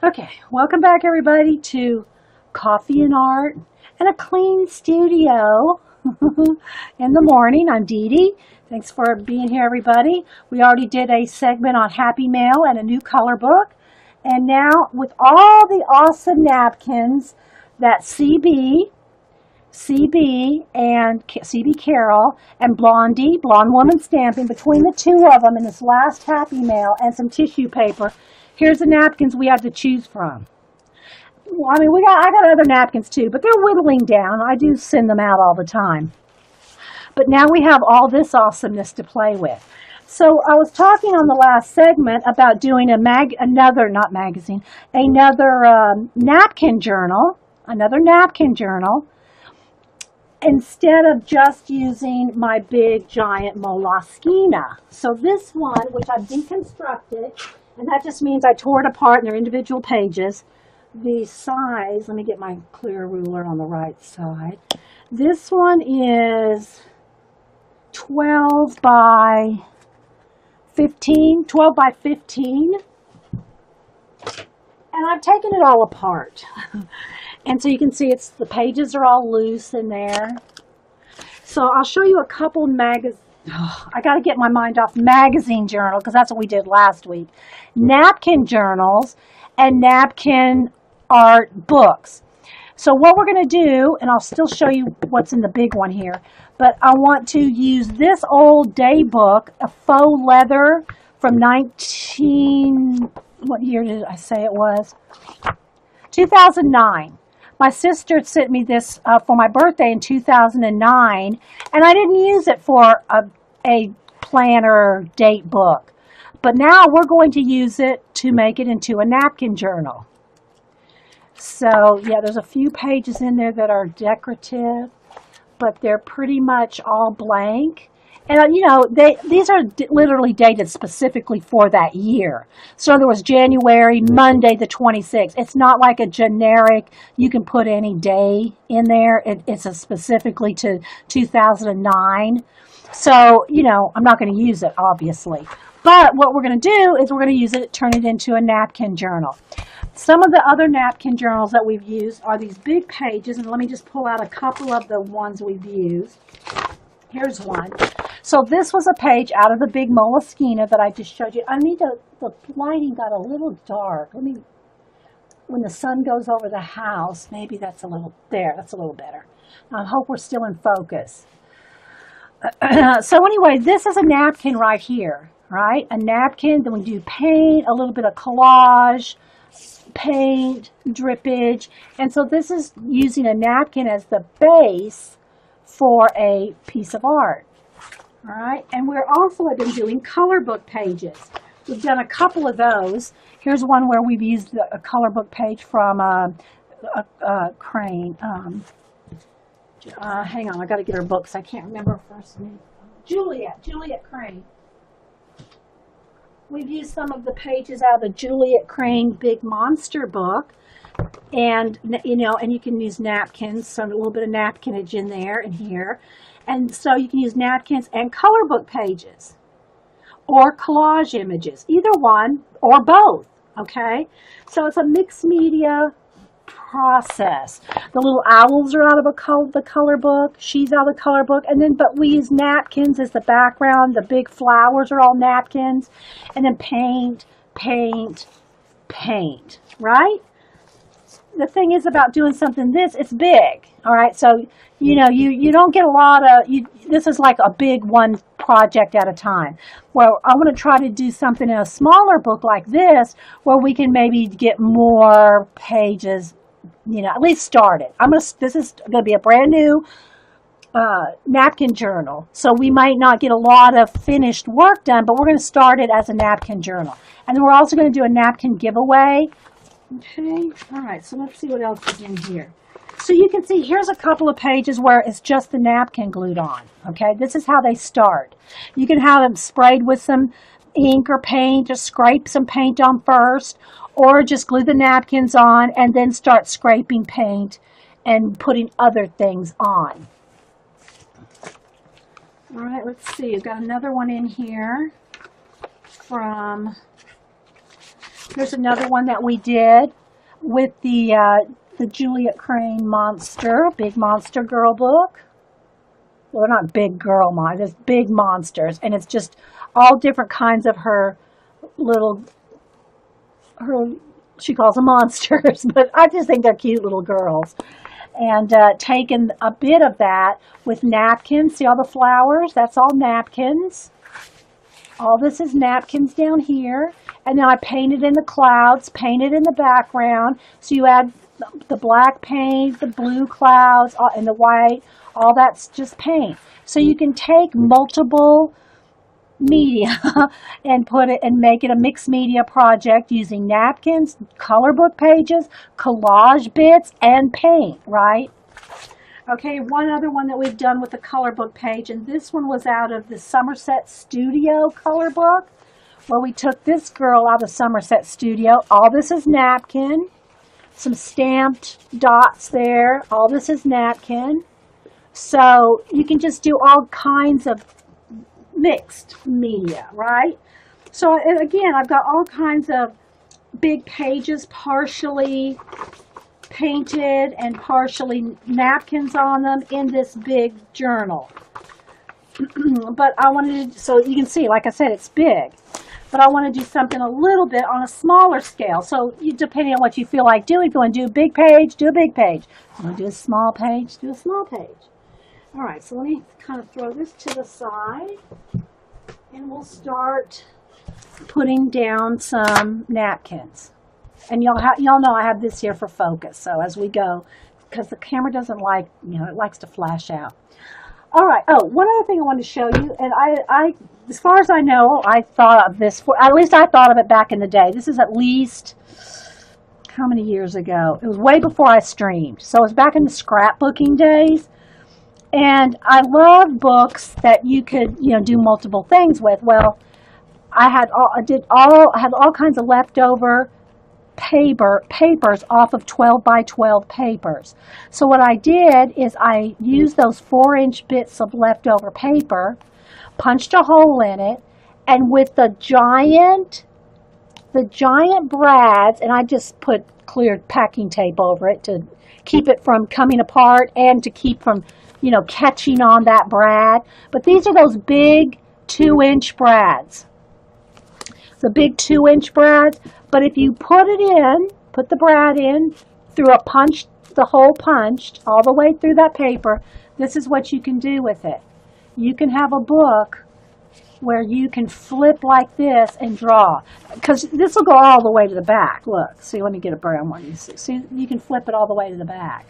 Okay, welcome back everybody to Coffee and Art and a Clean Studio in the morning. I'm Dee Dee. Thanks for being here everybody. We already did a segment on Happy Mail and a new color book. And now with all the awesome napkins that CB and CB Carol and Blondie, Blonde Woman Stamping, between the two of them in this last Happy Mail and some tissue paper, here's the napkins we had to choose from. Well, I mean, I got other napkins too, but they're whittling down. I do send them out all the time. But now we have all this awesomeness to play with. So I was talking on the last segment about doing another napkin journal, instead of just using my big giant Moleskine. So this one, which I've deconstructed, and that just means I tore it apart in their individual pages. The size, let me get my clear ruler on the right side. This one is 12 by 15. And I've taken it all apart. And so you can see the pages are all loose in there. So I'll show you a couple I got to get my mind off magazine journal because that's what we did last week. Napkin journals and napkin art books. So what we're going to do, and I'll still show you what's in the big one here, but I want to use this old day book, a faux leather from what year did I say it was? 2009. My sister sent me this for my birthday in 2009, and I didn't use it for a planner date book. But now we're going to use it to make it into a napkin journal. So, yeah, there's a few pages in there that are decorative, but they're pretty much all blank. And, these are literally dated specifically for that year. So there was January, Monday the 26th. It's not like a generic, you can put any day in there. It's specifically to 2009. So, I'm not going to use it, obviously. But what we're going to do is we're going to use it, turn it into a napkin journal. Some of the other napkin journals that we've used are these big pages. And let me just pull out a couple of the ones we've used. Here's one. So this was a page out of the big Moleskine that I just showed you. The lighting got a little dark. When the sun goes over the house, maybe that's a little better. I hope we're still in focus. So anyway, this is a napkin right here, right? A napkin, then we do paint, a little bit of collage, paint, drippage. And so this is using a napkin as the base for a piece of art. All right, and we're also been doing color book pages. We've done a couple of those. Here's one where we've used a color book page from Crane. Hang on, I got to get her books. I can't remember her first name. Juliet Crane. We've used some of the pages out of the Juliet Crane Big Monster book. And, and you can use napkins, so a little bit of napkinage in there and here. And so you can use napkins and color book pages or collage images, either one or both, okay? So it's a mixed media process. The little owls are out of the color book. She's out of the color book. But we use napkins as the background. The big flowers are all napkins. And then paint, right? The thing is about doing something it's big, all right? So, you don't get a lot of, this is like a big one project at a time. Well, I want to try to do something in a smaller book like this where we can maybe get more pages, at least start it. This is going to be a brand new napkin journal. So we might not get a lot of finished work done, but we're going to start it as a napkin journal. And then we're also going to do a napkin giveaway. Okay, all right, so let's see what else is in here. So you can see here's a couple of pages where it's just the napkin glued on, okay? This is how they start. You can have them sprayed with some ink or paint, just scrape some paint on first, or just glue the napkins on and then start scraping paint and putting other things on. All right, let's see, I've got another one in here from There's another one that we did with the Juliet Crane monster, big monster girl book. Well, they're not big girl monsters, it's big monsters, and it's just all different kinds of her little, she calls them monsters, but I just think they're cute little girls. And taken a bit of that with napkins. See all the flowers? That's all napkins. All this is napkins down here. And now I painted in the clouds, painted in the background. So you add the black paint, the blue clouds, and the white. All that's just paint. So you can take multiple media and put it and make it a mixed media project using napkins, color book pages, collage bits, and paint, right? Okay, one other one that we've done with the color book page, and this one was out of the Somerset Studio color book, where we took this girl out of Somerset Studio. All this is napkin, some stamped dots there. All this is napkin. So you can just do all kinds of mixed media, right? So again, I've got all kinds of big pages partially painted and partially napkins on them in this big journal. But I wanted to, so you can see, like I said, it's big. But I want to do something a little bit on a smaller scale. So depending on what you feel like doing, if you want to do a big page, do a big page. If you want to do a small page, do a small page. All right, so let me kind of throw this to the side, and we'll start putting down some napkins. And y'all know I have this here for focus, so as we go, because the camera doesn't like, it likes to flash out. All right, one other thing I wanted to show you, and I as far as I know, I thought of this, at least I thought of it back in the day. This is at least, how many years ago? It was way before I streamed, so it was back in the scrapbooking days. And I love books that you could, do multiple things with. Well, I had all kinds of leftover papers off of 12 by 12 papers. So what I did is I used those 4-inch bits of leftover paper, punched a hole in it, and with the giant brads, and I just put clear packing tape over it to keep it from coming apart and to keep from catching on that brad. But these are those big 2-inch brads. The big 2-inch brads. But if you put the brad in through the hole punched all the way through that paper, this is what you can do with it. You can have a book where you can flip like this and draw. Because this will go all the way to the back. Look, see, let me get a brown one. See, you can flip it all the way to the back.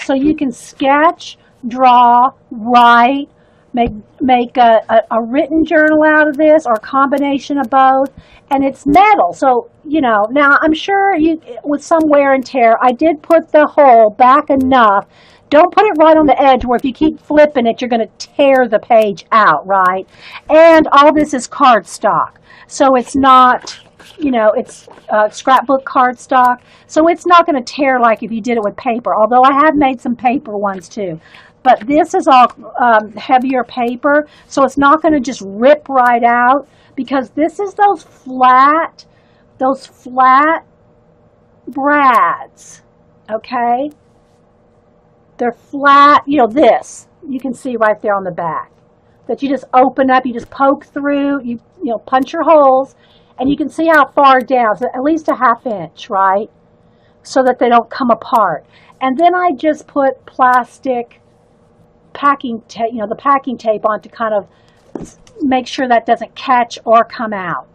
So you can sketch, draw, write, make a written journal out of this, or a combination of both, and it's metal. So, now I'm sure with some wear and tear, I did put the hole back enough. Don't put it right on the edge where if you keep flipping it, you're going to tear the page out, right? And all this is cardstock. So it's not, it's scrapbook cardstock. So it's not going to tear like if you did it with paper, although I have made some paper ones too. But this is all heavier paper, so it's not going to just rip right out, because this is those flat brads, okay? They're flat, this, you can see right there on the back, that you just open up, you just poke through, you punch your holes, and you can see how far down, so at least a ½ inch, right? So that they don't come apart. And then I just put plastic packing tape, the packing tape on to kind of make sure that doesn't catch or come out.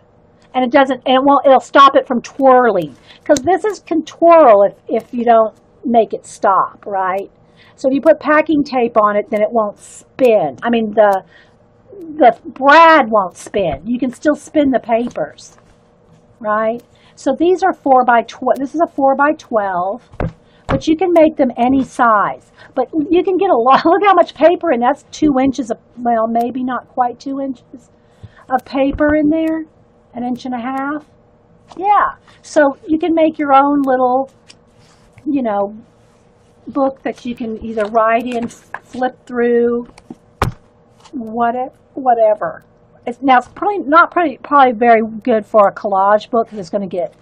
And it'll stop it from twirling, because this can twirl if you don't make it stop, right? So if you put packing tape on it, then it won't spin. I mean, the brad won't spin. You can still spin the papers, right? So these are 4 by 12. This is a 4 by 12, but you can make them any size. But you can get a lot. Look how much paper, and that's 2 inches of, well, maybe not quite 2 inches of paper in there, 1.5 inches. Yeah. So you can make your own little, book that you can either write in, flip through, whatever. It's probably very good for a collage book, because it's going to get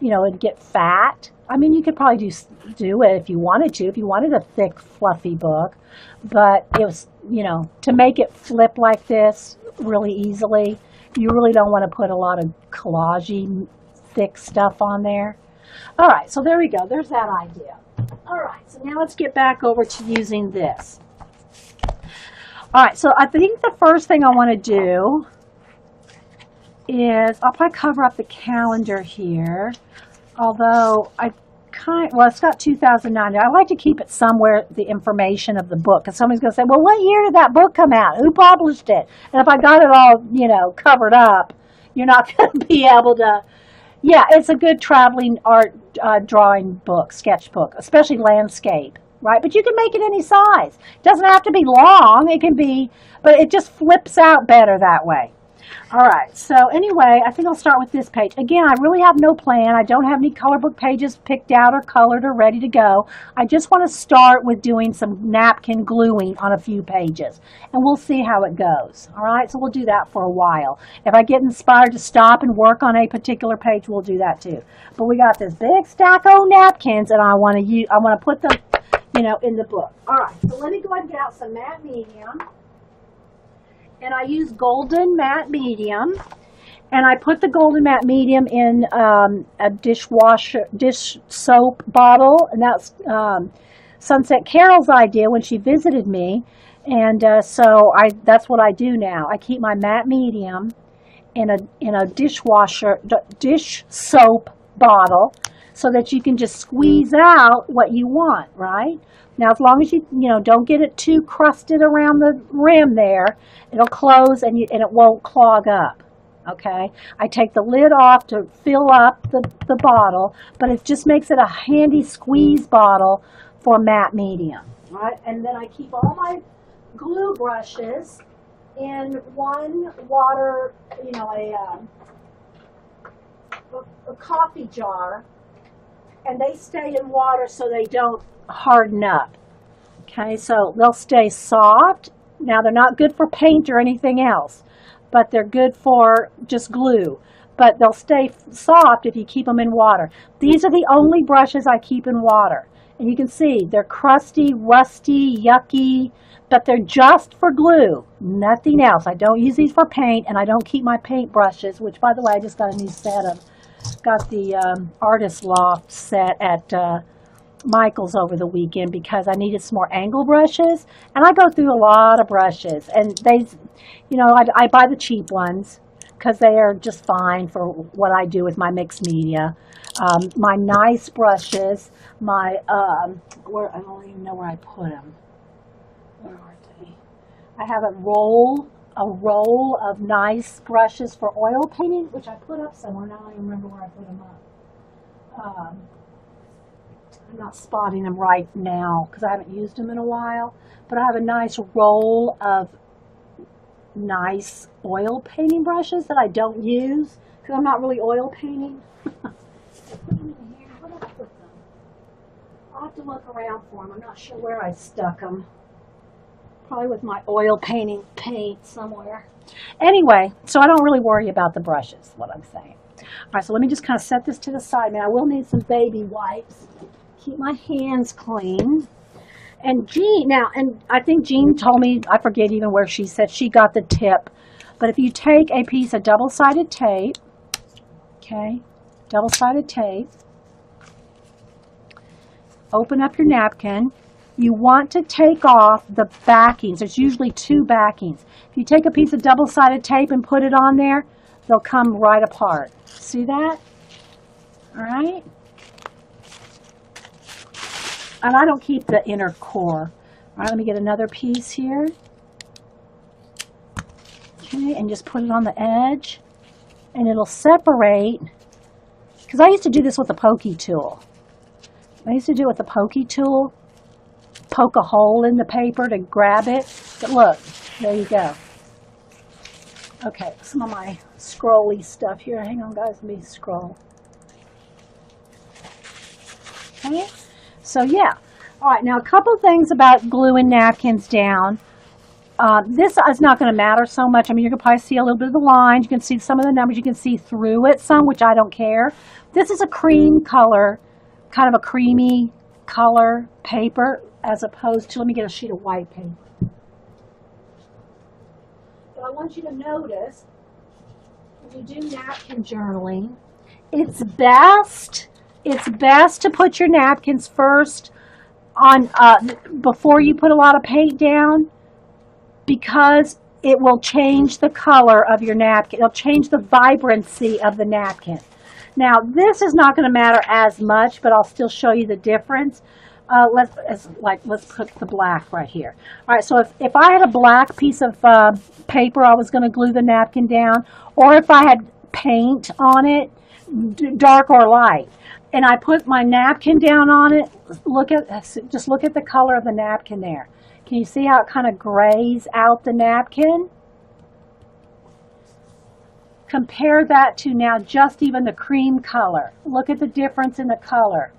it'd get fat. I mean, you could probably do it if you wanted to, if you wanted a thick, fluffy book. But it was, to make it flip like this really easily, you really don't want to put a lot of collagey, thick stuff on there. All right, so there we go. There's that idea. All right, so now let's get back over to using this. All right, so I think the first thing I want to do is I'll probably cover up the calendar here, although it's got 2009. I like to keep it somewhere, the information of the book, because somebody's going to say, well, what year did that book come out? Who published it? And if I got it all, covered up, you're not going to be able to. Yeah, it's a good traveling art drawing book, sketchbook, especially landscape, right? But you can make it any size. It doesn't have to be long. It can be, but it just flips out better that way. All right, so anyway, I think I'll start with this page. Again, I really have no plan. I don't have any color book pages picked out or colored or ready to go. I just want to start with doing some napkin gluing on a few pages, and we'll see how it goes. All right, so we'll do that for a while. If I get inspired to stop and work on a particular page, we'll do that too. But we got this big stack of napkins, and I want to put them, in the book. All right, so let me go ahead and get out some matte medium. And I use golden matte medium, and I put the golden matte medium in a dish soap bottle, and that's Sunset Carol's idea when she visited me, and so that's what I do now. I keep my matte medium in a dish soap bottle, so that you can just squeeze out what you want, right? Now, as long as you don't get it too crusted around the rim there, it'll close and it won't clog up, okay? I take the lid off to fill up the bottle, but it just makes it a handy squeeze bottle for matte medium, right? And then I keep all my glue brushes in one water, a coffee jar, and they stay in water so they don't harden up. Okay, so they'll stay soft. Now, they're not good for paint or anything else, but they're good for just glue. But they'll stay soft if you keep them in water. These are the only brushes I keep in water. And you can see they're crusty, rusty, yucky, but they're just for glue, nothing else. I don't use these for paint, and I don't keep my paint brushes, which, by the way, I just got a new set of. Got the Artist Loft set at Michael's over the weekend because I needed some more angle brushes, and I go through a lot of brushes, and I buy the cheap ones because they are just fine for what I do with my mixed media. My nice brushes, I don't even know where I put them. Where are they? I have a roll of nice brushes for oil painting, which I put up somewhere. Now I don't even remember where I put them up. I'm not spotting them right now because I haven't used them in a while. But I have a nice roll of nice oil painting brushes that I don't use because I'm not really oil painting. Where did I put them? I'll have to look around for them. I'm not sure where I stuck them. Probably with my oil painting paint somewhere. Anyway, so I don't really worry about the brushes, what I'm saying. All right, so let me just kind of set this to the side. Now, I will need some baby wipes. Keep my hands clean. And I think Jean told me, I forget even where she said she got the tip. But if you take a piece of double-sided tape, okay, double-sided tape, open up your napkin. You want to take off the backings. There's usually two backings. If you take a piece of double-sided tape and put it on there, they'll come right apart. See that? All right? And I don't keep the inner core. All right, let me get another piece here. Okay, and just put it on the edge. And it'll separate. Because I used to do this with a pokey tool. Poke a hole in the paper to grab it. But look, there you go. Okay, some of my scrolly stuff here. Hang on, guys, let me scroll. Okay, so yeah. All right, now a couple things about gluing napkins down. This is not going to matter so much. I mean, you can probably see a little bit of the lines. You can see some of the numbers. You can see through it some, which I don't care. This is a cream color, kind of a creamy color paper, as opposed to, let me get a sheet of white paper. But I want you to notice, when you do napkin journaling, it's best to put your napkins first on before you put a lot of paint down, because it will change the color of your napkin. It'll change the vibrancy of the napkin. Now, this is not going to matter as much, but I'll still show you the difference. Let's put the black right here. All right, so if I had a black piece of paper, I was going to glue the napkin down, or if I had paint on it, dark or light, and I put my napkin down on it, just look at the color of the napkin there. Can you see how it kind of grays out the napkin? Compare that to now just even the cream color. Look at the difference in the color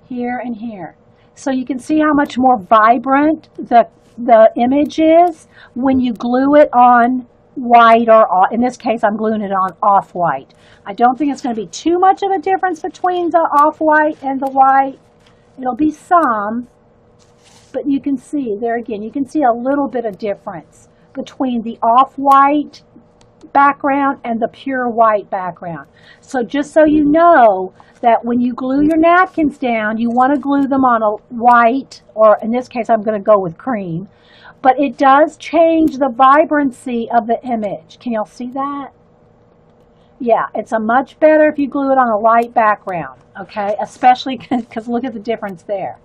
here and here. So you can see how much more vibrant the image is when you glue it on white, or in this case I'm gluing it on off-white. I don't think it's going to be too much of a difference between the off-white and the white. It'll be some, but you can see there again, you can see a little bit of difference between the off-white background and the pure white background. So just so you know that when you glue your napkins down, you want to glue them on a white, or in this case I'm going to go with cream, but it does change the vibrancy of the image. Can y'all see that? Yeah, it's a much better if you glue it on a light background, okay? Especially because look at the difference there,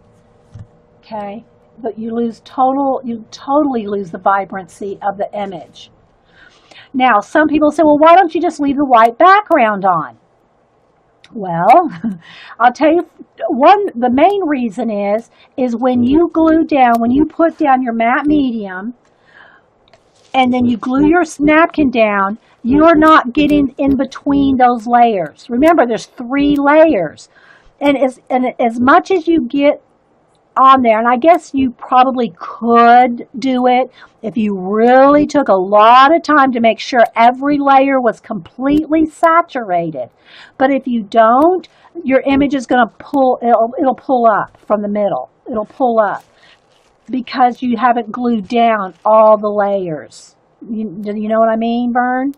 okay? But you totally lose the vibrancy of the image. Now, some people say, well, why don't you just leave the white background on? Well, I'll tell you, the main reason is when you put down your matte medium and then you glue your napkin down, you're not getting in between those layers. Remember, there's 3 layers. And as much as you get on there, and I guess you probably could do it if you really took a lot of time to make sure every layer was completely saturated. But if you don't, your image is going to it'll pull up from the middle. It'll pull up because you haven't glued down all the layers. Do you know what I mean, Vern?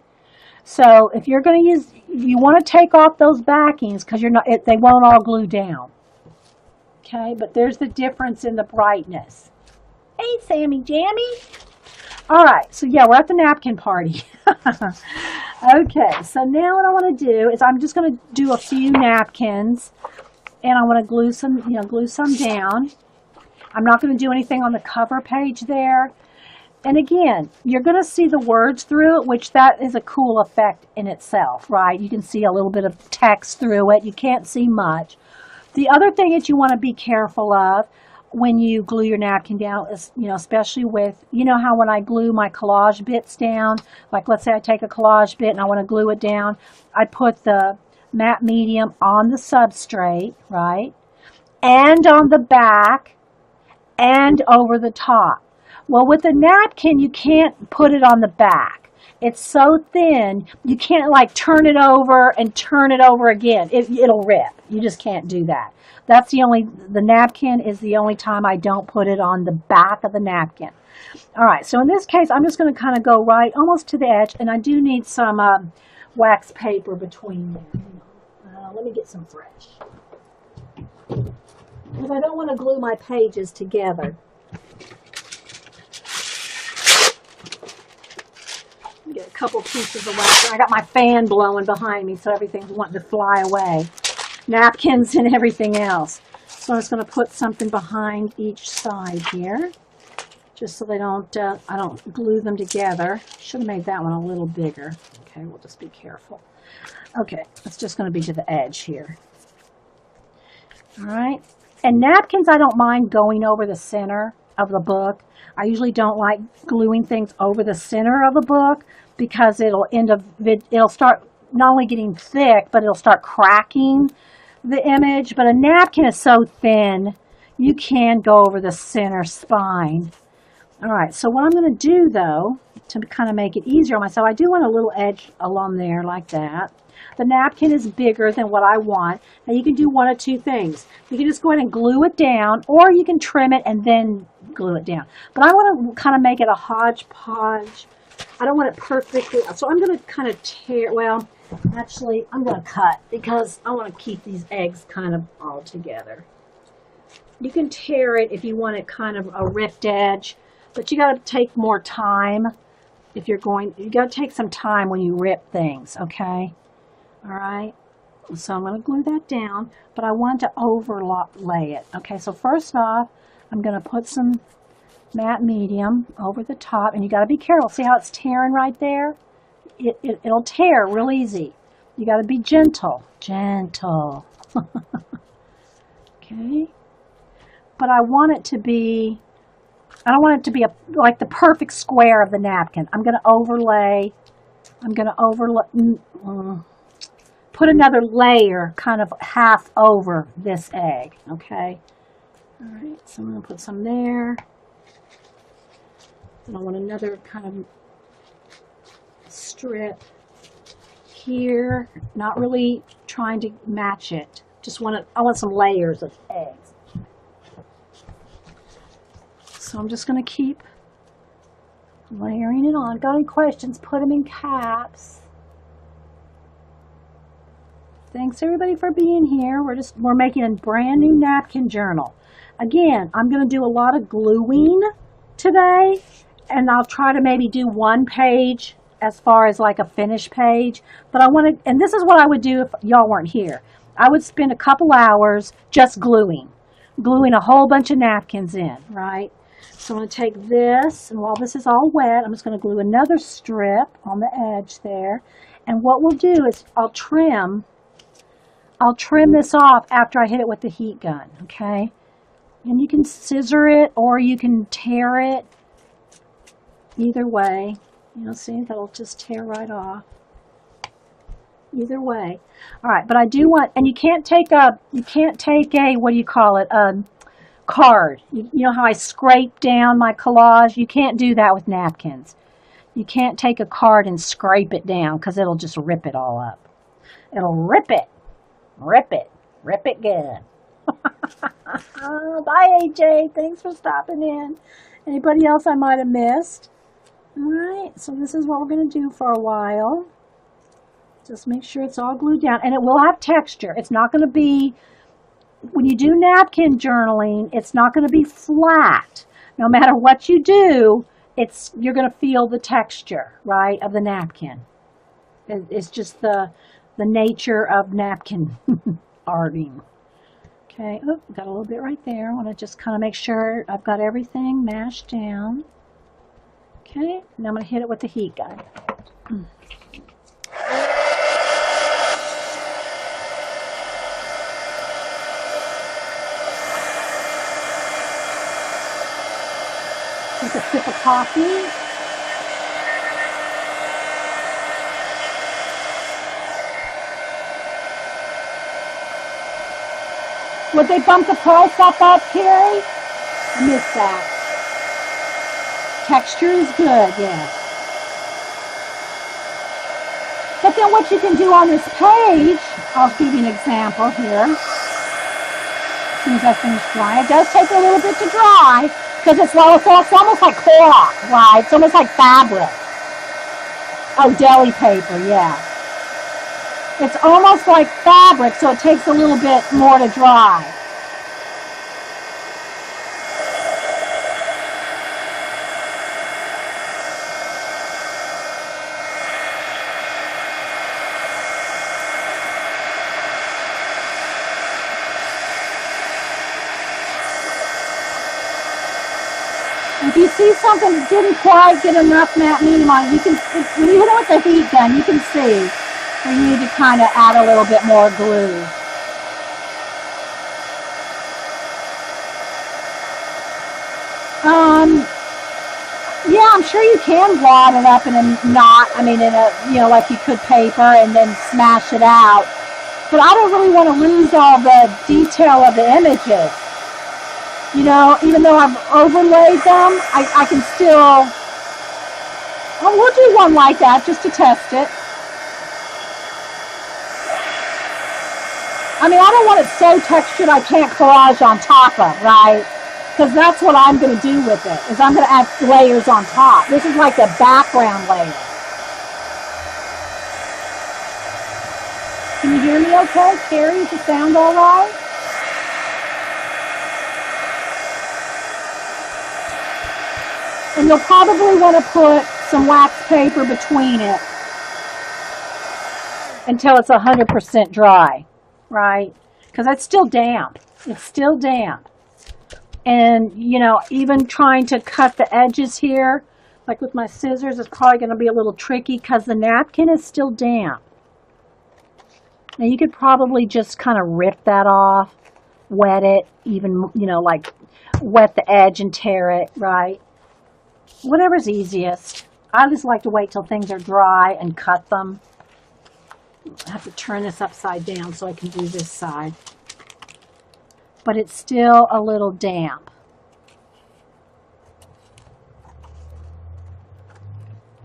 So if you're going to you want to take off those backings because they won't all glue down. Okay, but there's the difference in the brightness. Hey, Sammy Jammy. All right, so yeah, we're at the napkin party. Okay, so now what I want to do is I'm just going to do a few napkins, and I want to glue some down. I'm not going to do anything on the cover page there. And again, you're going to see the words through it, which that is a cool effect in itself, right? You can see a little bit of text through it. You can't see much. The other thing that you want to be careful of when you glue your napkin down is, especially with, how when I glue my collage bits down, like let's say I take a collage bit and I want to glue it down, I put the matte medium on the substrate, right? And on the back and over the top. Well, with a napkin, you can't put it on the back. It's so thin, you can't turn it over and turn it over again. It'll rip. You just can't do that. The napkin is the only time I don't put it on the back of the napkin. All right, so in this case, I'm just going to kind of go right almost to the edge, and I do need some wax paper between them. Let me get some fresh. Because I don't want to glue my pages together. Get a couple pieces of wax. I got my fan blowing behind me, so everything's wanting to fly away. Napkins and everything else. So I'm just going to put something behind each side here, just so I don't glue them together. Should have made that one a little bigger. Okay, we'll just be careful. Okay, it's just going to be to the edge here. All right, and napkins I don't mind going over the center of the book. I usually don't like gluing things over the center of a book because it'll start not only getting thick, but it'll start cracking the image. But a napkin is so thin, you can go over the center spine. All right, so what I'm going to do, though, to kind of make it easier on myself, I do want a little edge along there like that. The napkin is bigger than what I want. Now, you can do one of two things. You can just go ahead and glue it down, or you can trim it and then glue it down. But I want to kind of make it a hodgepodge. I don't want it perfectly, so I'm going to kind of tear, well, actually, I'm going to cut because I want to keep these eggs kind of all together. You can tear it if you want it kind of a ripped edge, but you got to take more time if you're going, you got to take some time when you rip things, okay? All right, so I'm going to glue that down, but I want to overlay it. Okay, so first off, I'm going to put some matte medium over the top, and you got to be careful. See how it's tearing right there? It'll tear real easy. You got to be gentle, gentle. Okay, but I want it to be, I don't want it to be like the perfect square of the napkin. I'm going to overlay, put another layer kind of half over this egg, okay? All right, so I'm going to put some there. And I want another kind of strip here, not really trying to match it. Just want I want some layers of eggs. So I'm just going to keep layering it on. Got any questions? Put them in caps. Thanks everybody for being here. We're making a brand new napkin journal. Again, I'm going to do a lot of gluing today, and I'll try to maybe do one page as far as like a finished page. But I want to, and this is what I would do if y'all weren't here. I would spend a couple hours just gluing a whole bunch of napkins in, right? So I'm going to take this, and while this is all wet, I'm just going to glue another strip on the edge there. And what we'll do is I'll trim this off after I hit it with the heat gun, okay? And you can scissor it or you can tear it. Either way, you'll see that'll just tear right off. Either way. All right, but I do want, and you can't take a, what do you call it, card. You know how I scrape down my collage? You can't do that with napkins. You can't take a card and scrape it down because it'll just rip it all up. It'll rip it. Rip it good. Bye, AJ. Thanks for stopping in. Anybody else I might have missed? All right, so this is what we're going to do for a while. Just make sure it's all glued down, and it will have texture. It's not going to be, when you do napkin journaling, it's not going to be flat. No matter what you do, you're going to feel the texture, right, of the napkin. It's just the nature of napkin arting. Okay, oh, got a little bit right there. I want to just kind of make sure I've got everything mashed down. Okay, now I'm going to hit it with the heat gun. With a sip of coffee. Would they bump the price up, Carrie? I missed that. Texture is good, yes. But then what you can do on this page, I'll give you an example here. As soon as I finish drying, it does take a little bit to dry because it's almost like cloth, right? It's almost like fabric. Oh, deli paper, yeah. It's almost like fabric, so it takes a little bit more to dry. If you see something that didn't quite get enough matte medium on it, you can, when you hit it with the heat gun, you can see where you need to kind of add a little bit more glue. Yeah, I'm sure you can wad it up in a knot, like you could paper and then smash it out. But I don't really want to lose all the detail of the images. You know, even though I've overlaid them, I can still, well, we'll do one like that just to test it. I mean, I don't want it so textured I can't collage on top of, right? Because that's what I'm going to do with it, is I'm going to add layers on top. This is like the background layer. Can you hear me okay, Carrie? Does it sound all right? And you'll probably want to put some wax paper between it until it's 100% dry, right? Because it's still damp. It's still damp. And, you know, even trying to cut the edges here, like with my scissors, is probably going to be a little tricky because the napkin is still damp. Now, you could probably just kind of rip that off, wet it, even, you know, like wet the edge and tear it, right? Whatever's easiest. I just like to wait till things are dry and cut them. I have to turn this upside down so I can do this side. But it's still a little damp.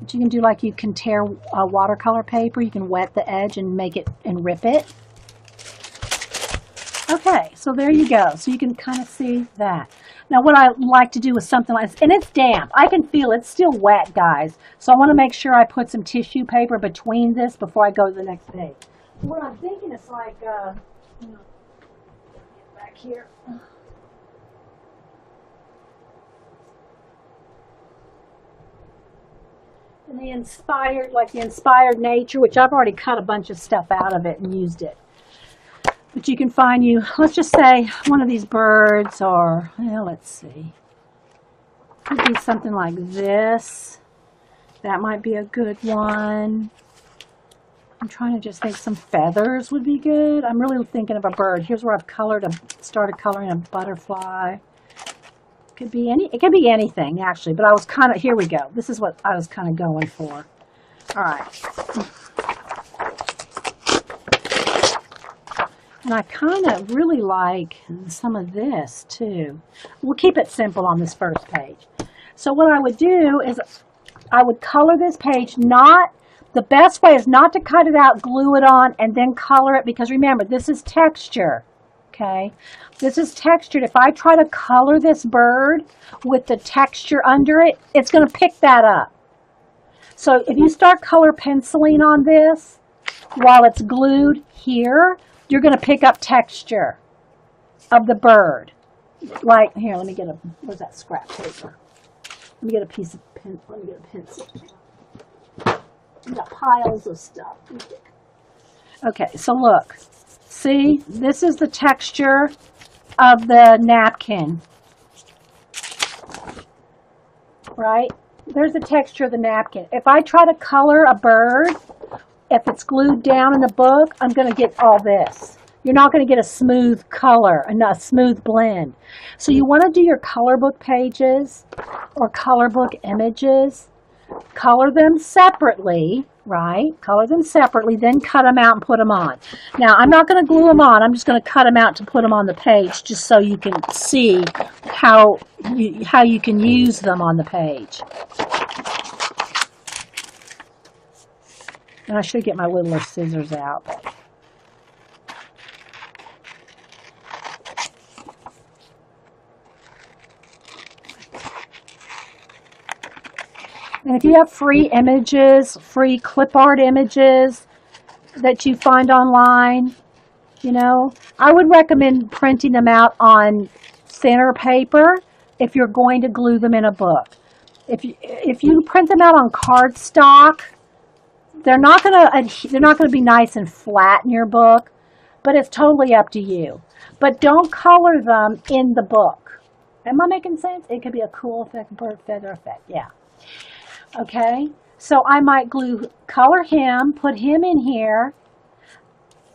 But you can do like you can tear watercolor paper. You can wet the edge and make it and rip it. Okay, so there you go. So you can kind of see that. Now what I like to do is something like this, and it's damp. I can feel it's still wet, guys. So I want to make sure I put some tissue paper between this before I go to the next page. So what I'm thinking is like, you know, get back here. And the inspired, like the inspired nature, which I've already cut a bunch of stuff out of it and used it. But you can find you, let's just say one of these birds, or, well, let's see. Could be something like this. That might be a good one. I'm trying to just think some feathers would be good. I'm really thinking of a bird. Here's where I've started coloring a butterfly. Could be it could be anything, actually, but I was kind of, here we go. This is what I was kind of going for. All right. And I kind of really like some of this too. We'll keep it simple on this first page. So what I would do is I would color this page. The best way is not to cut it out, glue it on, and then color it, because remember, this is texture, okay? This is textured. If I try to color this bird with the texture under it, it's going to pick that up. So if you start color penciling on this while it's glued here, you're going to pick up texture of the bird. Like, here, let me get where's that scrap paper? Let me get a piece of pen, let me get a pencil. I've got piles of stuff. Okay, so look. See, this is the texture of the napkin. Right? There's the texture of the napkin. If I try to color a bird, if it's glued down in the book, I'm going to get all this. You're not going to get a smooth color, a smooth blend. So you want to do your color book pages or color book images. Color them separately, right? Color them separately, then cut them out and put them on. Now, I'm not going to glue them on. I'm just going to cut them out to put them on the page just so you can see how you can use them on the page. And I should get my littler scissors out. And if you have free images, free clip art images that you find online, you know, I would recommend printing them out on thinner paper if you're going to glue them in a book. If you print them out on cardstock, they're not gonna be nice and flat in your book, but it's totally up to you. But don't color them in the book. Am I making sense? It could be a cool effect, bird feather effect, yeah. Okay, so I might color him, put him in here,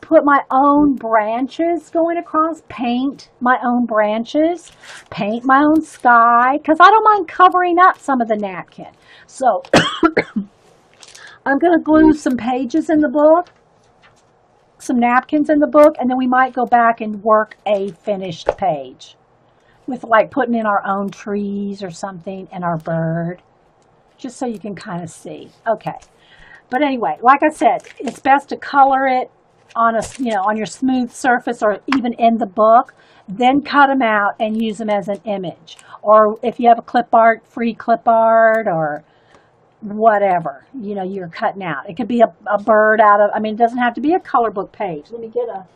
put my own branches going across, paint my own branches, paint my own sky, because I don't mind covering up some of the napkin. So I'm going to glue some pages in the book, some napkins in the book, and then we might go back and work a finished page. with like putting in our own trees or something and our bird, just so you can kind of see. Okay. But anyway, like I said, it's best to color it on a, on your smooth surface or even in the book, then cut them out and use them as an image. Or if you have a clip art, free clip art or whatever, you're cutting out. It could be a bird out of, it doesn't have to be a color book page. Let me get a,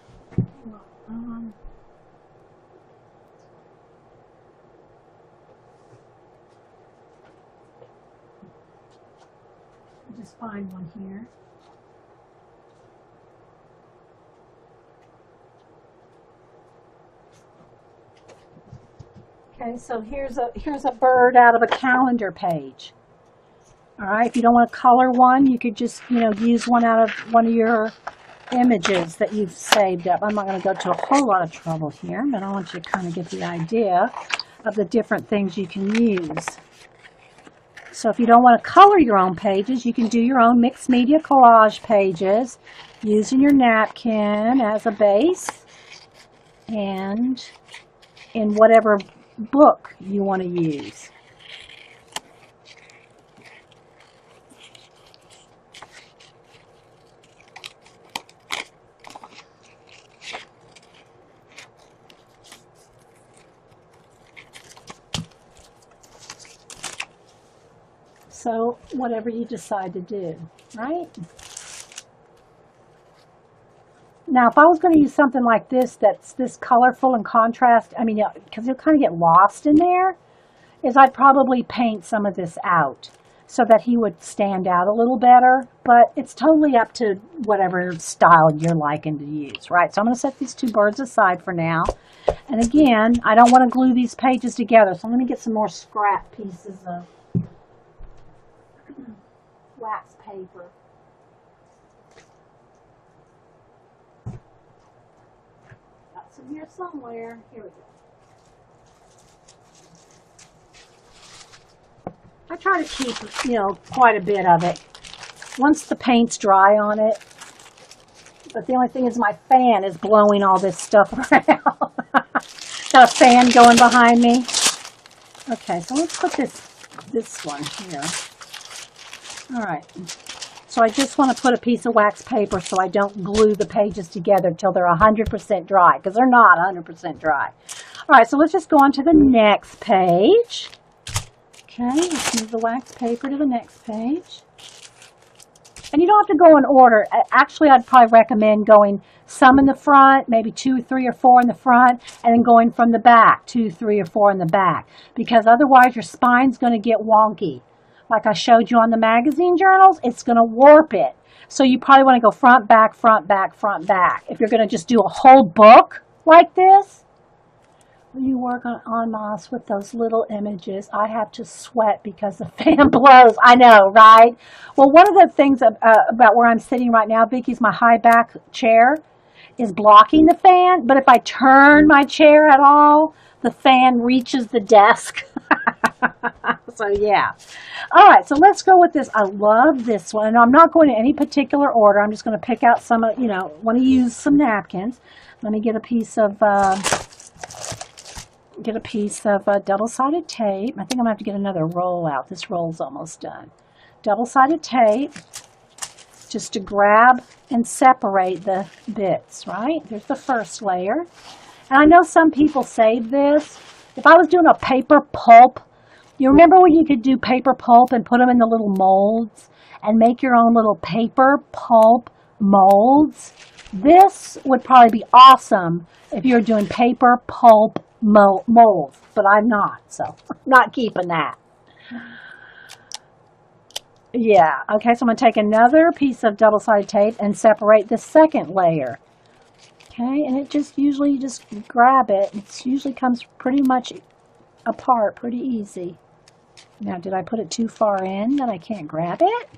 just find one here. Okay, so here's a bird out of a calendar page. All right, if you don't want to color one, you could just, use one out of one of your images that you've saved up. I'm not going to go to a whole lot of trouble here, but I want you to kind of get the idea of the different things you can use. So if you don't want to color your own pages, you can do your own mixed media collage pages using your napkin as a base and in whatever book you want to use. So whatever you decide to do, right? Now, if I was going to use something like this, that's this colorful and contrast, because you'll kind of get lost in there, is I'd probably paint some of this out so that he would stand out a little better. But it's totally up to whatever style you're liking to use, right? So I'm going to set these two birds aside for now. And again, I don't want to glue these pages together, so let me get some more scrap pieces of wax paper. Got some here somewhere. Here we go. I try to keep, quite a bit of it. Once the paint's dry on it, but the only thing is my fan is blowing all this stuff around. Got a fan going behind me. Okay, so let's put this one here. All right, so I just want to put a piece of wax paper so I don't glue the pages together till they're 100% dry, because they're not 100% dry. All right, so let's just go on to the next page. Okay, let's move the wax paper to the next page. And you don't have to go in order. Actually, I'd probably recommend going some in the front, maybe 2, 3, or 4 in the front, and then going from the back, 2, 3, or 4 in the back, because otherwise your spine's going to get wonky. Like I showed you on the magazine journals, it's going to warp it. So you probably want to go front, back, front, back, front, back. If you're going to just do a whole book like this, when you work on moss with those little images, I have to sweat because the fan blows. I know, right? Well, one of the things about where I'm sitting right now, Vicky's my high back chair, is blocking the fan. But if I turn my chair at all, the fan reaches the desk. So yeah. All right, so let's go with this. I love this one. And I'm not going in any particular order. I'm just going to pick out some, want to use some napkins. Let me get a piece of double-sided tape. I think I'm going to have to get another roll out. This roll's almost done. Double-sided tape, just to grab and separate the bits, right? There's the first layer. And I know some people save this. If I was doing a paper pulp, you remember when you could do paper pulp and put them in the little molds and make your own little paper pulp molds? This would probably be awesome if you're doing paper pulp molds, but I'm not, so I'm not keeping that. Yeah, okay, so I'm going to take another piece of double-sided tape and separate the second layer. Okay, and it just usually, you just grab it. It usually comes pretty much apart pretty easy. Now, did I put it too far in that I can't grab it?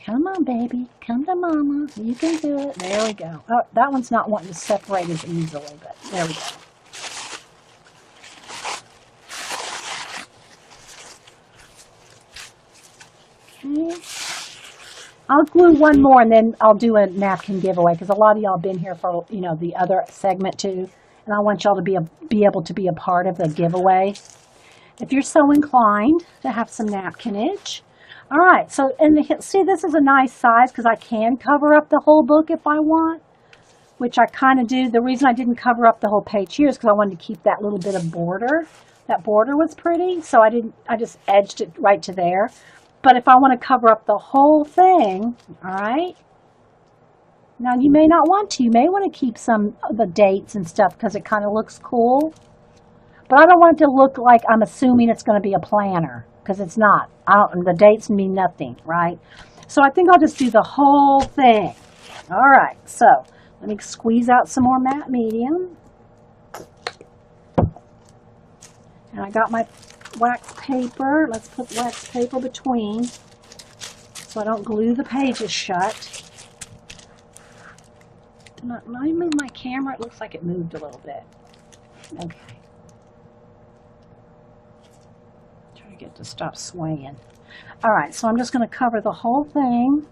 Come on, baby. Come to mama. You can do it. There we go. Oh, that one's not wanting to separate as easily, but there we go. Okay. I'll glue one more and then I'll do a napkin giveaway because a lot of y'all have been here for, the other segment too. and I want y'all to be able to be a part of the giveaway if you're so inclined to have some napkinage. All right, so see, this is a nice size because I can cover up the whole book if I want, which I kind of do. The reason I didn't cover up the whole page here is because I wanted to keep that little bit of border. That border was pretty, so I just edged it right to there. But if I want to cover up the whole thing, all right, now you may not want to. You may want to keep some of the dates and stuff because it kind of looks cool. But I don't want it to look like I'm assuming it's going to be a planner, because it's not. The dates mean nothing, right? So I think I'll just do the whole thing. All right, so let me squeeze out some more matte medium. And I got my wax paper. Let's put wax paper between so I don't glue the pages shut. Let me move my camera. It looks like it moved a little bit. Okay. Get to stop swaying. All right, so I'm just going to cover the whole thing.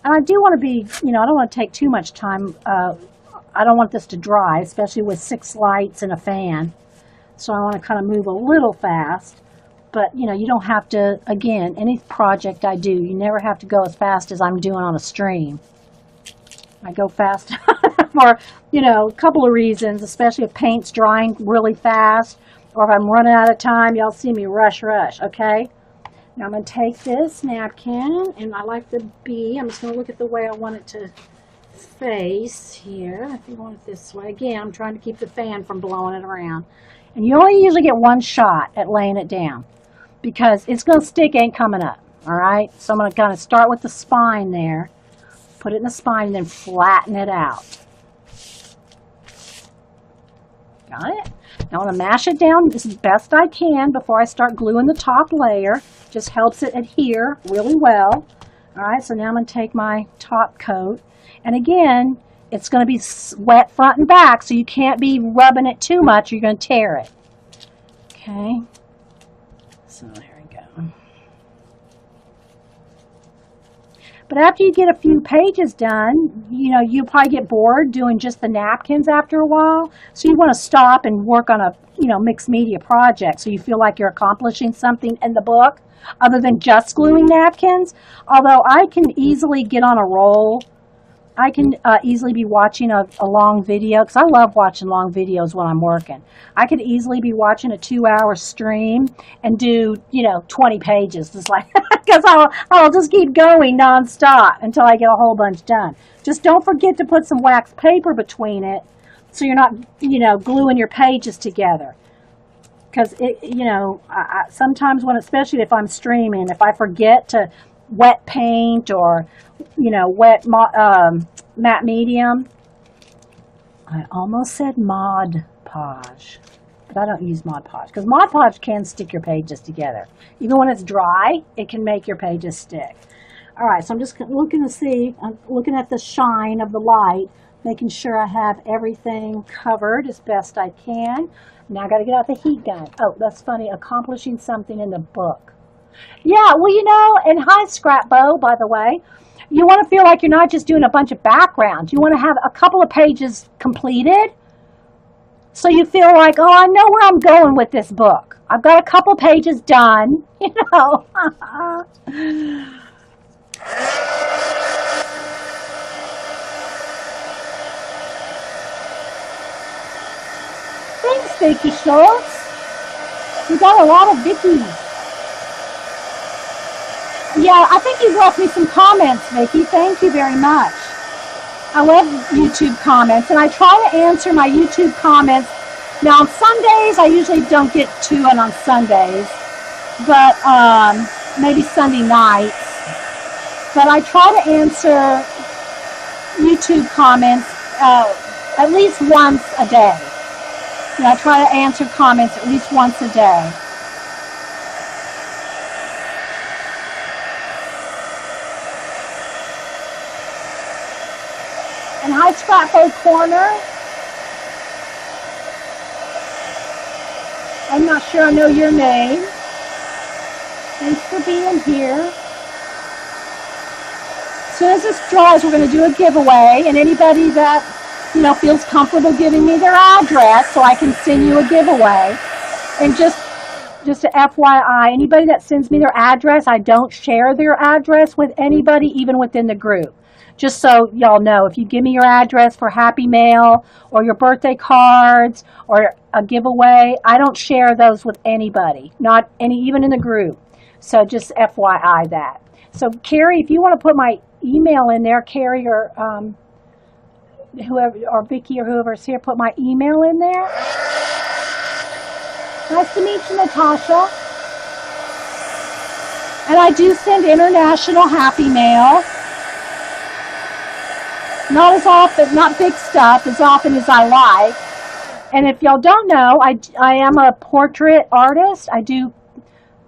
And I do want to be, I don't want to take too much time. I don't want this to dry, especially with 6 lights and a fan. So I want to kind of move a little fast. But, you don't have to, again, any project I do, you never have to go as fast as I'm doing on a stream. I go fast for, a couple of reasons, especially if paint's drying really fast or if I'm running out of time, y'all see me rush, okay? Now I'm going to take this napkin, and I like the B. I'm just going to look at the way I want it to face here. If you want it this way. Again, I'm trying to keep the fan from blowing it around. And you only usually get one shot at laying it down because it's going to stick, ain't coming up, all right? So I'm going to kind of start with the spine there. Put it in the spine and then flatten it out. Got it? Now I'm going to mash it down as best I can before I start gluing the top layer. Just helps it adhere really well. All right, so now I'm going to take my top coat. And again, it's going to be wet front and back, so you can't be rubbing it too much or you're going to tear it. Okay, so there we go. But after you get a few pages done, you'll probably get bored doing just the napkins after a while. So you want to stop and work on a, mixed media project so you feel like you're accomplishing something in the book other than just gluing napkins. Although I can easily get on a roll. I can easily be watching a long video, because I love watching long videos when I'm working. I could easily be watching a 2-hour stream and do, 20 pages. Just like, because I'll just keep going nonstop until I get a whole bunch done. Just don't forget to put some wax paper between it so you're not, gluing your pages together. Because, sometimes especially if I'm streaming, if I forget to wet paint or wet matte medium. I almost said Mod Podge, but I don't use Mod Podge because Mod Podge can stick your pages together. Even when it's dry, it can make your pages stick. All right, so I'm just looking to see, I'm looking at the shine of the light, making sure I have everything covered as best I can. Now I got to get out the heat gun. Oh, that's funny, accomplishing something in the book. Yeah, well, and hi, Scrap Bow, by the way. You want to feel like you're not just doing a bunch of background. You want to have a couple of pages completed so you feel like, oh, I know where I'm going with this book. I've got a couple pages done, Thanks, Vicky Schultz. We got a lot of Vickies. Yeah, I think you've left me some comments, Vicki. Thank you very much. I love YouTube comments, and I try to answer my YouTube comments. Now, on Sundays, I usually don't get to it on Sundays, but maybe Sunday nights. But I try to answer YouTube comments at least once a day. I try to answer comments at least once a day. And hi, Scrapbook Corner. I'm not sure I know your name. Thanks for being here. soon as this dries, we're going to do a giveaway, and anybody that, feels comfortable giving me their address so I can send you a giveaway. And just a FYI, anybody that sends me their address, I don't share their address with anybody, even within the group. Just so y'all know, if you give me your address for Happy Mail or your birthday cards or a giveaway, I don't share those with anybody, not any, even in the group. So just FYI that. So Carrie, if you want to put my email in there, Carrie or whoever, or Vicky or whoever's here, put my email in there. Nice to meet you, Natasha. And I do send international Happy Mail. Not as often, not big stuff, as often as I like. And if y'all don't know, I am a portrait artist. I do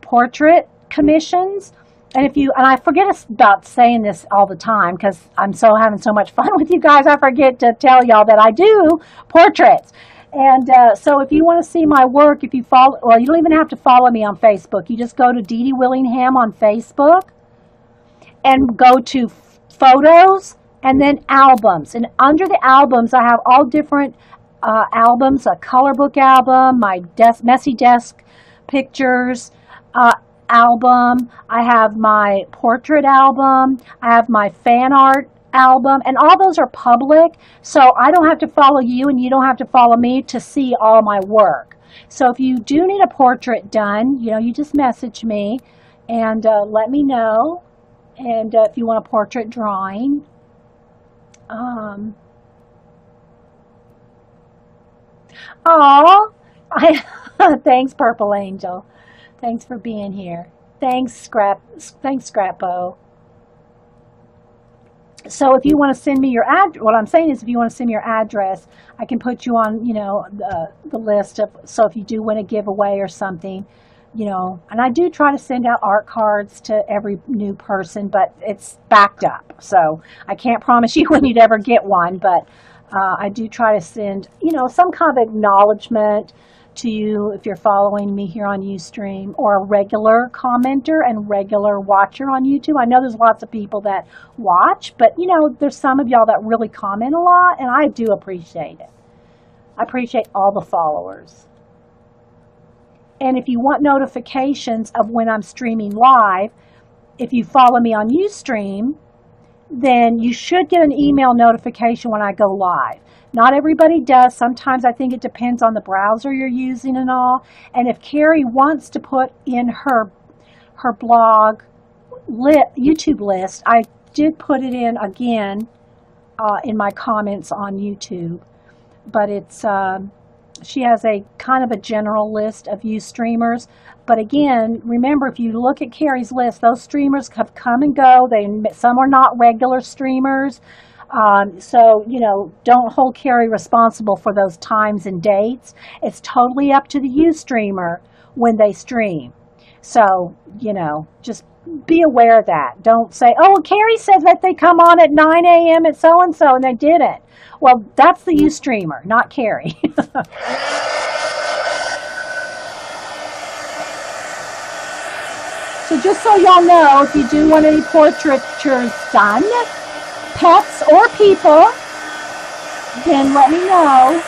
portrait commissions. And I forget about saying this all the time because I'm having so much fun with you guys, I forget to tell y'all that I do portraits. And so if you want to see my work, if you follow, well, you don't even have to follow me on Facebook. You just go to Dee Dee Willingham on Facebook and go to photos and then albums. And under the albums, I have all different albums, a color book album, my messy desk pictures album. I have my portrait album. I have my fan art album, and all those are public, so I don't have to follow you and you don't have to follow me to see all my work. So if you do need a portrait done, you just message me and let me know. And if you want a portrait drawing, thanks, Purple Angel. Thanks for being here. Thanks, Scrappo. So if you want to send me your address, what I'm saying is if you want to send me your address, I can put you on, the list of, so if you do win a giveaway or something, and I do try to send out art cards to every new person, but it's backed up. So I can't promise you when you'd ever get one, but I do try to send, some kind of acknowledgement to you if you're following me here on Ustream, or a regular commenter and regular watcher on YouTube. I know there's lots of people that watch, but there's some of y'all that really comment a lot, and I do appreciate it. I appreciate all the followers. And if you want notifications of when I'm streaming live, if you follow me on Ustream, then you should get an email notification when I go live. Not everybody does. Sometimes I think it depends on the browser you're using and all. And if Carrie wants to put in her blog YouTube list, I did put it in again in my comments on YouTube. But it's she has a kind of a general list of streamers. But again, remember, if you look at Carrie's list, those streamers have come and go. Some are not regular streamers. So, don't hold Carrie responsible for those times and dates. It's totally up to the Ustreamer when they stream. So, just be aware of that. Don't say, oh, Carrie said that they come on at 9 a.m. at so-and-so, and they didn't. Well, that's the Ustreamer, not Carrie. So just so y'all know, if you do want any portraitures done, pets or people, then let me know.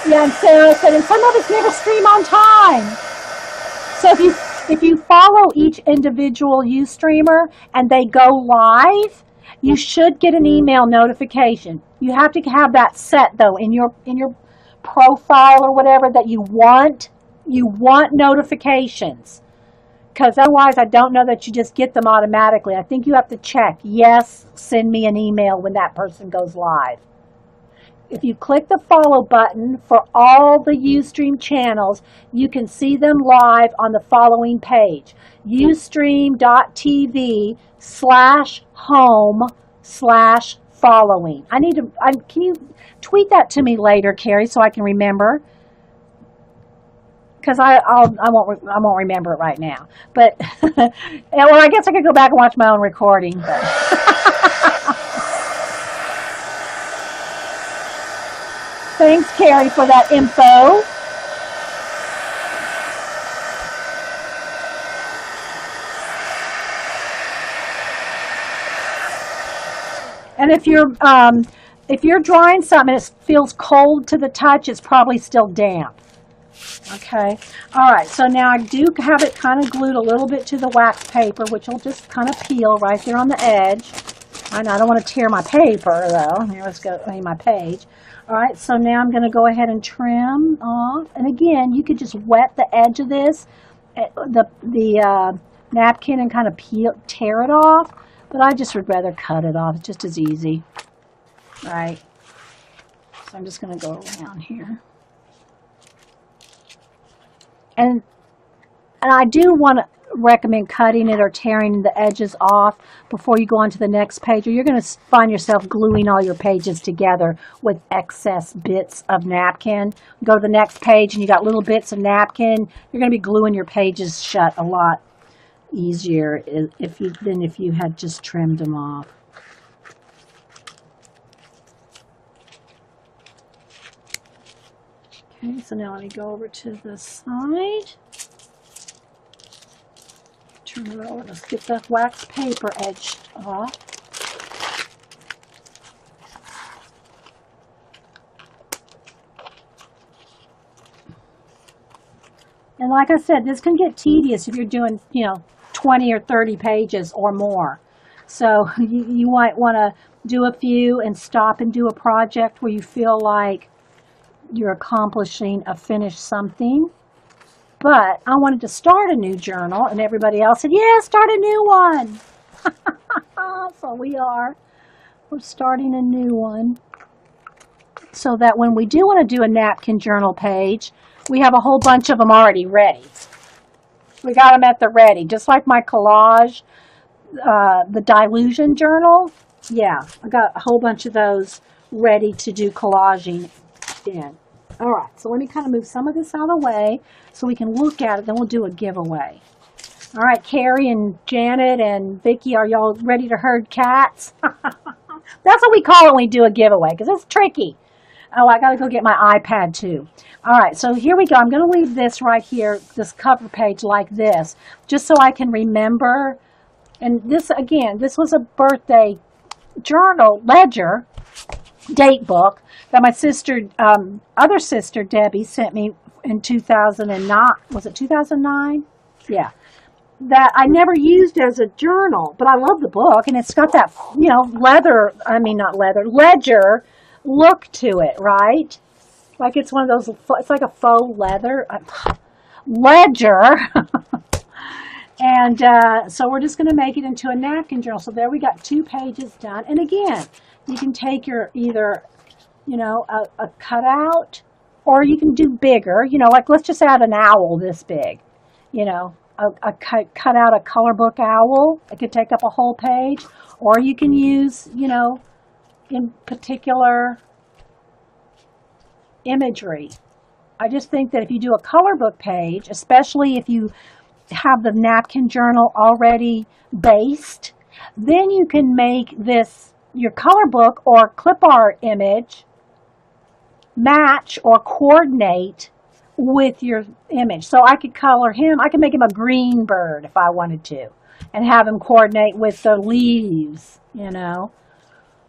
Yeah, and Sarah said, and some of us never stream on time. So if you follow each individual Ustreamer and they go live, you should get an email notification. You have to have that set though in your profile or whatever, that you want notifications. Because otherwise, I don't know that you just get them automatically. I think you have to check, yes, send me an email when that person goes live. If you click the follow button for all the Ustream channels, you can see them live on the following page: ustream.tv/home/following. Can you tweet that to me later, Carrie, so I can remember? Because I won't remember it right now. But well, I guess I could go back and watch my own recording. But. Thanks, Carrie, for that info. And if you're drawing something and it feels cold to the touch, it's probably still damp. Okay. All right. So now I do have it kind of glued a little bit to the wax paper, which will just kind of peel right there on the edge. I don't want to tear my paper though. Here, let's go. My page. All right. So now I'm going to go ahead and trim off. And again, you could just wet the edge of this, the napkin, and kind of tear it off. But I just would rather cut it off. It's just as easy. All right. So I'm just going to go around here. And I do want to recommend cutting it or tearing the edges off before you go on to the next page, or you're going to find yourself gluing all your pages together with excess bits of napkin. Go to the next page and you got little bits of napkin. You're going to be gluing your pages shut a lot easier than if you had just trimmed them off. Okay, so now let me go over to the side. Turn it over. Let's get the wax paper edge off. And like I said, this can get tedious if you're doing, 20 or 30 pages or more. So you might want to do a few and stop and do a project where you feel like you're accomplishing a finished something. But I wanted to start a new journal, and everybody else said, yeah, start a new one. So we're starting a new one, so that when we do want to do a napkin journal page, we have a whole bunch of them already ready. We got them at the ready, just like my collage, the Dilution journal. Yeah, I got a whole bunch of those ready to do collaging in. All right, so let me kind of move some of this out of the way so we can look at it, then we'll do a giveaway. All right, Carrie and Janet and Vicki, are y'all ready to herd cats? That's what we call it when we do a giveaway, because it's tricky. Oh, I got to go get my iPad too. All right, so here we go. I'm going to leave this right here, this cover page like this, just so I can remember. And this, again, this was a birthday journal ledger date book that my sister, other sister, Debbie, sent me in 2009. Was it 2009? Yeah. That I never used as a journal, but I love the book, and it's got that, ledger look to it, right? Like it's one of those, it's like a faux leather ledger. And so we're just going to make it into a napkin journal. So there we got 2 pages done. And again, you can take your either, a cutout, or you can do bigger, like let's just add an owl this big, cut out a color book owl. It could take up a whole page, or you can use, in particular imagery. I just think that if you do a color book page, especially if you have the napkin journal already based, then you can make this your color book or clip art image match or coordinate with your image. So I could color him, I could make him a green bird if I wanted to, and have him coordinate with the leaves,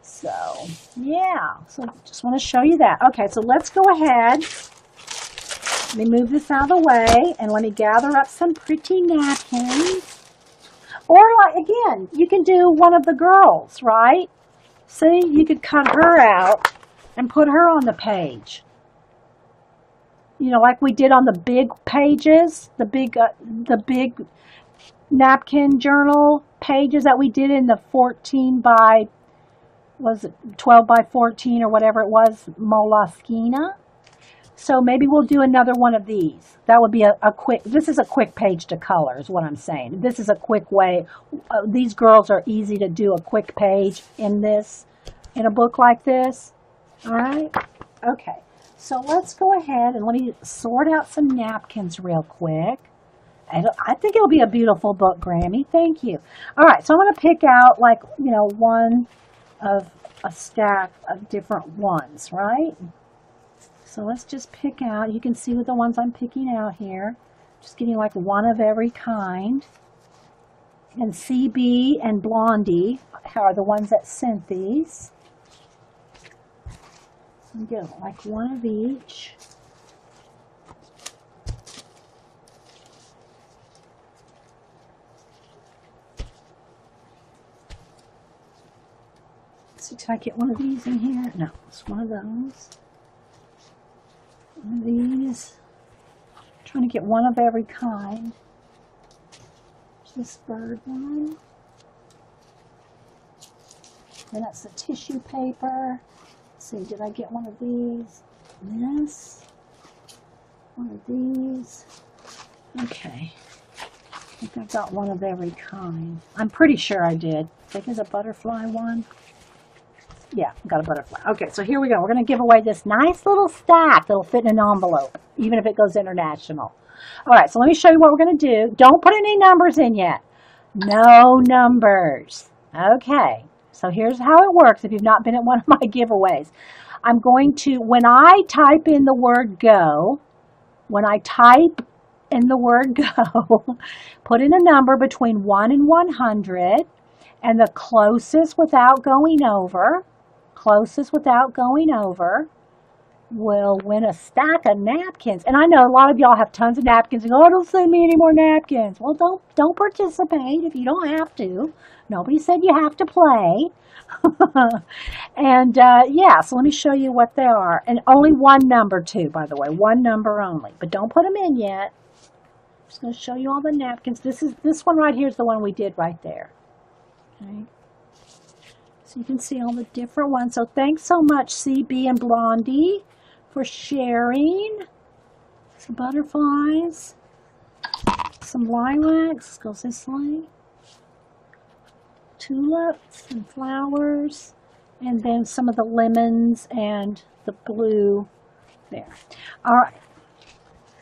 So, yeah, so just want to show you that. Okay, so let's go ahead. Let me move this out of the way, and let me gather up some pretty napkins. Or, again, you can do one of the girls, right? See, you could cut her out and put her on the page. Like we did on the big pages, the big napkin journal pages that we did in the 12 by 14 or whatever it was, Moleskine. So maybe we'll do another one of these. That would be this is a quick page to color is what I'm saying. This is a quick way. These girls are easy to do a quick page in a book like this. All right? Okay. So let's go ahead and let me sort out some napkins real quick. I think it'll be a beautiful book, Grammy. Thank you. All right. So I'm going to pick out one of a stack of different ones, right? So let's just pick out, you can see with the ones I'm picking out here, just getting one of every kind. And CB and Blondie are the ones that sent these. We get like one of each. So did I get one of these in here? No, it's one of those. One of these. I'm trying to get one of every kind. This bird one. Then that's the tissue paper. Let's see, did I get one of these? This. One of these. Okay. I think I've got one of every kind. I'm pretty sure I did. I think it's a butterfly one. Yeah, got a butterfly. Okay, so here we go. We're going to give away this nice little stack that'll fit in an envelope, even if it goes international. All right, so let me show you what we're going to do. Don't put any numbers in yet. No numbers. Okay, so here's how it works if you've not been at one of my giveaways. I'm going to, when I type in the word go, put in a number between 1 and 100, and the closest without going over will win a stack of napkins. And I know a lot of y'all have tons of napkins and go, oh, don't send me any more napkins. Well, don't participate if you don't have to. Nobody said you have to play. And yeah, so let me show you what they are. And only one number too, by the way, one number only. But don't put them in yet. I'm just going to show you all the napkins. This one right here is the one we did right there. Okay. So you can see all the different ones. So thanks so much, CB and Blondie, for sharing. Some butterflies, some lilacs, goes this way, tulips and flowers, and then some of the lemons and the blue there. All right.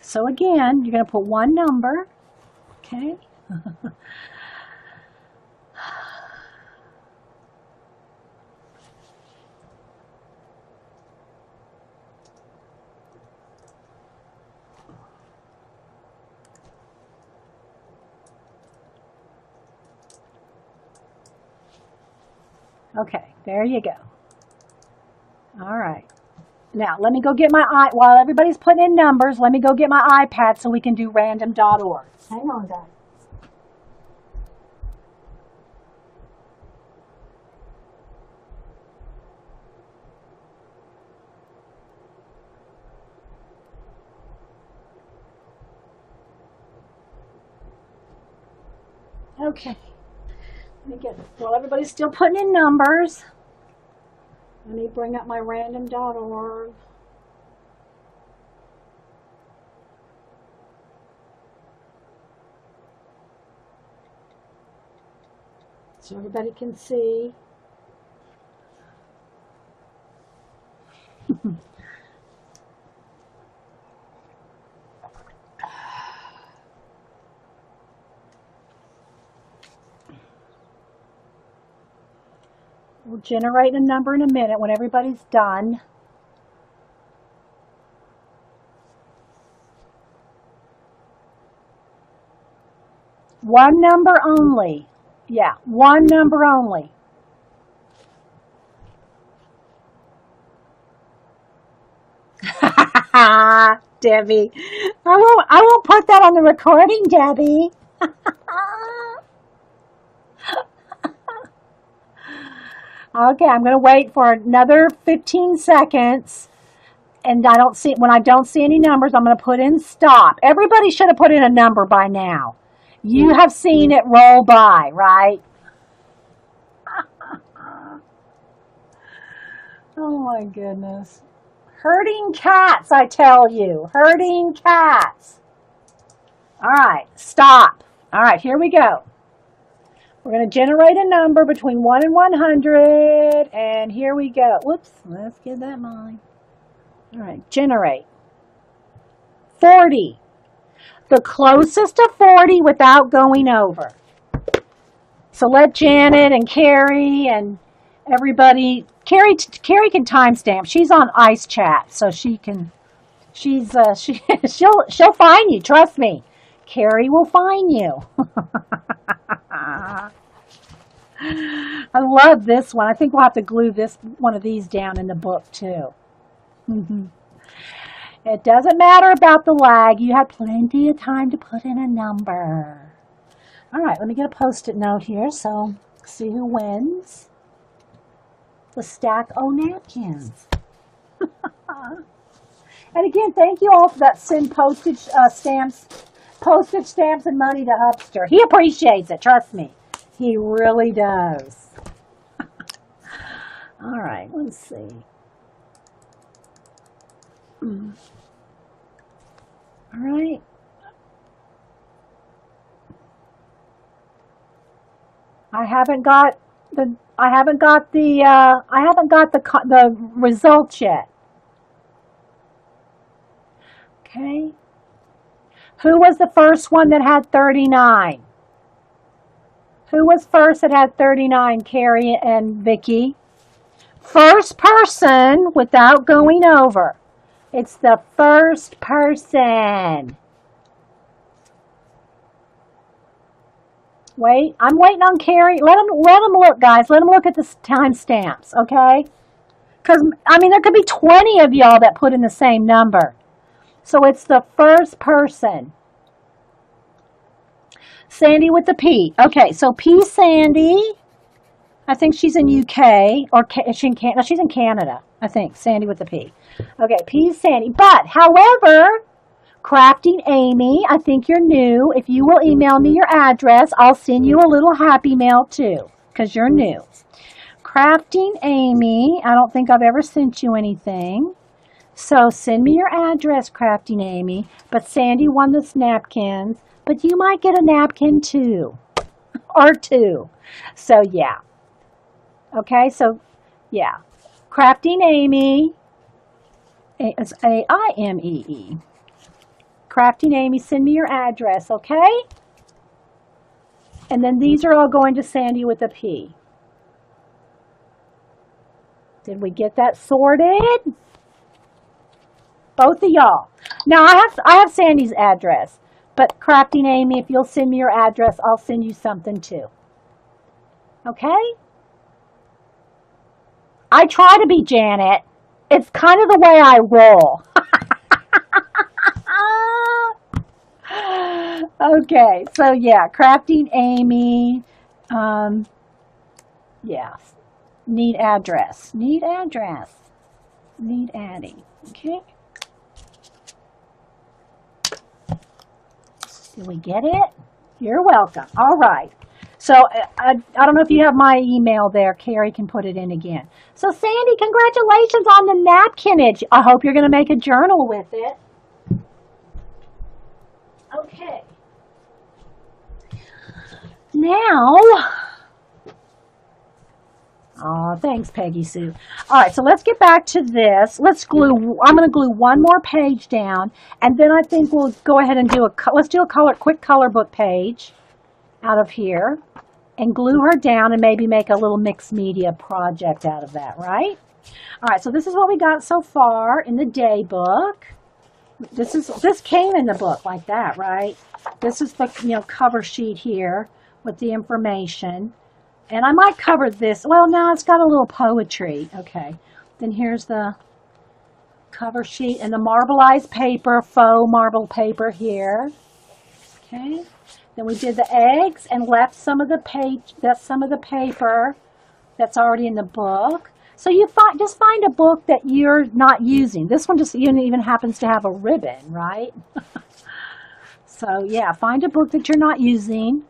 So again, you're going to put one number, okay? Okay, there you go. All right. Now, let me go get my while everybody's putting in numbers, let me go get my iPad so we can do random.org. Hang on, guys. Okay. Let me get, while everybody's still putting in numbers, let me bring up my random.org. So everybody can see. We'll generate a number in a minute when everybody's done. One number only. Yeah, one number only. Debbie. I won't put that on the recording, Debbie. Okay, I'm going to wait for another 15 seconds. And when I don't see any numbers, I'm going to put in stop. Everybody should have put in a number by now. You have seen it roll by, right? Oh my goodness. Herding cats, I tell you. Herding cats. All right, stop. All right, here we go. We're going to generate a number between 1 and 100, and here we go. Whoops, let's get that mine. All right, generate. 40. The closest to 40 without going over. So let Janet and Carrie and everybody, Carrie can timestamp. She's on Ice Chat, so she'll find you. Trust me. Carrie will find you. I love this one. I think we'll have to glue one of these down in the book too. It doesn't matter about the lag. You had plenty of time to put in a number. All right, let me get a Post-it note here so see who wins the stack o' napkins. And again, thank you all for that send postage stamps and money to Hubster. He appreciates it, trust me. He really does. All right, let's see. All right. I haven't got the results yet. Okay. Who was the first one that had 39? Who was first that had 39? Carrie and Vicky. First person without going over. It's the first person. Wait, I'm waiting on Carrie. Let them look, guys. Let them look at the timestamps, okay? Because, I mean, there could be 20 of y'all that put in the same number. So it's the first person. Sandy with the P. Okay, so P. Sandy. I think she's in UK. Or is she in Canada? No, she's in Canada, I think. Sandy with the P. Okay, P. Sandy. But, however, Crafting Amy, I think you're new. If you will email me your address, I'll send you a little happy mail too, because you're new. Crafting Amy, I don't think I've ever sent you anything. So send me your address, Crafting Amy. But Sandy won the napkins, but you might get a napkin too, or two. So yeah. Okay, so yeah. Crafting Amy, it's A-I-M-E-E. Crafting Amy, send me your address, okay? And then these are all going to Sandy with a P. Did we get that sorted? Both of y'all. Now I have Sandy's address, but Crafting Amy, if you'll send me your address, I'll send you something too. Okay? I try to be Janet. It's kind of the way I roll. Okay, so yeah, Crafting Amy, yeah, need address, need adding, okay. Did we get it? You're welcome. All right. So I don't know if you have my email there. Carrie can put it in again. So Sandy, congratulations on the napkinage. I hope you're going to make a journal with it. Okay. Now, oh, thanks, Peggy Sue. All right, so let's get back to this. Let's glue. I'm going to glue one more page down, and then I think we'll go ahead and let's do a quick color book page out of here, and glue her down, and maybe make a little mixed media project out of that, right? All right, so this is what we got so far in the day book. This came in the book like that, right? This is the cover sheet here with the information. And I might cover this. Well, now it's got a little poetry. Okay. Then here's the cover sheet and the marbleized paper, faux marble paper here. Okay. Then we did the eggs and left some of the paper that's already in the book. So you just find a book that you're not using. This one just even happens to have a ribbon, right? So yeah, find a book that you're not using.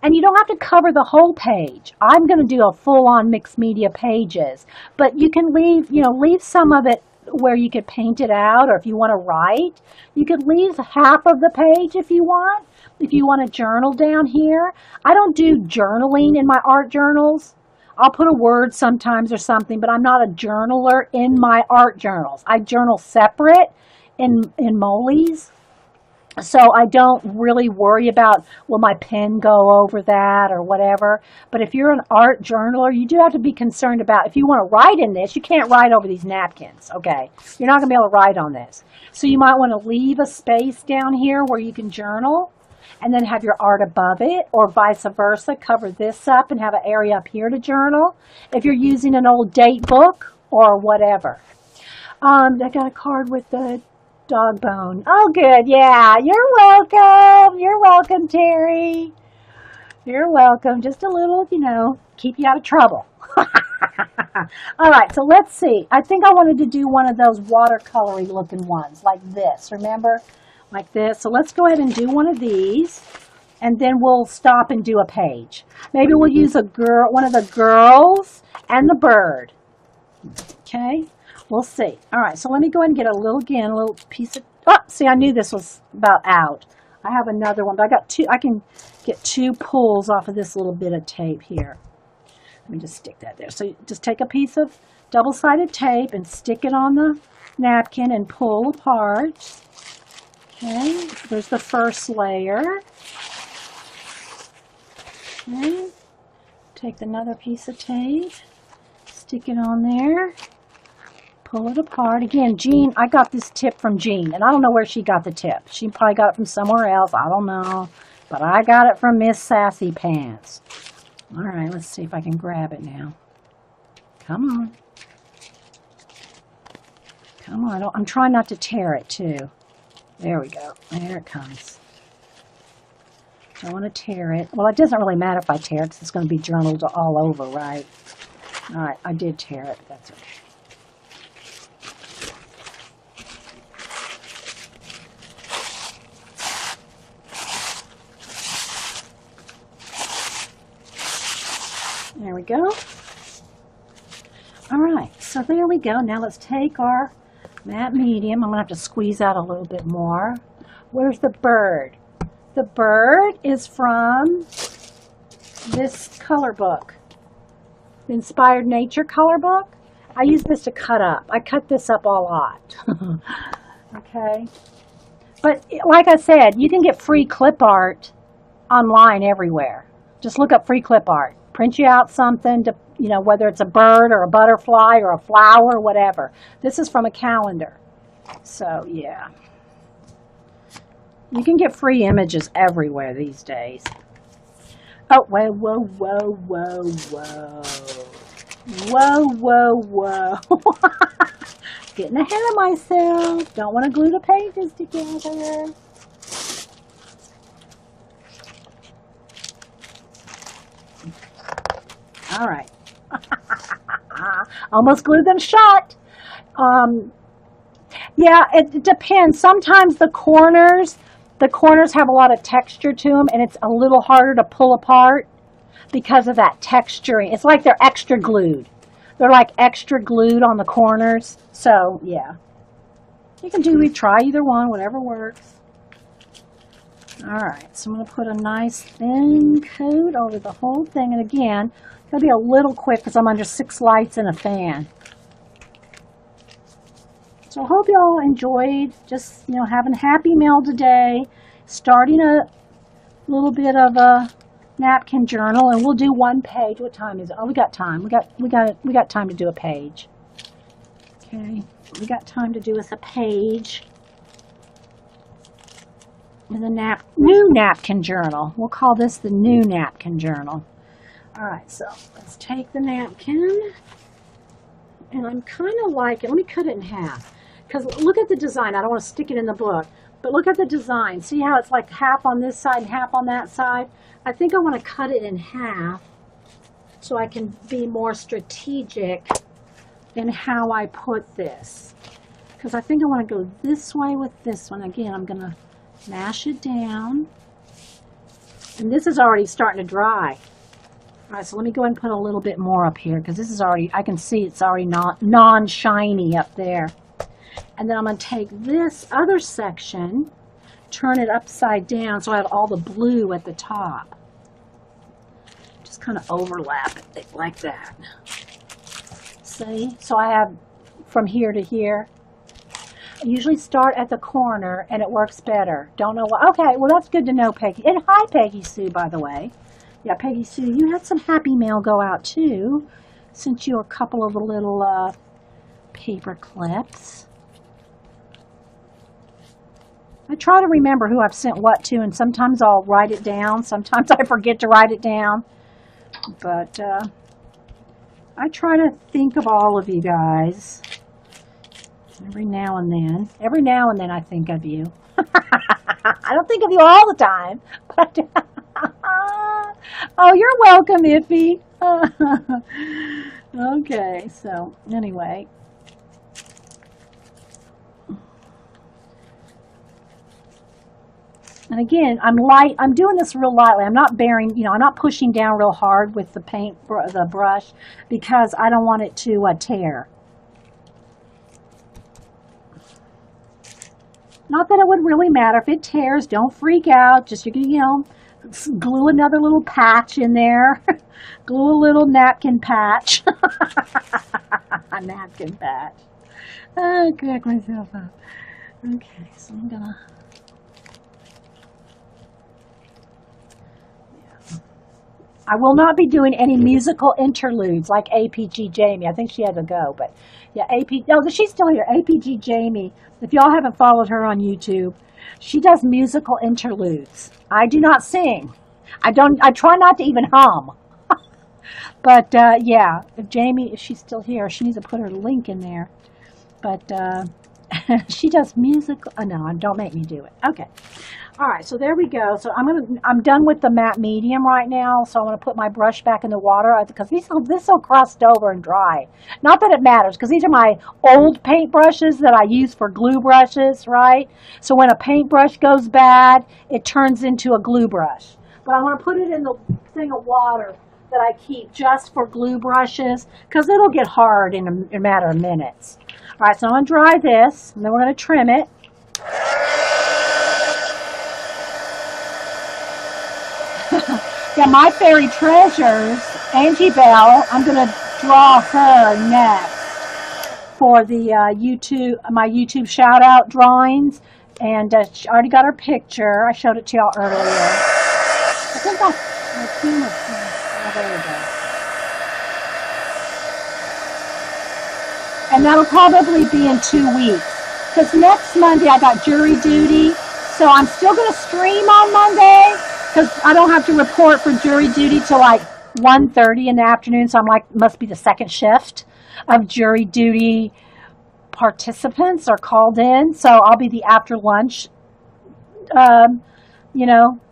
And you don't have to cover the whole page. I'm going to do a full-on mixed media pages. But you can leave some of it where you could paint it out, or if you want to write, you could leave half of the page if you want. If you want to journal down here. I don't do journaling in my art journals. I'll put a word sometimes or something, but I'm not a journaler in my art journals. I journal separate in Molly's. So I don't really worry about, will my pen go over that or whatever. But if you're an art journaler, you do have to be concerned about, if you want to write in this, you can't write over these napkins, okay? You're not going to be able to write on this. So you might want to leave a space down here where you can journal. and then have your art above it, or vice versa. Cover this up and have an area up here to journal if you're using an old date book or whatever. I got a card with the dog bone. Oh, good. Yeah, you're welcome. You're welcome, Terry. You're welcome. Just a little, keep you out of trouble. All right, so let's see. I think I wanted to do one of those watercolory looking ones like this. Remember? Like this. So let's go ahead and do one of these, and then we'll stop and do a page. Maybe we'll use one of the girls and the bird. Okay? We'll see. All right, so let me go ahead and get a little piece of, see, I knew this was about out. I have another one, but I got two. I can get 2 pulls off of this little bit of tape here. Let me just stick that there. So just take a piece of double-sided tape and stick it on the napkin and pull apart. Okay, so there's the first layer. Okay, take another piece of tape, stick it on there, pull it apart. Again, Jean, I got this tip from Jean, and I don't know where she got the tip. She probably got it from somewhere else. I don't know, but I got it from Miss Sassy Pants. All right, let's see if I can grab it now. Come on. Come on. I'm trying not to tear it, too. There we go. There it comes. Don't want to tear it. Well, it doesn't really matter if I tear it because it's going to be journaled all over, right? All right, I did tear it. That's okay. There we go. All right, so there we go. Now let's take our matte medium. I'm going to have to squeeze out a little bit more. Where's the bird? The bird is from this color book, the Inspired Nature color book. I use this to cut up. I cut this up a lot. Okay. But like I said, you can get free clip art online everywhere. Just look up free clip art. Print you out something to, whether it's a bird or a butterfly or a flower or whatever. This is from a calendar. So, yeah. You can get free images everywhere these days. Oh, whoa, whoa, whoa, whoa, whoa. Whoa, whoa, whoa. Getting ahead of myself. Don't want to glue the pages together. All right. Almost glued them shut. Yeah, it depends. Sometimes the corners have a lot of texture to them, and it's a little harder to pull apart because of that texturing. It's like they're extra glued. They're like extra glued on the corners. So, yeah. You can try either one, whatever works. All right, so I'm going to put a nice thin coat over the whole thing. And again, it's going to be a little quick because I'm under 6 lights and a fan. So I hope you all enjoyed just, having a happy mail today, starting a little bit of a napkin journal, and we'll do 1 page. What time is it? Oh, we got time. We got time to do a page. Okay, we got time to do us a page. In the new napkin journal. We'll call this the new napkin journal. All right, so let's take the napkin, and I'm kind of liking. Let me cut it in half, because look at the design. I don't want to stick it in the book, but look at the design. See how it's like half on this side and half on that side? I think I want to cut it in half so I can be more strategic in how I put this, because I think I want to go this way with this one. Again, I'm going to mash it down, and this is already starting to dry. All right, so let me go ahead and put a little bit more up here, because this is already, I can see it's already non-shiny up there. And then I'm going to take this other section, turn it upside down so I have all the blue at the top. Just kind of overlap it like that. See? So I have from here to here. I usually start at the corner, and it works better. Don't know why. Okay, well, that's good to know, Peggy. And hi, Peggy Sue, by the way. Yeah, Peggy Sue, you had some happy mail go out, too. Sent you a couple of the little paper clips. I try to remember who I've sent what to, and sometimes I'll write it down. Sometimes I forget to write it down. But I try to think of all of you guys every now and then. Every now and then I think of you. I don't think of you all the time. But oh, you're welcome, Iffy. Okay, so anyway. And again, I'm doing this real lightly. I'm not bearing, I'm not pushing down real hard with the the brush, because I don't want it to tear. Not that it would really matter if it tears. Don't freak out. Just, glue another little patch in there. Glue a little napkin patch. A napkin patch. Oh, crack myself up. Okay, so I'm gonna. I will not be doing any musical interludes like APG Jamie. I think she had to go, but yeah, she's still here. APG Jamie. If y'all haven't followed her on YouTube, she does musical interludes. I do not sing. I try not to even hum. But yeah, if she's still here, she needs to put her link in there. But she does musical. Oh, no, don't make me do it. Okay. All right, so there we go. So I'm done with the matte medium right now. So I'm gonna put my brush back in the water because this will crust over and dry. Not that it matters, because these are my old paint brushes that I use for glue brushes, right? So when a paintbrush goes bad, it turns into a glue brush. But I want to put it in the thing of water that I keep just for glue brushes, because it'll get hard in a matter of minutes. All right, so I'm gonna dry this, and then we're gonna trim it. Yeah, my fairy treasures, Angie Bell, I'm going to draw her next for the my YouTube shout-out drawings. And she already got her picture. I showed it to y'all earlier. I think my team was, oh, there we go. And that'll probably be in 2 weeks. Because next Monday I got jury duty. So I'm still going to stream on Monday, because I don't have to report for jury duty till like 1:30 in the afternoon. So I'm like, must be the second shift of jury duty participants are called in. So I'll be the after lunch,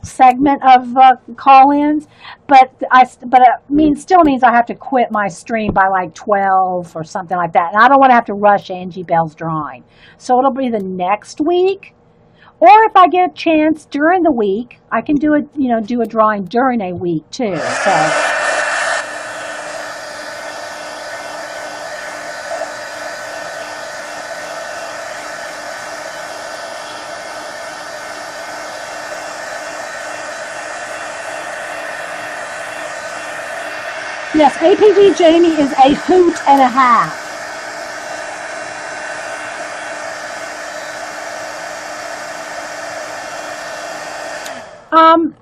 segment of call-ins. But it still means I have to quit my stream by like 12 or something like that. And I don't want to have to rush Angie Bell's drawing. So it'll be the next week. Or if I get a chance during the week, I can do a drawing during a week too. So yes, APG Jamie is a hoot and a half.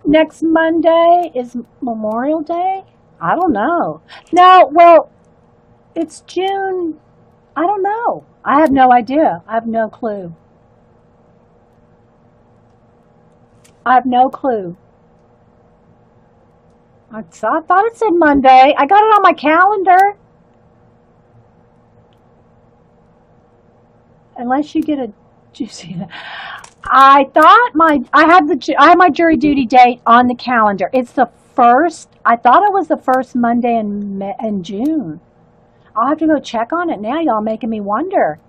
Next Monday is Memorial Day? I don't know. No, well, it's June. I don't know. I have no idea. I have no clue. I have no clue. I thought it said Monday. I got it on my calendar. Unless you get a juicy. I thought I have my jury duty date on the calendar. It's the first. I thought it was the first Monday in June. I'll have to go check on it now. Y'all making me wonder.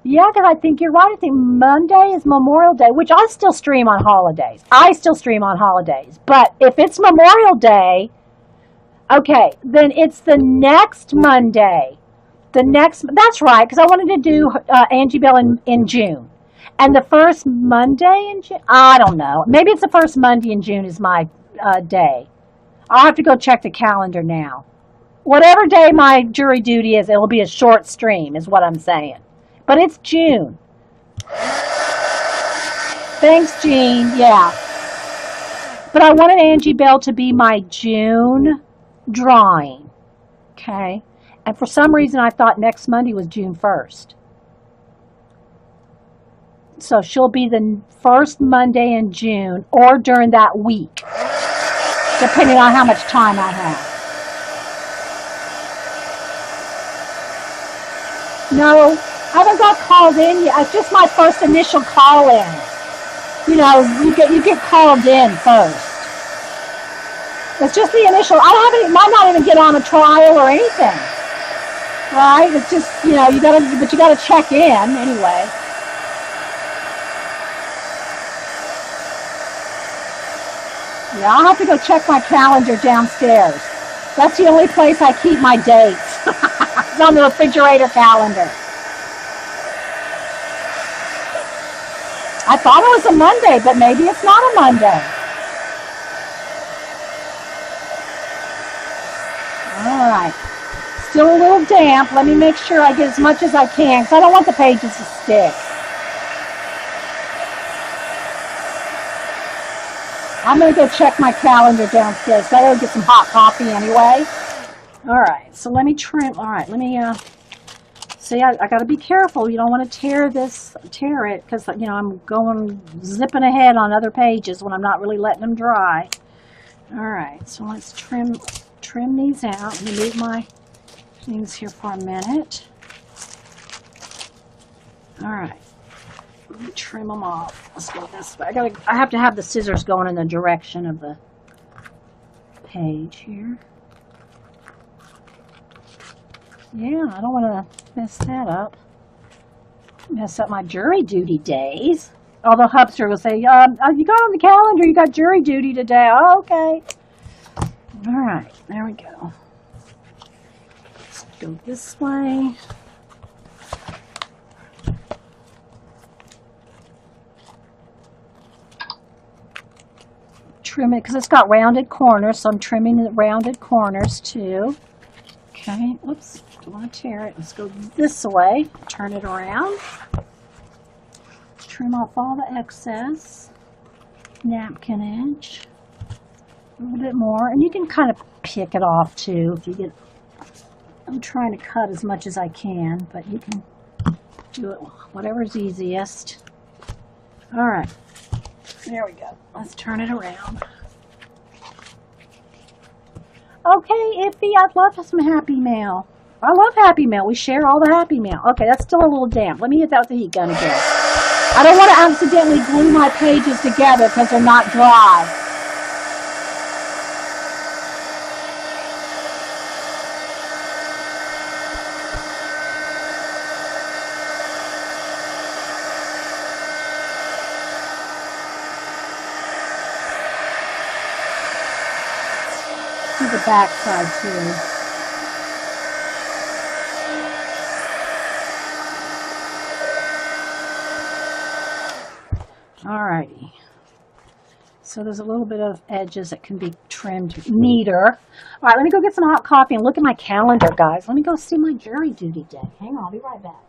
Yeah, because I think you're right. I think Monday is Memorial Day, which I still stream on holidays. But if it's Memorial Day, okay, then it's the next Monday. That's right, because I wanted to do Angie Bell in June. And the first Monday in June, I don't know. Maybe it's the first Monday in June is my day. I'll have to go check the calendar now. Whatever day my jury duty is, it will be a short stream, is what I'm saying. But it's June. Thanks, Jean. Yeah. But I wanted Angie Bell to be my June drawing. Okay. And for some reason, I thought next Monday was June 1st. So she'll be the first Monday in June or during that week, depending on how much time I have. No, I haven't got called in yet. It's just my first initial call in. You get called in first. It's just the initial. I haven't. Might not even get on a trial or anything. Right? It's just you gotta check in anyway. Yeah, I'll have to go check my calendar downstairs. That's the only place I keep my dates. It's on the refrigerator calendar. I thought it was a Monday, but maybe it's not a Monday. All right. Still a little damp. Let me make sure I get as much as I can because I don't want the pages to stick. I'm going to go check my calendar downstairs. I got to get some hot coffee anyway. All right, so let me trim. All right, let me see. I got to be careful. You don't want to tear it because I'm going zipping ahead on other pages when I'm not really letting them dry. All right, so let's trim these out. Let me leave my things here for a minute. All right. Let me trim them off. Let's go this way. I have to have the scissors going in the direction of the page here. Yeah, I don't want to mess that up. Mess up my jury duty days. Although Hubster will say, you got on the calendar, you got jury duty today. Oh, okay. All right, there we go. Let's go this way. Trim it because it's got rounded corners, so I'm trimming the rounded corners too. Okay, oops, don't want to tear it. Let's go this way, turn it around, trim off all the excess napkin edge, a little bit more, and you can kind of pick it off too if you get. I'm trying to cut as much as I can, but you can do it whatever's easiest. All right. There we go. Let's turn it around. Okay, Iffy, I'd love some Happy Mail. I love Happy Mail. We share all the Happy Mail. Okay, that's still a little damp. Let me hit that with the heat gun again. I don't want to accidentally glue my pages together because they're not dry. Do the back side too. Alrighty. So there's a little bit of edges that can be trimmed neater. Alright, let me go get some hot coffee and look at my calendar, guys. Let me go see my jury duty day. Hang on, I'll be right back.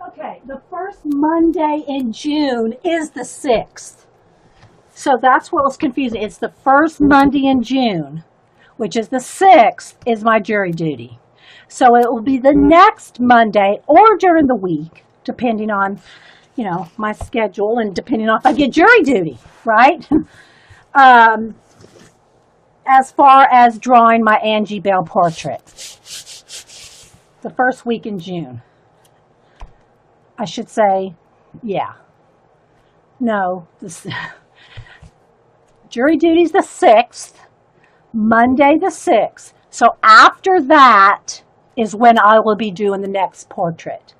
Okay, the first Monday in June is the 6th. So that's what was confusing. It's the first Monday in June, which is the 6th, is my jury duty. So it will be the next Monday or during the week, depending on, my schedule and depending on if I get jury duty, right? As far as drawing my Angie Bell portrait. The first week in June. I should say, yeah. No, jury duty's the 6th, Monday the 6th. So after that is when I will be doing the next portrait.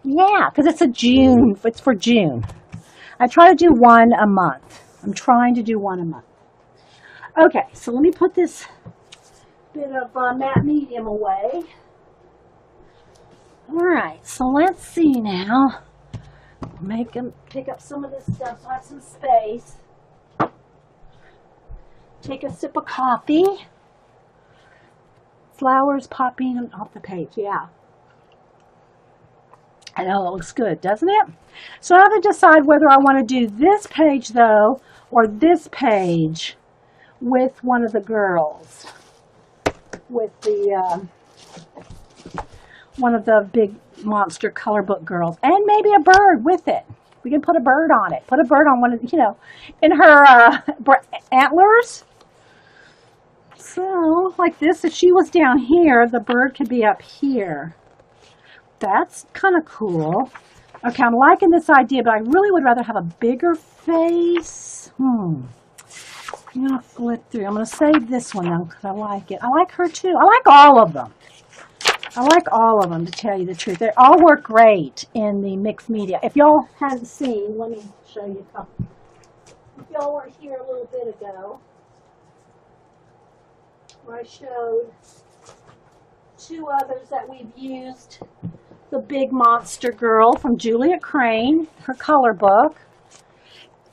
Yeah, because it's for June. I try to do one a month. I'm trying to do one a month. Okay, so let me put this bit of matte medium away. All right, so let's see now. Pick up some of this stuff so I have some space. Take a sip of coffee. Flowers popping off the page, yeah. I know, it looks good, doesn't it? So I have to decide whether I want to do this page, though, or this page with one of the girls. With the, one of the big monster color book girls. And maybe a bird with it. We can put a bird on it. Put a bird on one of, in her antlers. So, like this, if she was down here, the bird could be up here. That's kind of cool. Okay, I'm liking this idea, but I really would rather have a bigger face. I'm going to flip through. I'm going to save this one, though, because I like it. I like her, too. I like all of them. I like all of them, to tell you the truth. They all work great in the mixed media. If y'all haven't seen, let me show you a couple. If y'all were here a little bit ago, where I showed two others that we've used. The Big Monster Girl from Juliet Crane, her color book.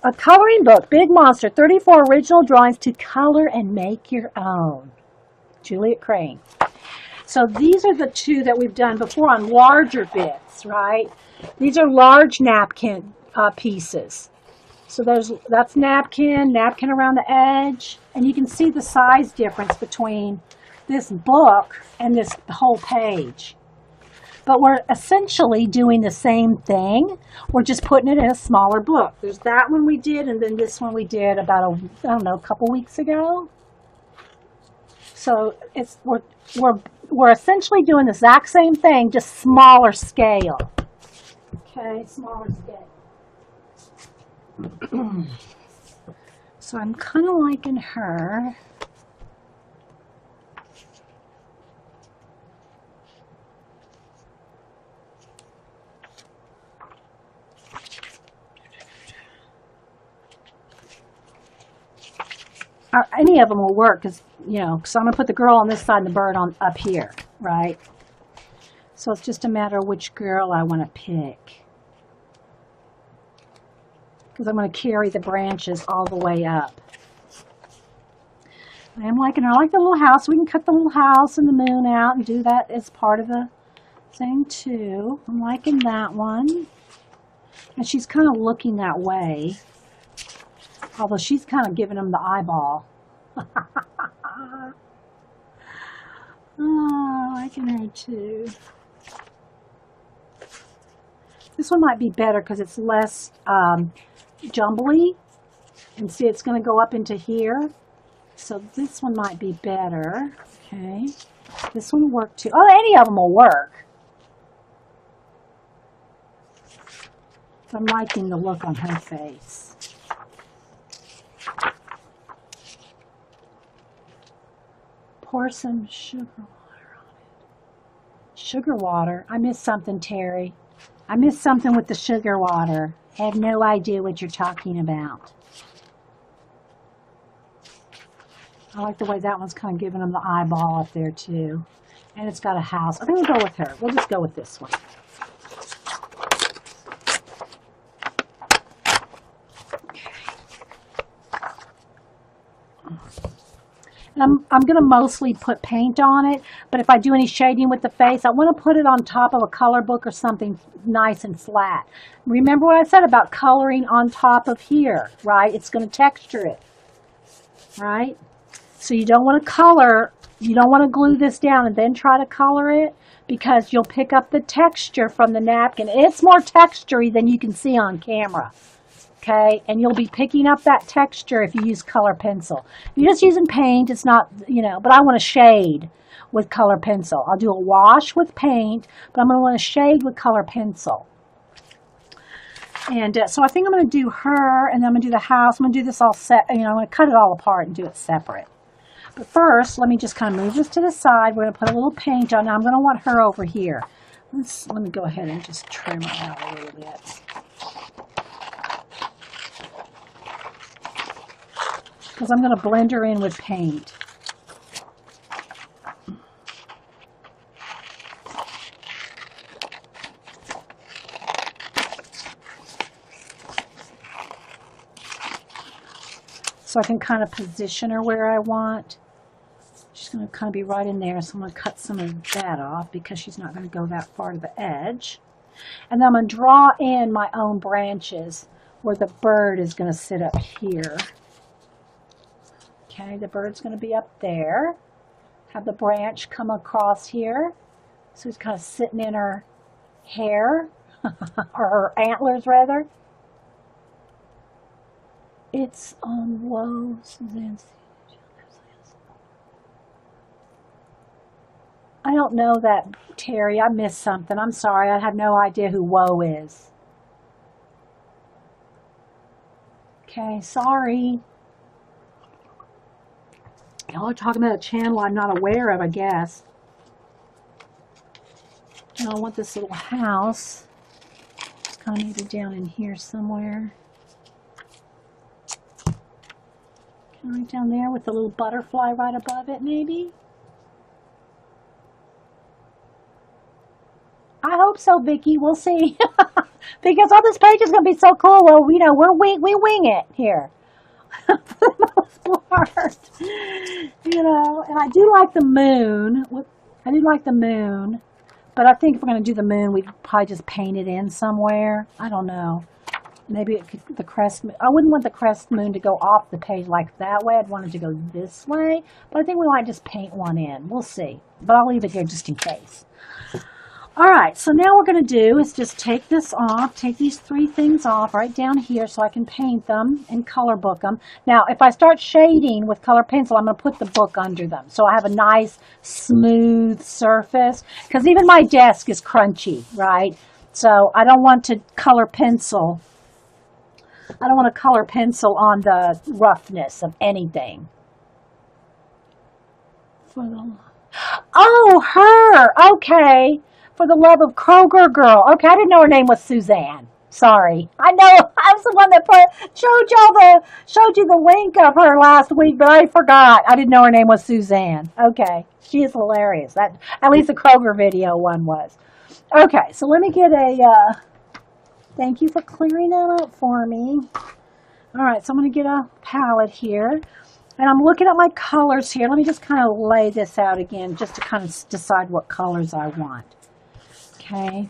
A coloring book, Big Monster, 34 original drawings to color and make your own. Juliet Crane. So these are the two that we've done before on larger bits, right? These are large napkin pieces. So that's napkin around the edge. And you can see the size difference between this book and this whole page. But we're essentially doing the same thing. We're just putting it in a smaller book. There's that one we did, and then this one we did about a couple weeks ago. So we're essentially doing the exact same thing, just smaller scale. Okay, smaller scale. So I'm kind of liking her. Any of them will work because, because I'm going to put the girl on this side and the bird on up here, right? So it's just a matter of which girl I want to pick. Because I'm going to carry the branches all the way up. I like the little house. We can cut the little house and the moon out and do that as part of the thing too. I'm liking that one. And she's kind of looking that way. Although she's kind of giving him the eyeball. Oh, I liking her too. This one might be better because it's less jumbly. And see, it's going to go up into here. So this one might be better. Okay. This one will work too. Oh, any of them will work. I'm liking the look on her face. Pour some sugar water on it. Sugar water? I missed something, Terry. I missed something with the sugar water. I have no idea what you're talking about. I like the way that one's kind of giving them the eyeball up there too. And it's got a house. I think we'll go with her. We'll just go with this one. I'm going to mostly put paint on it, but if I do any shading with the face, I want to put it on top of a color book or something nice and flat. Remember what I said about coloring on top of here, right? It's going to texture it, right? So you don't want to color, you don't want to glue this down and then try to color it because you'll pick up the texture from the napkin. It's more textury than you can see on camera. Okay, and you'll be picking up that texture if you use color pencil. If you're just using paint, it's not, but I want to shade with color pencil. I'll do a wash with paint, but I'm going to want to shade with color pencil. And so I think I'm going to do her, and then I'm going to do the house. I'm going to do this all set, I'm going to cut it all apart and do it separate. But first, let me just kind of move this to the side. We're going to put a little paint on. Now I'm going to want her over here. Let me go ahead and just trim her out a little bit. because I'm going to blend her in with paint. So I can kind of position her where I want. She's going to kind of be right in there, so I'm going to cut some of that off because she's not going to go that far to the edge. And then I'm going to draw in my own branches where the bird is going to sit up here. Okay, the bird's going to be up there. Have the branch come across here. So it's kind of sitting in her hair, or her antlers rather. It's on Woe, Suzanne. I don't know that, Terry. I missed something. I'm sorry. I have no idea who Woe is. Okay, sorry. Y'all are talking about a channel I'm not aware of, I guess. And I want this little house. It's kind of maybe down in here somewhere. Right down there with the little butterfly right above it, maybe? I hope so, Vicki. We'll see. Because all this page is going to be so cool. Well, you know, we wing it here. For the most part. You know, and I do like the moon. I do like the moon. But I think if we're going to do the moon, we'd probably just paint it in somewhere. I don't know. Maybe it could, the crest, I wouldn't want the crest moon to go off the page like that way. I'd want it to go this way. But I think we might just paint one in. We'll see. But I'll leave it here just in case. All right, so now what we're going to do is just take this off, take these three things off right down here so I can paint them and color book them. Now, if I start shading with color pencil, I'm going to put the book under them. So I have a nice, smooth surface. Because even my desk is crunchy, right? So I don't want to color pencil. I don't want to color pencil on the roughness of anything. Oh, her! Okay. For the love of Kroger girl. Okay, I didn't know her name was Suzanne. Sorry. I know I was the one that showed you the link of her last week, but I forgot. I didn't know her name was Suzanne. Okay. She is hilarious. That at least the Kroger video one was. Okay, so let me get a thank you for clearing that up for me. All right, so I'm going to get a palette here. And I'm looking at my colors here. Let me just kind of lay this out again just to kind of decide what colors I want. Okay. I'm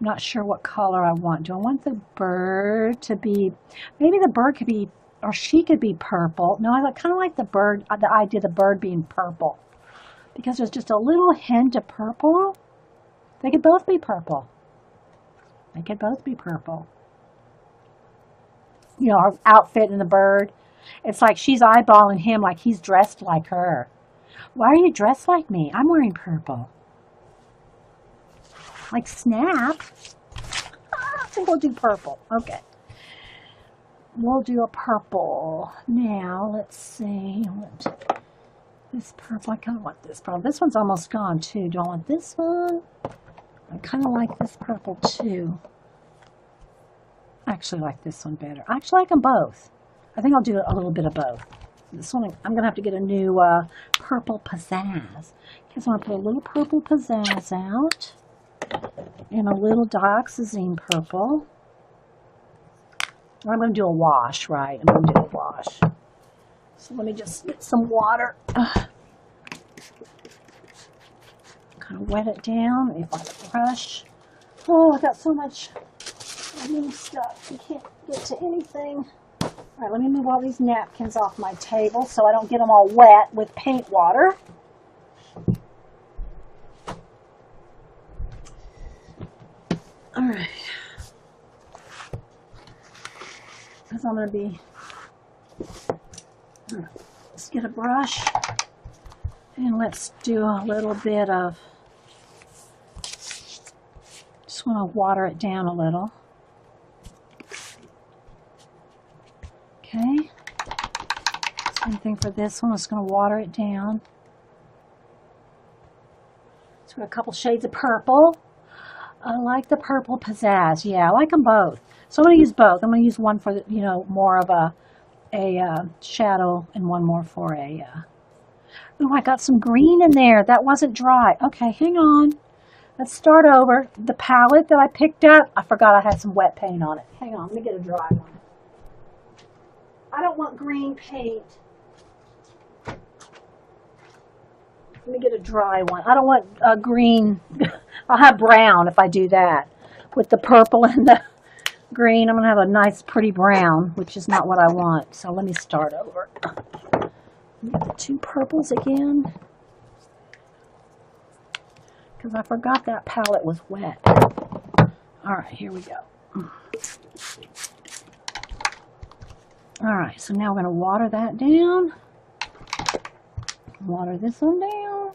not sure what color I want. Do I want the bird to be, maybe the bird could be, or she could be purple. No, I kind of like the bird, the idea of the bird being purple. Because there's just a little hint of purple. They could both be purple. They could both be purple. You know, her outfit and the bird. It's like she's eyeballing him like he's dressed like her. Why are you dressed like me? I'm wearing purple. Like Snap. I think we'll do purple. Okay. We'll do a purple. Now, let's see. This purple, I kind of want this purple. This one's almost gone too. Do I want this one? I kind of like this purple too. I actually like this one better. I actually like them both. I think I'll do a little bit of both. This one, I'm going to have to get a new purple pizzazz. Because I want to put a little purple pizzazz out. And a little dioxazine purple. I'm going to do a wash, right? I'm going to do a wash. So let me just get some water. Kind of wet it down. If I brush. Oh, I got so much new stuff. You can't get to anything. All right, let me move all these napkins off my table so I don't get them all wet with paint water. All right. Because I'm going to be, all right, let's get a brush and let's do a little bit of, just want to water it down a little. Okay. Same thing for this one. I'm just going to water it down. So we got a couple shades of purple. I like the purple pizzazz. Yeah, I like them both. So I'm going to use both. I'm going to use one for, you know, more of a shadow and one more for a, oh, I got some green in there. That wasn't dry. Okay, hang on. Let's start over. The palette that I picked up, I forgot I had some wet paint on it. Hang on, let me get a dry one. I don't want green paint. Let me get a dry one. I don't want green. I'll have brown if I do that. With the purple and the green, I'm going to have a nice pretty brown, which is not what I want. So let me start over. Get the two purples again. Because I forgot that palette was wet. All right, here we go. All right, so now we're going to water that down. Water this one down.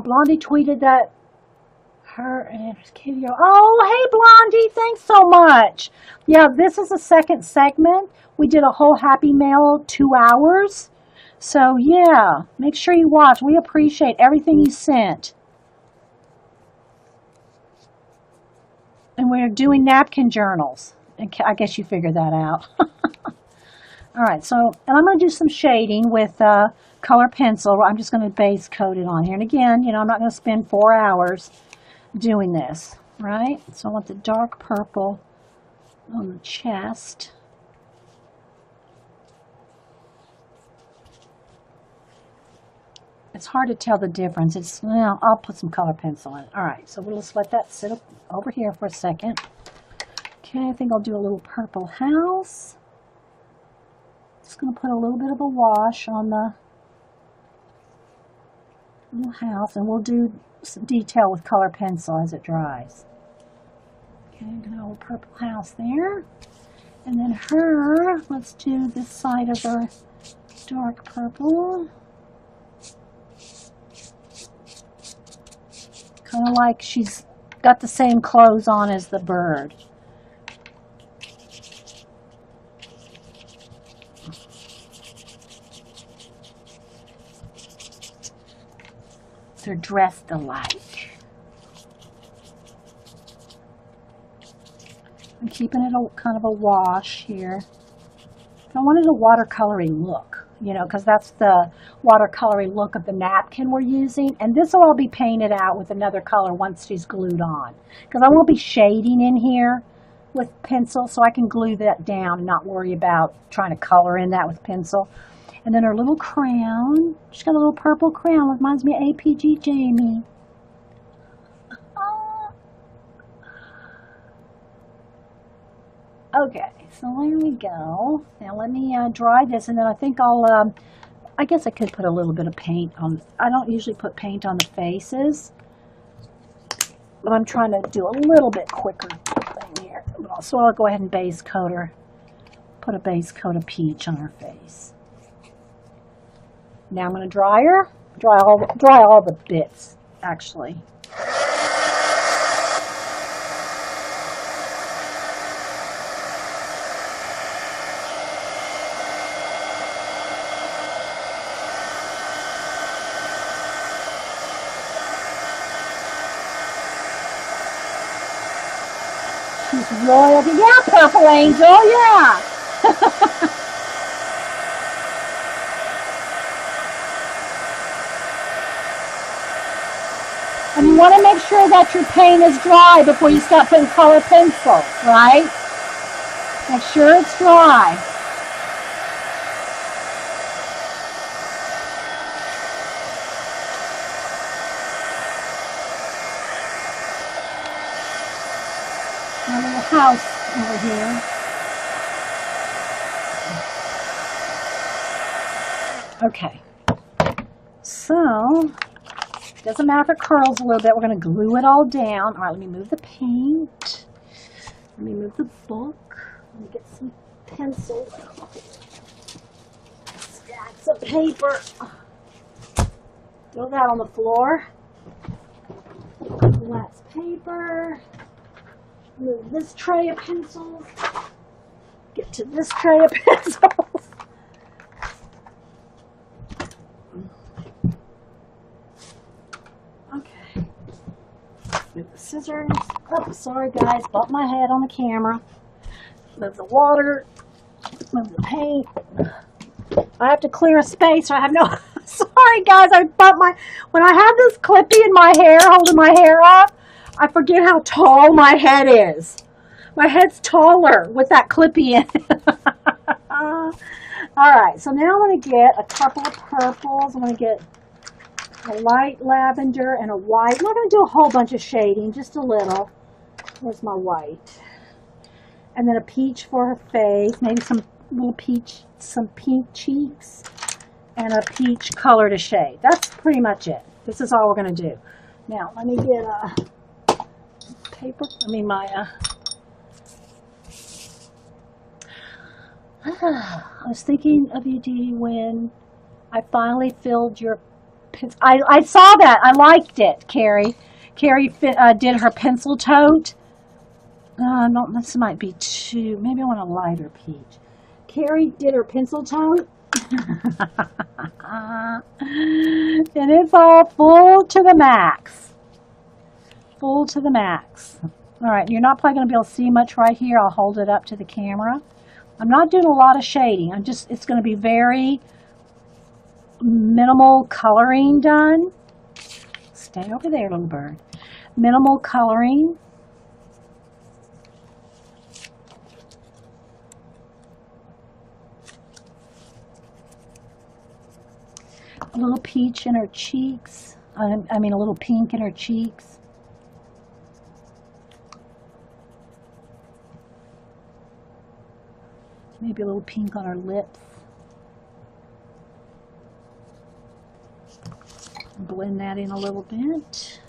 Blondie tweeted that her and Katie. Oh, hey Blondie, thanks so much. Yeah, this is the second segment. We did a whole Happy Mail 2 hours. So yeah, make sure you watch. We appreciate everything you sent. And we're doing napkin journals. I guess you figured that out. All right, so, and I'm going to do some shading with color pencil. I'm just going to base coat it on here. And again, you know, I'm not going to spend 4 hours doing this, right? So I want the dark purple on the chest. It's hard to tell the difference. It's, well, I'll put some color pencil in it. All right, so we'll just let that sit up over here for a second. Okay, I think I'll do a little purple house. Just going to put a little bit of a wash on the little house, and we'll do some detail with color pencil as it dries. Okay, got a little purple house there. And then her, let's do this side of her dark purple. Kind of like she's got the same clothes on as the bird. They're dressed alike. I'm keeping it a kind of a wash here. I wanted a watercolory look, you know, because that's the watercolory look of the napkin we're using. And this will all be painted out with another color once she's glued on. Because I won't be shading in here with pencil, so I can glue that down and not worry about trying to color in that with pencil. And then her little crown. She's got a little purple crown. Reminds me of APG Jamie. Okay, so there we go. Now let me dry this, and then I think I'll, I guess I could put a little bit of paint on. I don't usually put paint on the faces, but I'm trying to do a little bit quicker thing here. So I'll go ahead and base coat her. Put a base coat of peach on her face. Now I'm going to dry her. Dry all the bits, actually. She's royalty. Yeah, Purple Angel, yeah. And you want to make sure that your paint is dry before you start putting color pencil, right? Make sure it's dry. My little house over here. Okay. So, doesn't matter if it curls a little bit. We're going to glue it all down. All right, let me move the paint. Let me move the book. Let me get some pencils. Stacks of paper. Throw that on the floor. Wax paper. Move this tray of pencils. Get to this tray of pencils. Okay. Move the scissors. Oh, sorry guys, bumped my head on the camera. Move the water. Move the paint. I have to clear a space, or I have no. Sorry, guys. When I have this clippy in my hair, holding my hair up, I forget how tall my head is. My head's taller with that clippy in it. All right, so now I'm going to get a couple of purples. I'm going to get a light lavender and a white. I'm not going to do a whole bunch of shading, just a little. Where's my white? And then a peach for her face, maybe some little peach, some pink cheeks, and a peach color to shade. That's pretty much it. This is all we're going to do. Now, let me get a paper, I was thinking of you, Dee, when I finally filled your pencil. I saw that. I liked it, Carrie. Carrie did her pencil tote. No, this might be too. Maybe I want a lighter peach. Carrie did her pencil tote. And it's all full to the max. Full to the max. All right, you're not probably going to be able to see much right here. I'll hold it up to the camera. I'm not doing a lot of shading. It's going to be very minimal coloring done. Stay over there, little bird. Minimal coloring. A little peach in her cheeks. A little pink in her cheeks. Maybe a little pink on her lips. Blend that in a little bit.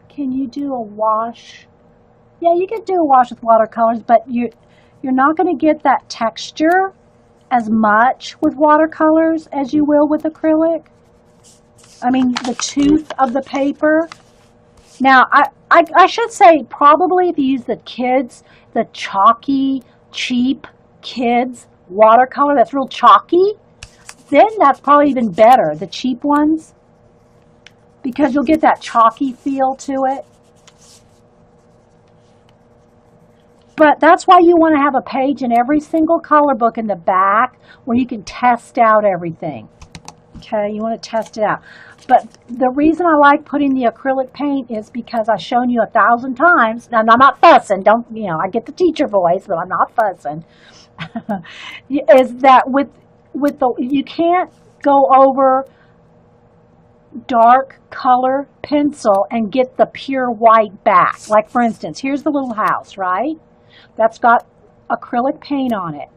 Can you do a wash? Yeah, you can do a wash with watercolors, but you're not going to get that texture as much with watercolors as you will with acrylic. The tooth of the paper. Now, I should say probably if you use the chalky, cheap kids watercolor that's real chalky, then that's probably even better, the cheap ones, because you'll get that chalky feel to it. But that's why you want to have a page in every single color book in the back where you can test out everything. Okay, you want to test it out. But the reason I like putting the acrylic paint is because I've shown you 1,000 times, and I'm not fussing, I get the teacher voice, but I'm not fussing, is that you can't go over dark color pencil and get the pure white back. Like for instance, here's the little house, right? That's got acrylic paint on it.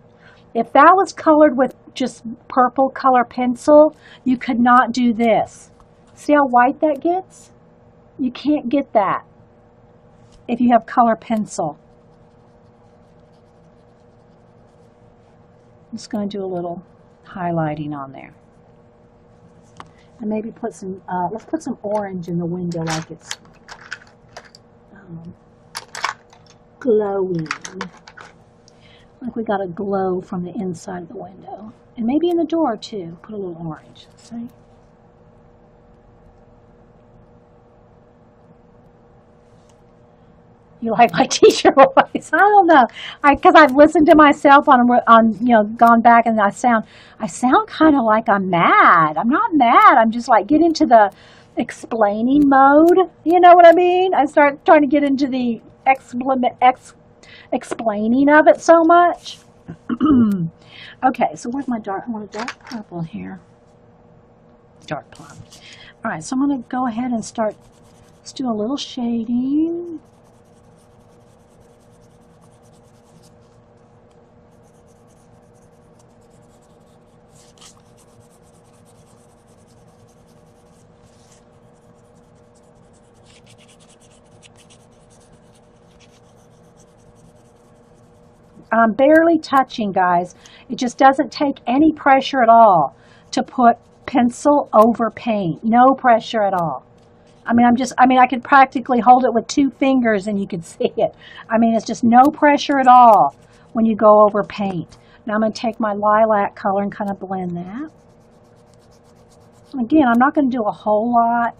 If that was colored with just purple color pencil, you could not do this. See how white that gets? You can't get that if you have color pencil. I'm just going to do a little highlighting on there. And maybe put some, let's put some orange in the window like it's glowing. Like we got a glow from the inside of the window. And maybe in the door too. Put a little orange. See? You like my teacher voice? I don't know. Because I've listened to myself on gone back, and I sound kind of like I'm mad. I'm not mad. I'm just like get into the explaining mode. You know what I mean? I start trying to get into the explaining of it so much. Okay, so where's my dark? I want a dark purple here. Dark plum. All right, so I'm going to go ahead and let's do a little shading. I'm barely touching, guys. It just doesn't take any pressure at all to put pencil over paint. No pressure at all. I could practically hold it with 2 fingers and you could see it. It's just no pressure at all when you go over paint. Now I'm going to take my lilac color and kind of blend that. Again, I'm not going to do a whole lot.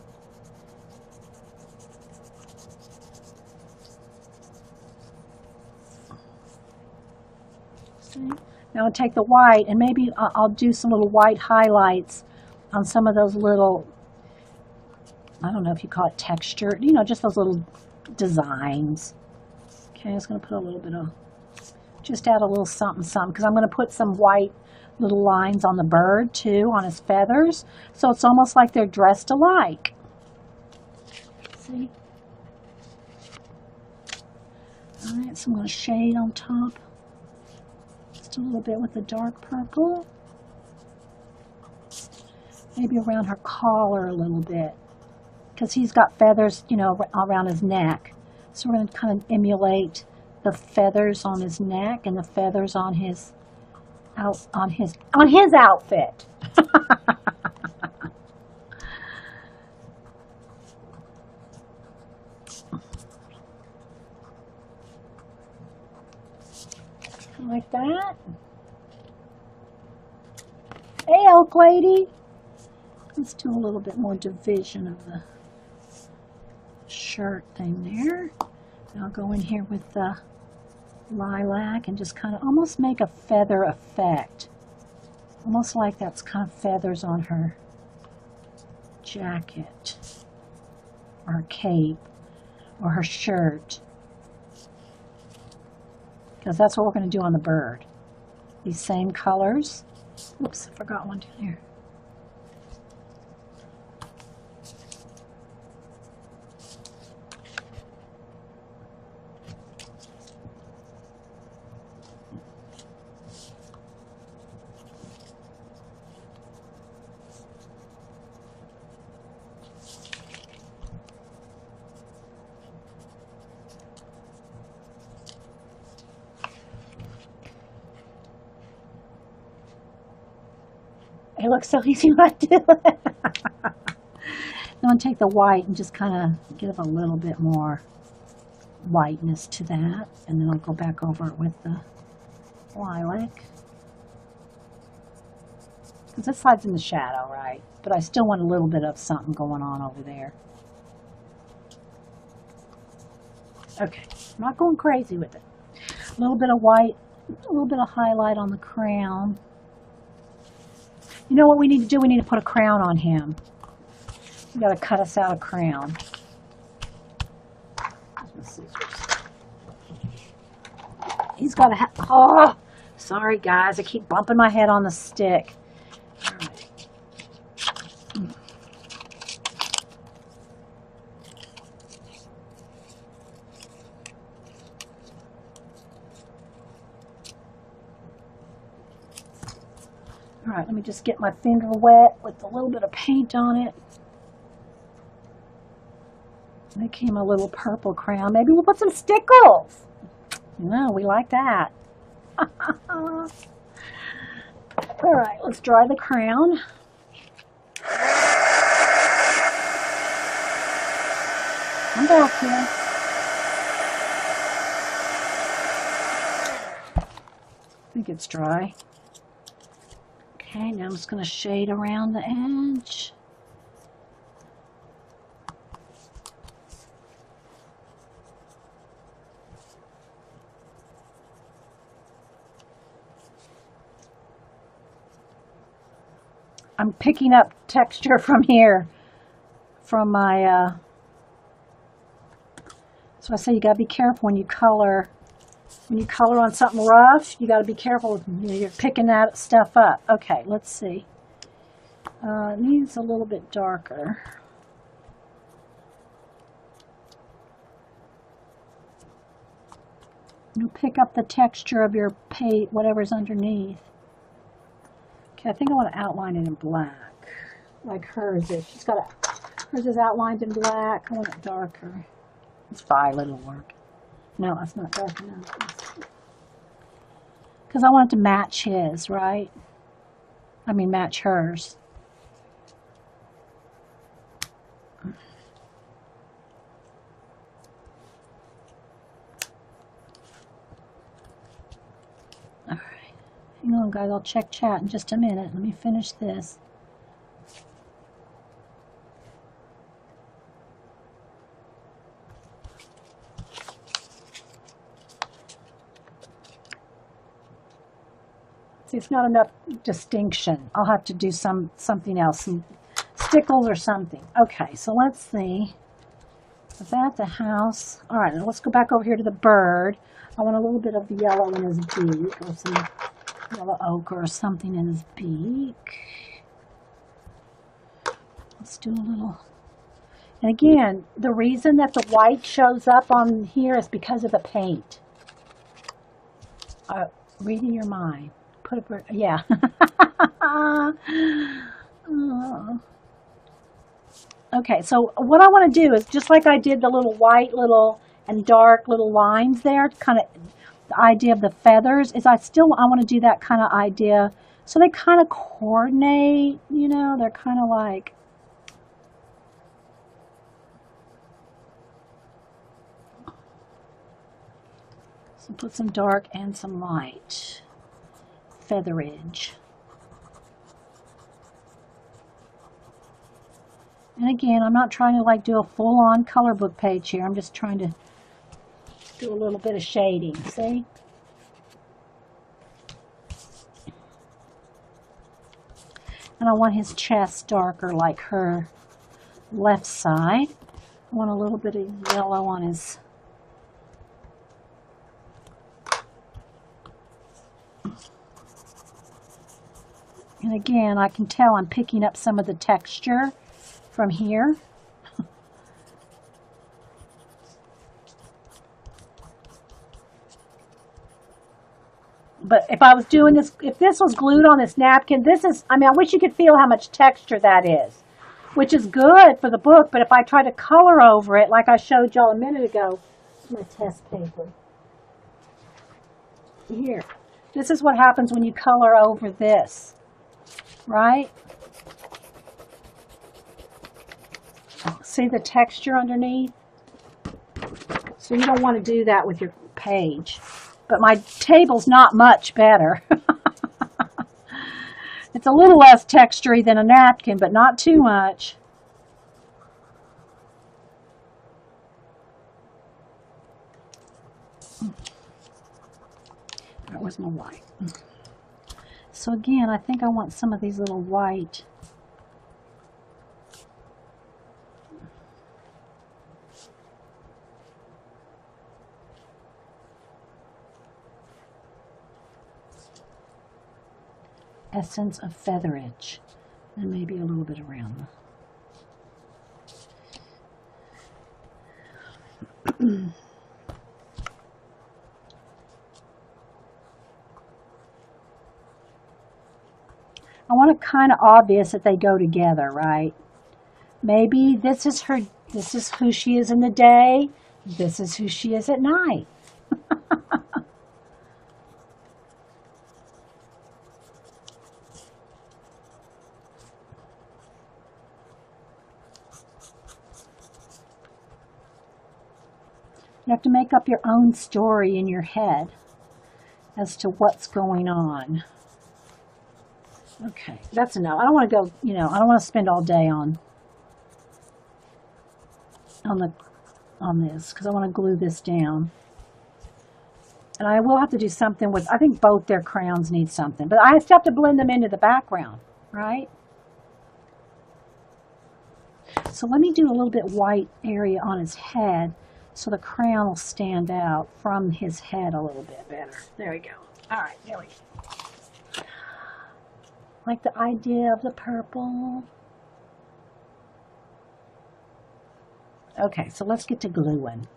See? Now I'll take the white and maybe I'll do some little white highlights on some of those little, I don't know if you call it texture, you know, just those little designs. Okay, I'm just going to put a little bit of, just add a little something, something, because I'm going to put some white little lines on the bird too, on his feathers. So it's almost like they're dressed alike. See? All right, so I'm going to shade on top. Just a little bit with the dark purple. Maybe around her collar a little bit, because he's got feathers, you know, around his neck. So we're going to kind of emulate the feathers on his neck and the feathers on his outfit. Like that. Hey, elk lady. Let's do a little bit more division of the shirt thing there. And I'll go in here with the lilac and just kind of almost make a feather effect. Almost like that's kind of feathers on her jacket or her cape or her shirt. Because that's what we're going to do on the bird. These same colors. Oops, I forgot one down here. It looks so easy when I do it. I'm going to take the white and just kind of give a little bit more whiteness to that. And then I'll go back over it with the lilac. Because this side's in the shadow, right? But I still want a little bit of something going on over there. Okay, I'm not going crazy with it. A little bit of white, a little bit of highlight on the crown. You know what we need to do? We need to put a crown on him. We got to cut us out a crown. He's got to have, oh, sorry guys, I keep bumping my head on the stick. All right. All right, let me just get my finger wet with a little bit of paint on it. That came a little purple crown. Maybe we'll put some stickles. No, we like that. All right, let's dry the crown. I'm back here. I think it's dry. Okay, now I'm just going to shade around the edge. I'm picking up texture from here, from my, so I say you gotta be careful when you color. When you color on something rough, you gotta be careful, you know, you're picking that stuff up. Okay, let's see. It needs a little bit darker. You pick up the texture of your paint, whatever's underneath. Okay, I think I want to outline it in black, like hers is. She's got hers is outlined in black. I want it darker. It's violet, it'll work. No, that's not dark enough. Because I want it to match his, right? I mean, match hers. All right. Hang on, guys. I'll check chat in just a minute. Let me finish this. See, it's not enough distinction. I'll have to do something else, some stickles or something. Okay, so let's see. Is that the house? All right, now let's go back over here to the bird. I want a little bit of yellow in his beak, or some yellow ochre or something in his beak. Let's do a little. And again, the reason that the white shows up on here is because of the paint. Reading your mind. Put a bird. Yeah. Okay, so what I want to do is just like I did the little white and dark little lines there, kind of the idea of the feathers, is I want to do that kind of idea. So they kind of coordinate, you know, they're kind of like, so put some dark and some light featherage. And again, I'm not trying to like do a full-on color book page here. I'm just trying to do a little bit of shading, see? And I want his chest darker like her left side. I want a little bit of yellow on his. And again, I can tell I'm picking up some of the texture from here. But if I was doing this, if this was glued on this napkin, this is, I mean, I wish you could feel how much texture that is, which is good for the book. But if I try to color over it, like I showed y'all a minute ago, my test paper. Here, this is what happens when you color over this, right? See the texture underneath? So you don't want to do that with your page. But my table's not much better. It's a little less textury than a napkin, but not too much. That was my white. So again, I think I want some of these little white. Essence of featherage, and maybe a little bit around the I want it kind of obvious that they go together, right? Maybe this is who she is in the day, this is who she is at night. You have to make up your own story in your head as to what's going on. Okay, that's enough. I don't want to go, you know, I don't want to spend all day on this because I want to glue this down. And I will have to do something with, I think both their crowns need something, but I still have to blend them into the background, right? So let me do a little bit white area on his head so the crown will stand out from his head a little bit better. There we go. All right, there we go. Like the idea of the purple. Okay, so let's get to gluing.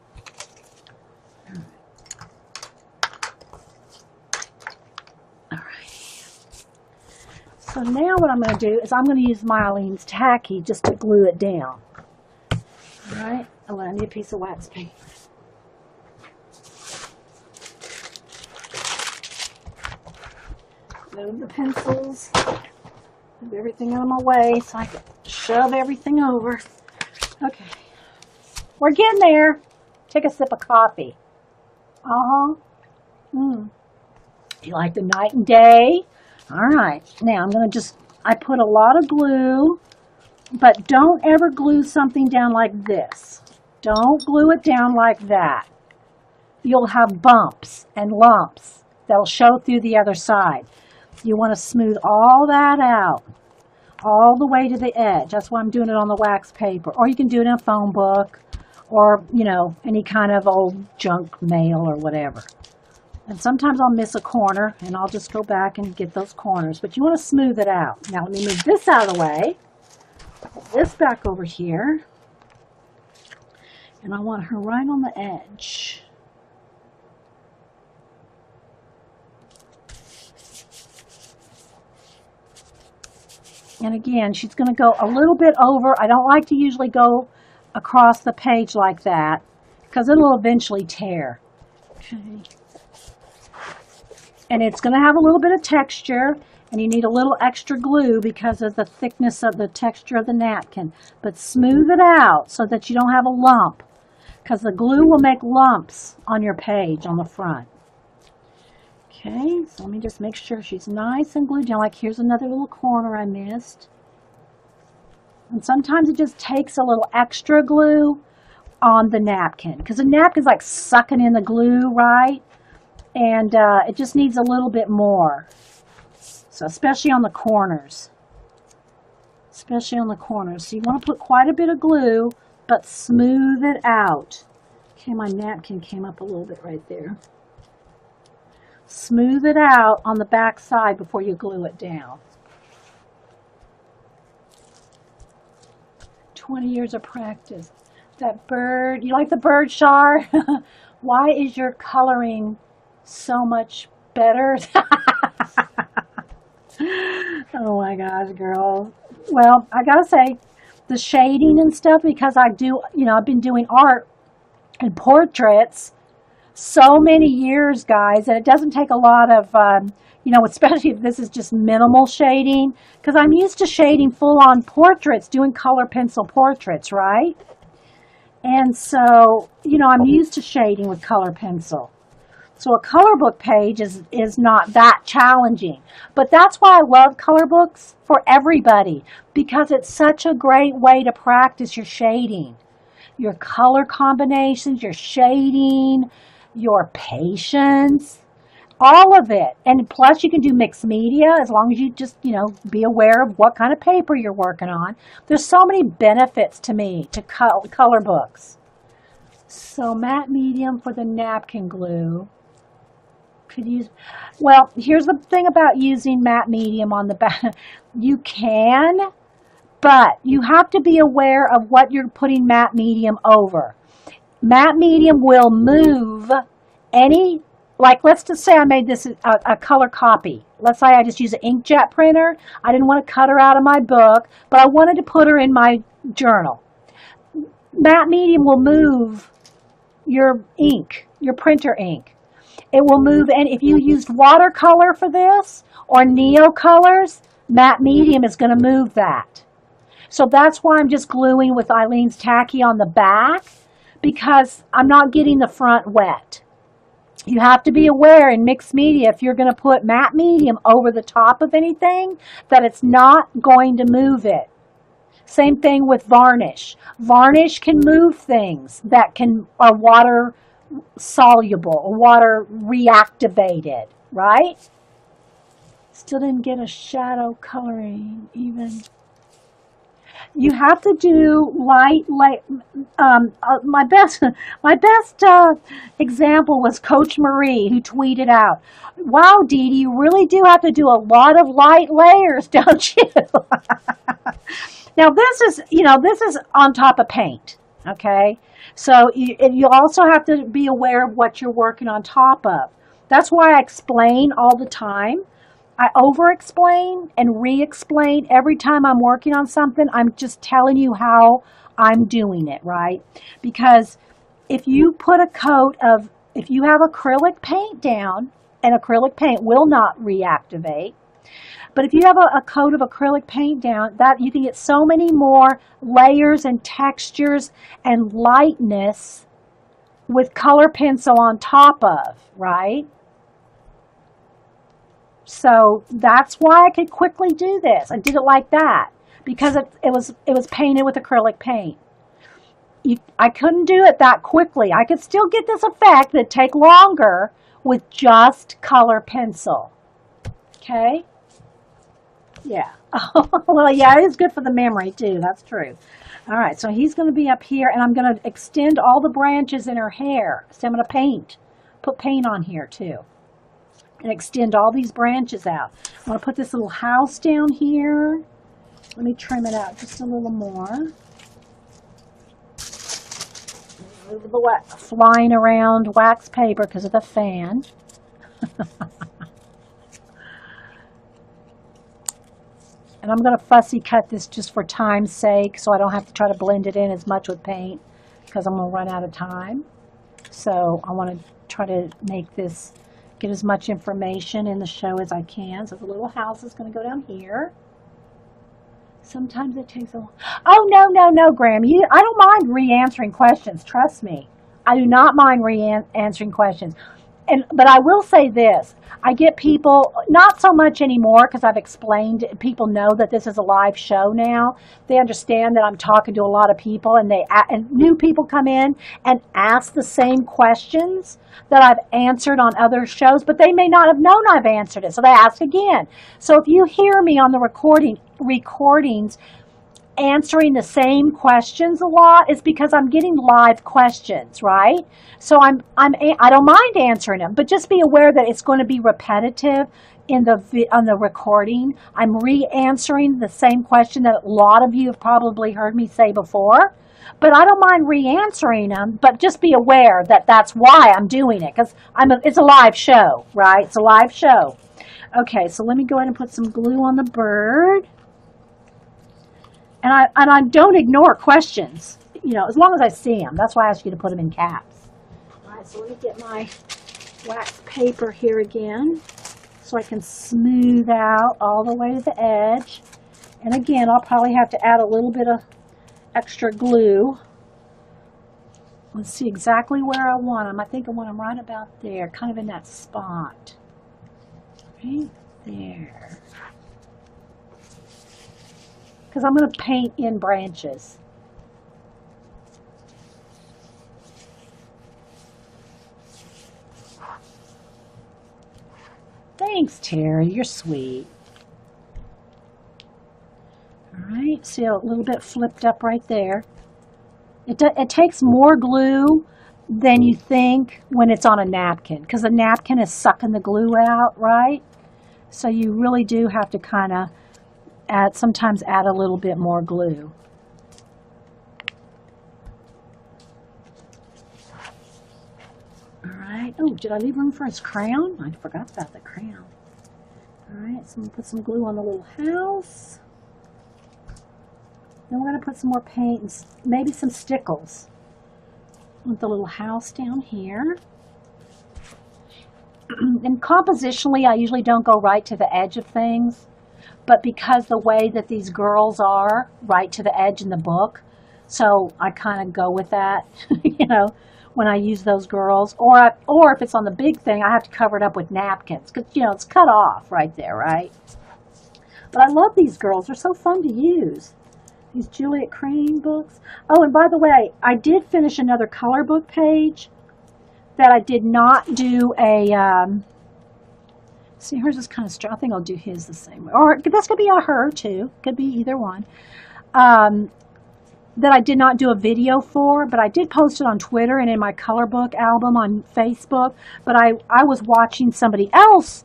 All right. So now what I'm going to do is I'm going to use Mylene's Tacky just to glue it down. All right. Oh, I need a piece of wax paper. Move the pencils. Move everything out of my way so I can shove everything over. Okay. We're getting there. Take a sip of coffee. You like the night and day? All right. Now I'm going to I put a lot of glue, but don't ever glue something down like this. Don't glue it down like that. You'll have bumps and lumps that'll show through the other side. You want to smooth all that out, all the way to the edge. That's why I'm doing it on the wax paper. Or you can do it in a phone book or, you know, any kind of old junk mail or whatever. And sometimes I'll miss a corner and I'll just go back and get those corners. But you want to smooth it out. Now let me move this out of the way. Put this back over here. And I want her right on the edge. And again, she's going to go a little bit over. I don't like to usually go across the page like that because it'll eventually tear. Okay. And it's going to have a little bit of texture, and you need a little extra glue because of the thickness of the texture of the napkin. But smooth it out so that you don't have a lump, because the glue will make lumps on your page on the front. Okay, so let me just make sure she's nice and glued down. Like, here's another little corner I missed. And sometimes it just takes a little extra glue on the napkin, because the napkin's like sucking in the glue, right? And it just needs a little bit more. So especially on the corners. Especially on the corners. So you want to put quite a bit of glue, but smooth it out. Okay, my napkin came up a little bit right there. Smooth it out on the back side before you glue it down. 20 years of practice. That bird, you like the bird, Shar? Why is your coloring so much better? Oh my gosh, girl. Well, I gotta say, the shading and stuff, because I do, you know, I've been doing art and portraits so many years, guys, and it doesn't take a lot of, you know, especially if this is just minimal shading, because I'm used to shading full-on portraits, doing color pencil portraits, right? And so, you know, I'm used to shading with color pencil. So a color book page is not that challenging. But that's why I love color books for everybody, because it's such a great way to practice your shading, your color combinations, your shading, your patience, all of it. And plus you can do mixed media as long as you just, you know, be aware of what kind of paper you're working on. There's so many benefits to me to color books. So matte medium for the napkin glue. Could use, well, here's the thing about using matte medium on the back. You can, but you have to be aware of what you're putting matte medium over. Matte medium will move any, like let's just say I made this a color copy. Let's say I just use an inkjet printer. I didn't want to cut her out of my book, but I wanted to put her in my journal. Matte medium will move your ink, your printer ink. It will move, and if you used watercolor for this or Neo colors, matte medium is going to move that. So that's why I'm just gluing with Eileen's Tacky on the back, because I'm not getting the front wet. You have to be aware in mixed media, if you're going to put matte medium over the top of anything, that it's not going to move it. Same thing with varnish. Varnish can move things that are water soluble or water reactivated, right? Still didn't get a shadow coloring even. You have to do light. My best example was Coach Marie, who tweeted out, "Wow, Dee Dee, you really do have to do a lot of light layers, don't you?" Now this is, you know, this is on top of paint, okay? So you also have to be aware of what you're working on top of. That's why I explain all the time. I over-explain and re-explain every time I'm working on something. I'm just telling you how I'm doing it, right? Because if you put a coat of, if you have acrylic paint down, and acrylic paint will not reactivate, but if you have a coat of acrylic paint down, that you can get so many more layers and textures and lightness with color pencil on top of, right? So that's why I could quickly do this. I did it like that because it was painted with acrylic paint. I couldn't do it that quickly. I could still get this effect that'd take longer with just color pencil. Okay? Yeah. Well, yeah, it is good for the memory too. That's true. All right, so he's going to be up here, and I'm going to extend all the branches in her hair. So I'm going to put paint on here too, and extend all these branches out. I'm going to put this little house down here. Let me trim it out just a little more. The flying around wax paper because of the fan. And I'm going to fussy cut this just for time's sake, so I don't have to try to blend it in as much with paint because I'm going to run out of time. So I want to try to make this, get as much information in the show as I can. So the little house is going to go down here. Sometimes it takes a while. Oh, no, Graham. I don't mind re-answering questions. Trust me. I do not mind re-answering questions. But I will say this. I get people, not so much anymore because I've explained, people know that this is a live show now. They understand that I'm talking to a lot of people, and new people come in and ask the same questions that I've answered on other shows, but they may not have known I've answered it, so they ask again. So if you hear me on the recordings answering the same questions a lot, it's because I'm getting live questions, right? So I don't mind answering them, but just be aware that it's going to be repetitive on the recording. I'm re-answering the same question that a lot of you have probably heard me say before, but I don't mind re-answering them. But just be aware that that's why I'm doing it, because it's a live show, right? It's a live show. Okay, so let me go ahead and put some glue on the bird. And I don't ignore questions, as long as I see them. That's why I ask you to put them in caps. All right, so let me get my wax paper here again so I can smooth out all the way to the edge. And again, I'll probably have to add a little bit of extra glue. Let's see exactly where I want them. I think I want them right about there, kind of in that spot. Right there. Because I'm going to paint in branches. Thanks, Terry. You're sweet. All right. See a little bit flipped up right there. It takes more glue than you think when it's on a napkin, because the napkin is sucking the glue out, right? So you really do have to kind of sometimes add a little bit more glue. All right. Oh, did I leave room for his crown? I forgot about the crown. All right, so I'm going to put some glue on the little house. Then we're going to put some more paint and maybe some stickles with the little house down here. And compositionally, I usually don't go right to the edge of things. But because the way that these girls are right to the edge in the book, so I kind of go with that, when I use those girls. Or if it's on the big thing, I have to cover it up with napkins because, it's cut off right there, right? But I love these girls. They're so fun to use. These Juliet Crane books. Oh, and by the way, I did finish another color book page that I did not do a... See, hers is kind of strong. I think I'll do his the same way. Or this could be a her, too. Could be either one. That I did not do a video for, but I did post it on Twitter and in my color book album on Facebook. But I was watching somebody else,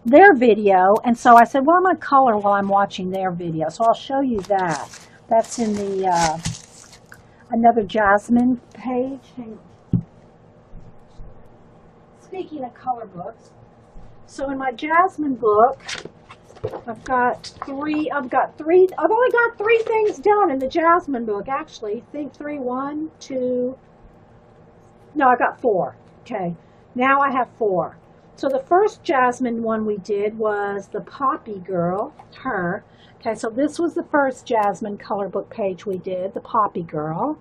their video, and so I said, well, I'm going to color while I'm watching their video. So I'll show you that. That's in the another Jasmine page. Speaking of color books, so in my Jasmine book, I've only got three things done in the Jasmine book, actually. I think three, one, two, no, I got four. Okay, now I have four. So the first Jasmine one we did was the Poppy Girl, her. Okay, so this was the first Jasmine color book page we did, the Poppy Girl.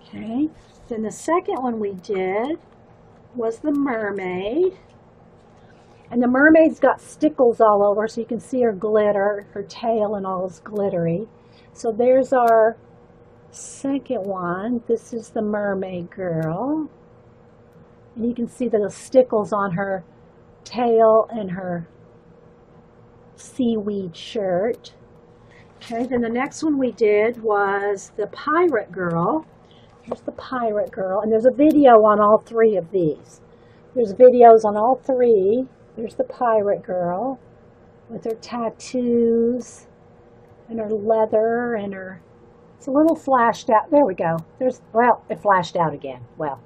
Okay, then the second one we did was the Mermaid. And the mermaid's got stickles all over, so you can see her glitter, her tail and all is glittery. So there's our second one. This is the Mermaid Girl. And you can see the stickles on her tail and her seaweed shirt. Okay, then the next one we did was the pirate girl. Here's the pirate girl, and there's a video on all three of these. There's videos on all three. There's the pirate girl with her tattoos and her leather and her, it's a little flashed out. There we go. Well, it flashed out again. Well.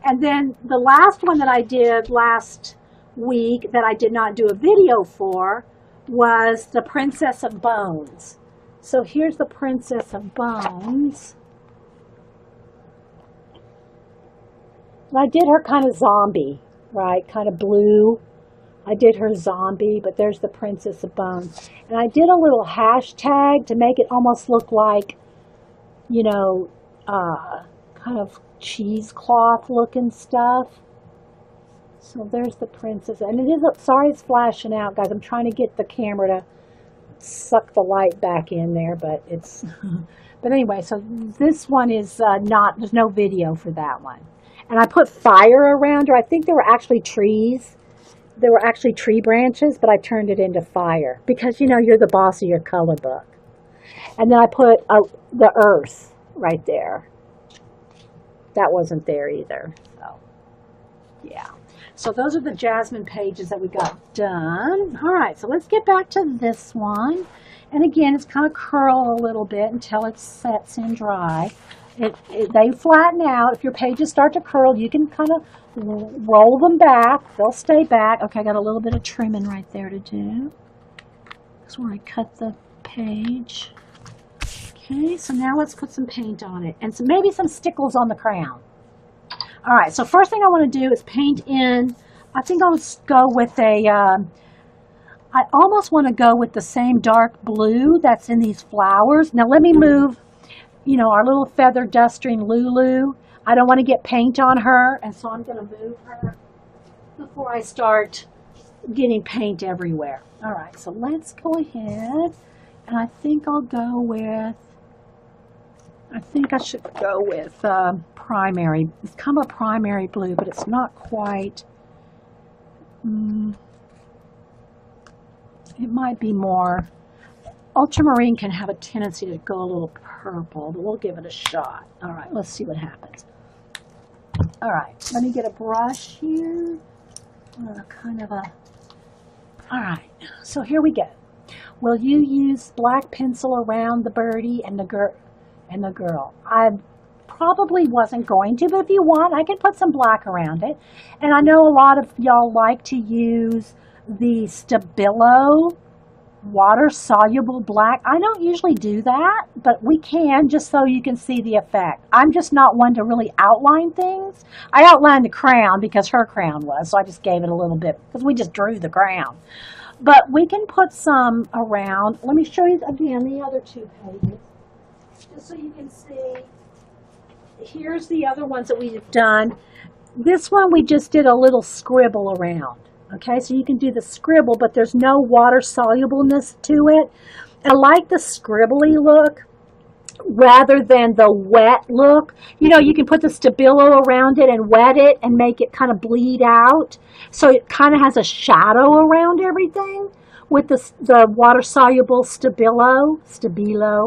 And then the last one that I did last week that I did not do a video for was the Princess of Bones. So here's the Princess of Bones. And I did her kind of zombie, right? Kind of blue. I did her zombie, but there's the Princess of Bones. And I did a little hashtag to make it almost look like, you know, kind of cheesecloth looking stuff. So there's the princess. And it is, sorry it's flashing out, guys. I'm trying to get the camera to suck the light back in there, but it's, but anyway, so this one is not, there's no video for that one. And I put fire around her. I think there were actually trees. There were actually tree branches, but I turned it into fire because, you know, you're the boss of your color book. And then I put the earth right there. That wasn't there either. So, yeah. So those are the Jasmine pages that we got done. All right, so let's get back to this one. And again, it's kind of curl a little bit until it sets and dry. They flatten out. If your pages start to curl, you can kind of roll them back. They'll stay back. Okay, I got a little bit of trimming right there to do. That's where I cut the page. Okay, so now let's put some paint on it. And maybe some stickles on the crown. All right, so first thing I want to do is paint in, I think I'll go with I almost want to go with the same dark blue that's in these flowers. Now let me move, you know, our little feather dusting Lulu. I don't want to get paint on her, and so I'm going to move her before I start getting paint everywhere. All right, so let's go ahead, and I think I'll go with, I think I should go with primary. It's kind of a primary blue, but it's not quite. It might be more. Ultramarine can have a tendency to go a little purple, but we'll give it a shot. All right, let's see what happens. All right, let me get a brush here. All right, so here we go. Will you use black pencil around the birdie and the girl? I probably wasn't going to, but if you want, I can put some black around it. And I know a lot of y'all like to use the Stabilo water-soluble black. I don't usually do that, but we can, just so you can see the effect. I'm just not one to really outline things. I outlined the crown because her crown was, so I just gave it a little bit, because we just drew the crown. But we can put some around. Let me show you again the other two pages, just so you can see. Here's the other ones that we've done. This one we just did a little scribble around. Okay, so you can do the scribble, but there's no water solubleness to it. I like the scribbly look rather than the wet look. You know, you can put the Stabilo around it and wet it and make it kind of bleed out. So it kind of has a shadow around everything with the water-soluble Stabilo,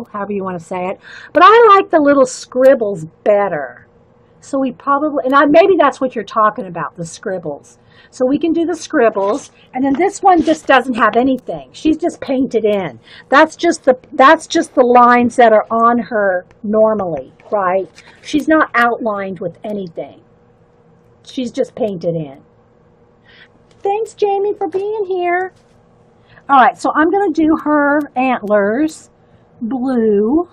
however you want to say it. But I like the little scribbles better. So we probably, maybe that's what you're talking about, the scribbles. So we can do the scribbles, and then this one just doesn't have anything. She's just painted in. That's just the lines that are on her normally, right? She's not outlined with anything. She's just painted in. Thanks, Jamie, for being here. All right, so I'm going to do her antlers blue.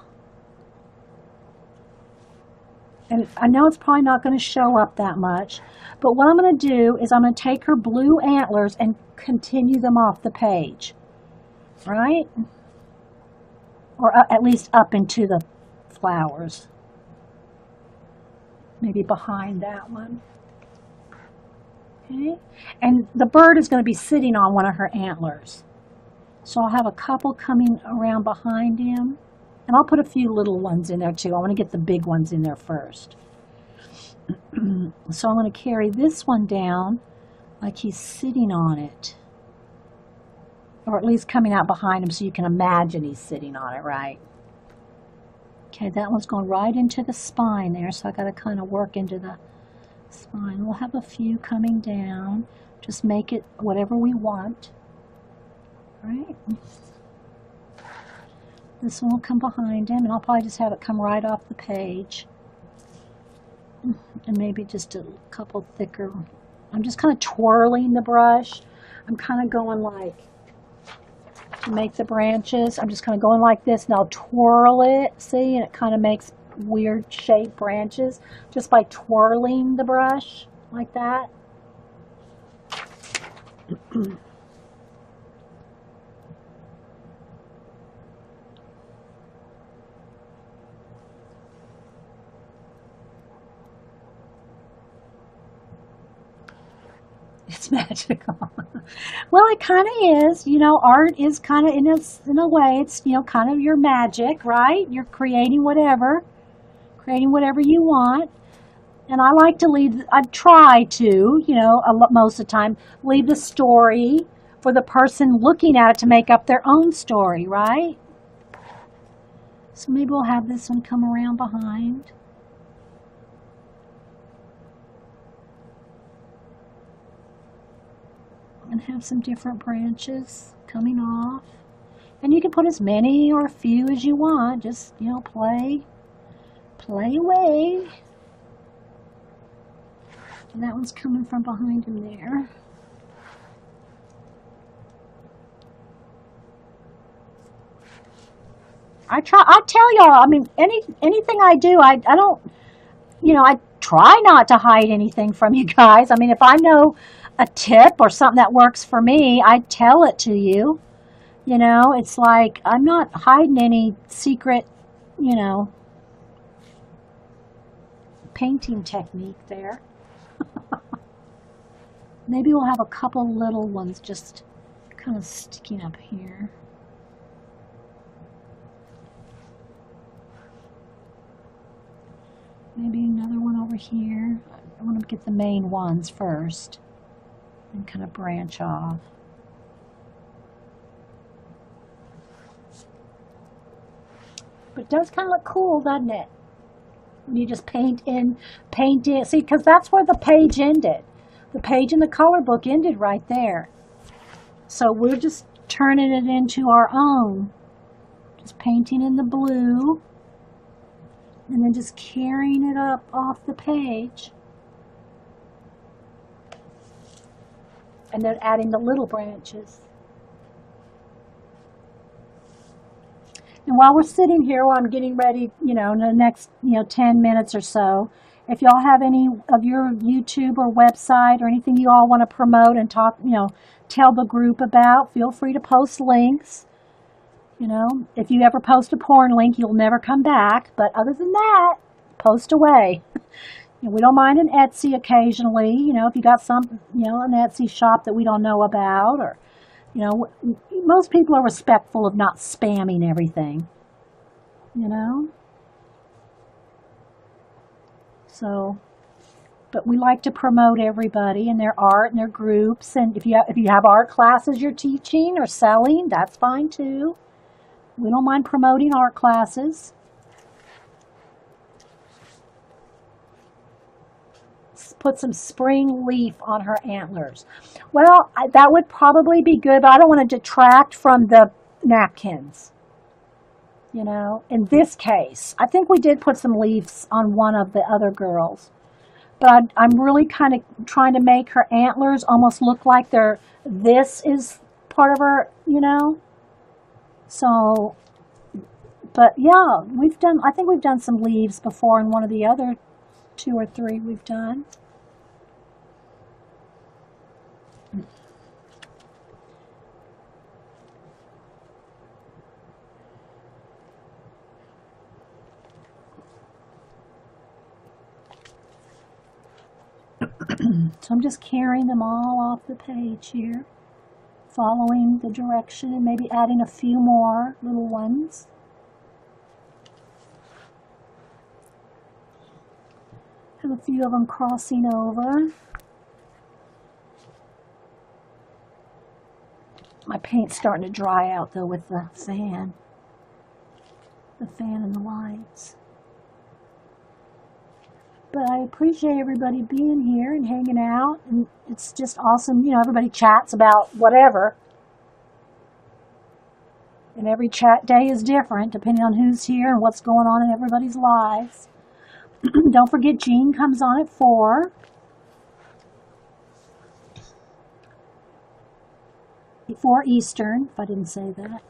And I know it's probably not going to show up that much, but what I'm going to do is I'm going to take her blue antlers and continue them off the page, right? Or at least up into the flowers. Maybe behind that one. Okay, and the bird is going to be sitting on one of her antlers. So I'll have a couple coming around behind him. And I'll put a few little ones in there too. I want to get the big ones in there first. So I'm going to carry this one down like he's sitting on it. or at least coming out behind him so you can imagine he's sitting on it, right? Okay, that one's going right into the spine there, so I got to kind of work into the spine. We'll have a few coming down. Just make it whatever we want. Right? This one will come behind him, and I'll probably just have it come right off the page. And maybe just a couple thicker. I'm just kind of twirling the brush. I'm kind of going like, to make the branches, I'm just kind of going like this, and I'll twirl it, see, and it kind of makes weird shaped branches just by twirling the brush like that. It's magical. Well, it kind of is. You know, art is kind of, in a way, it's, you know, kind of your magic, right? You're creating whatever you want. And I like to I try to, you know, most of the time, leave the story for the person looking at it to make up their own story, right? So maybe we'll have this one come around behind. And have some different branches coming off. And you can put as many or a few as you want. Just, you know, play away. And that one's coming from behind him there. I tell y'all, I mean, anything I do, I don't, you know, I try not to hide anything from you guys. I mean, if I know a tip or something that works for me, I tell it to you. You know, it's like I'm not hiding any secret, you know, painting technique there. Maybe we'll have a couple little ones just kind of sticking up here. Maybe another one over here. I want to get the main ones first and kind of branch off. But it does kind of look cool, doesn't it? When you just paint in. See, because that's where the page ended. The page in the color book ended right there. So we're just turning it into our own. Just painting in the blue. And then just carrying it up off the page. And then adding the little branches. And while we're sitting here, while I'm getting ready, you know, in the next, 10 minutes or so, if y'all have any of your YouTube or website or anything you all want to promote and talk, tell the group about, feel free to post links. If you ever post a porn link, you'll never come back. But other than that, post away. We don't mind an Etsy occasionally, if you got some, an Etsy shop that we don't know about, or, most people are respectful of not spamming everything, So, but we like to promote everybody and their art and their groups. And if you have art classes you're teaching or selling, that's fine too. We don't mind promoting art classes. Put some spring leaf on her antlers. Well, that would probably be good, but I don't want to detract from the napkins. In this case, I think we did put some leaves on one of the other girls. But I'm really kind of trying to make her antlers almost look like this is part of her, So, but yeah, I think we've done some leaves before in one of the other 2 or 3 we've done. So I'm just carrying them all off the page here, following the direction and maybe adding a few more little ones. Have a few of them crossing over. My paint's starting to dry out though with the fan. The fan and the lights. But I appreciate everybody being here and hanging out, and it's just awesome. You know, everybody chats about whatever. And every chat day is different depending on who's here and what's going on in everybody's lives. Don't forget Jean comes on at 4. 4 Eastern, if I didn't say that.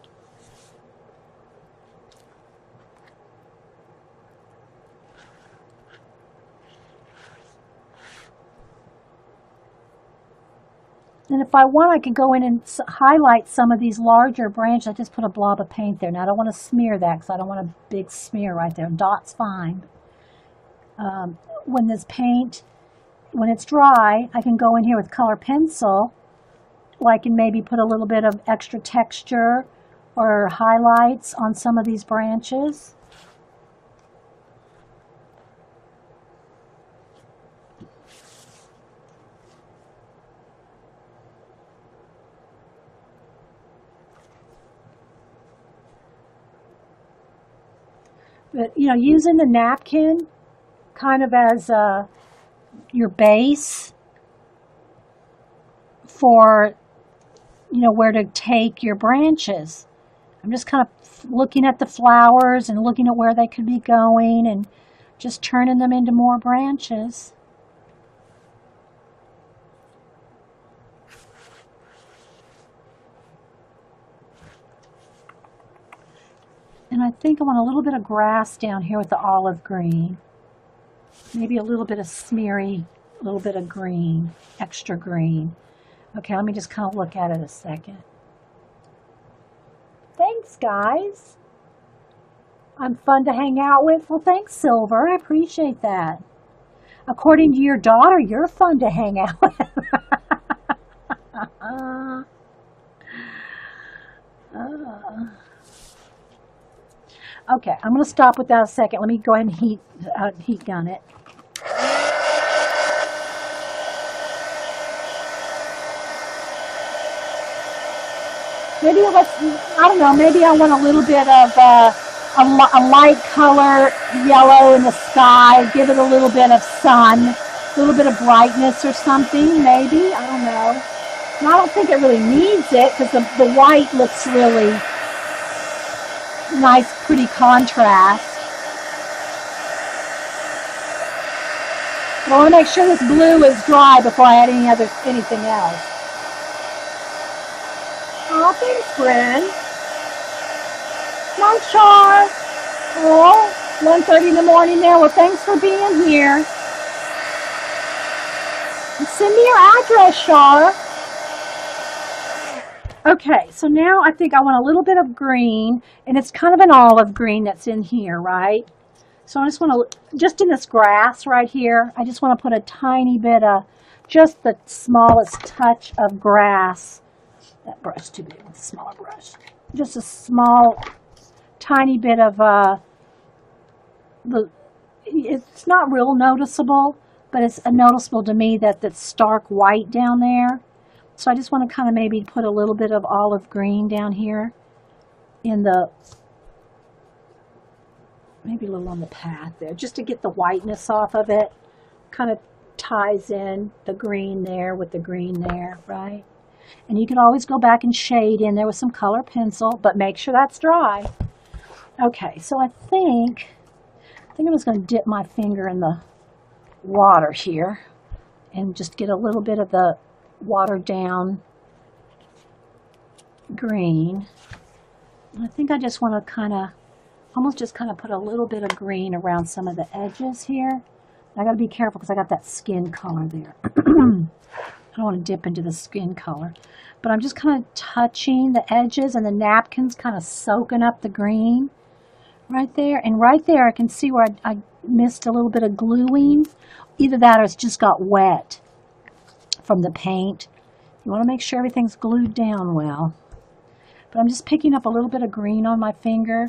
And if I want, I could go in and highlight some of these larger branches. I just put a blob of paint there. Now, I don't want to smear that because I don't want a big smear right there. Dot's fine. When this paint, when it's dry, I can go in here with color pencil. I can maybe put a little bit of extra texture or highlights on some of these branches. But, you know, using the napkin kind of as your base for, you know, where to take your branches. I'm just kind of looking at the flowers and looking at where they could be going and just turning them into more branches. And I think I want a little bit of grass down here with the olive green. Maybe a little bit of smeary, a little bit of green, extra green. Okay, let me just kind of look at it a second. Thanks, guys. I'm fun to hang out with. Well, thanks, Silver. I appreciate that. According to your daughter, you're fun to hang out with. Okay, I'm going to stop with that a second. Let me go ahead and heat gun it. Maybe I don't know, maybe I want a little bit of a light color yellow in the sky, give it a little bit of sun, a little bit of brightness or something, maybe, I don't know. And I don't think it really needs it because the white looks really nice, pretty contrast. But I want to make sure this blue is dry before I add anything else. Oh, thanks, Bryn. Come on, Char. Oh, 1:30 in the morning there. Well, thanks for being here. And send me your address, Char. Okay, so now I think I want a little bit of green, and it's kind of an olive green that's in here, right? So I just want to, just in this grass right here, I just want to put a tiny bit of, just the smallest touch of grass. That brush too big with a smaller brush. Just a small, tiny bit of it's not real noticeable, but it's noticeable to me that that's stark white down there. So I just want to kind of maybe put a little bit of olive green down here in the, maybe a little on the path there, just to get the whiteness off of it. Kind of ties in the green there with the green there, right? And you can always go back and shade in there with some color pencil, but make sure that's dry. Okay, so I think I'm just going to dip my finger in the water here and just get a little bit of the watered down green. And I think I just want to kind of, almost just kind of put a little bit of green around some of the edges here. I got to be careful because I got that skin color there. I don't want to dip into the skin color, but I'm just kind of touching the edges, and the napkin's kind of soaking up the green right there. And right there I can see where I missed a little bit of gluing. Either that or it's just got wet from the paint. You want to make sure everything's glued down well. But I'm just picking up a little bit of green on my finger,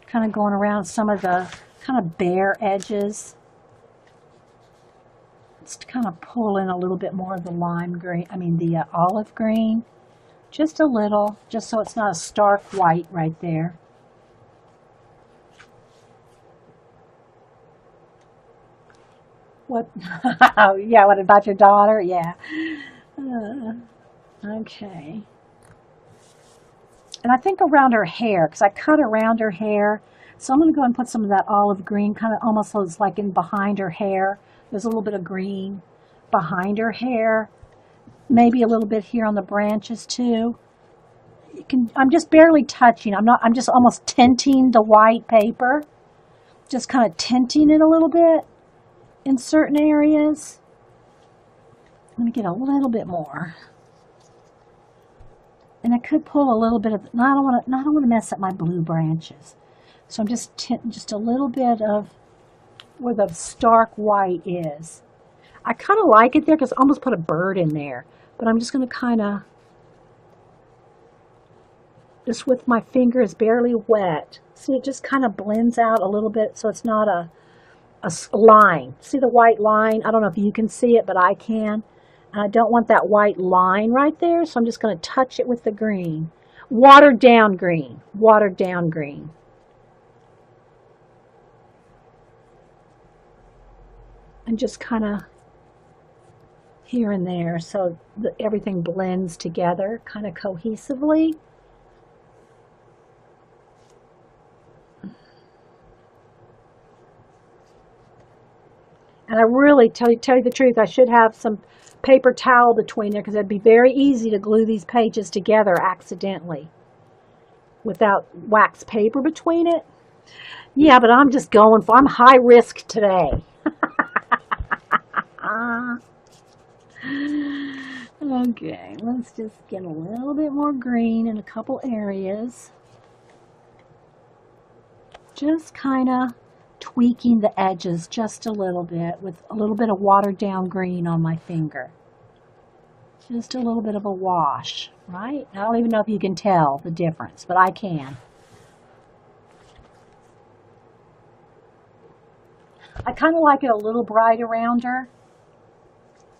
kind of going around some of the kind of bare edges. Just to kind of pull in a little bit more of the lime green, the olive green. Just a little, just so it's not a stark white right there. What? Yeah, what about your daughter? Yeah. Uh, okay. And I think around her hair, because I cut around her hair. So I'm going to go and put some of that olive green, kind of almost looks like in behind her hair. There's a little bit of green behind her hair. Maybe a little bit here on the branches too. I'm just barely touching. I'm just almost tinting the white paper. Just kind of tinting it a little bit in certain areas. Let me get a little bit more. And I could pull a little bit of, no, I don't want to mess up my blue branches. So I'm just tinting just a little bit of where the stark white is. I kind of like it there because I almost put a bird in there. But I'm just going to kind of, just with my fingers barely wet. See, it just kind of blends out a little bit so it's not a line. See the white line? I don't know if you can see it, but I can. And I don't want that white line right there, so I'm just going to touch it with the green. Watered down green. Watered down green. And just kind of here and there so that everything blends together kind of cohesively. And I really, tell you the truth, I should have some paper towel between there because it'd be very easy to glue these pages together accidentally without wax paper between it. Yeah, but I'm just going for, I'm high risk today. Okay, let's just get a little bit more green in a couple areas. Just kind of tweaking the edges just a little bit with a little bit of watered down green on my finger. Just a little bit of a wash, right? I don't even know if you can tell the difference, but I can. I kind of like it a little bright around her.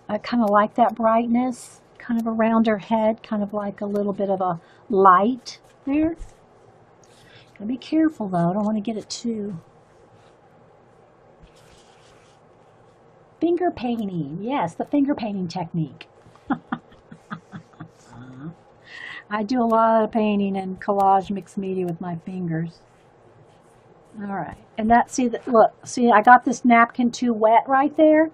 I kind of like that brightness kind of around her head, kind of like a little bit of a light there. Gotta be careful though, I don't want to get it too. Finger painting, yes, the finger painting technique. I do a lot of painting and collage mixed media with my fingers. All right, and that, see that, look, see I got this napkin too wet right there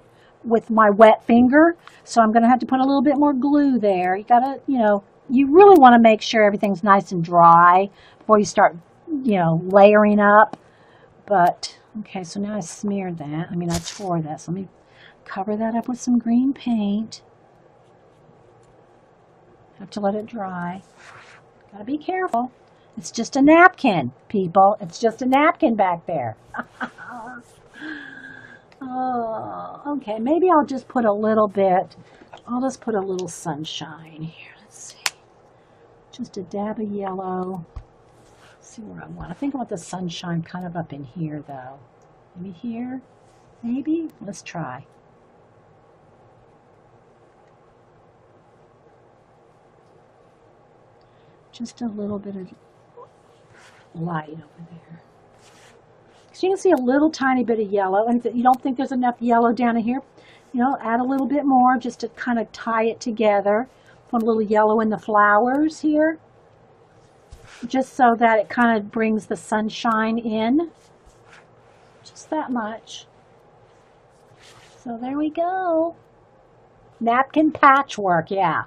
with my wet finger, so I'm going to have to put a little bit more glue there. You got to, you really want to make sure everything's nice and dry before you start, layering up. But, okay, so now I smeared that. I tore that, so let me cover that up with some green paint. Have to let it dry. Got to be careful. It's just a napkin, people. It's just a napkin back there. Oh, okay, maybe I'll just put a little bit. I'll just put a little sunshine here. Let's see. Just a dab of yellow. Let's see where I want. I think I want the sunshine kind of up in here, though. Maybe here? Maybe? Let's try. Just a little bit of light over there. So you can see a little tiny bit of yellow, and if you don't think there's enough yellow down in here, add a little bit more just to kind of tie it together. Put a little yellow in the flowers here, just so that it kind of brings the sunshine in. Just that much. So there we go. Napkin patchwork, yeah.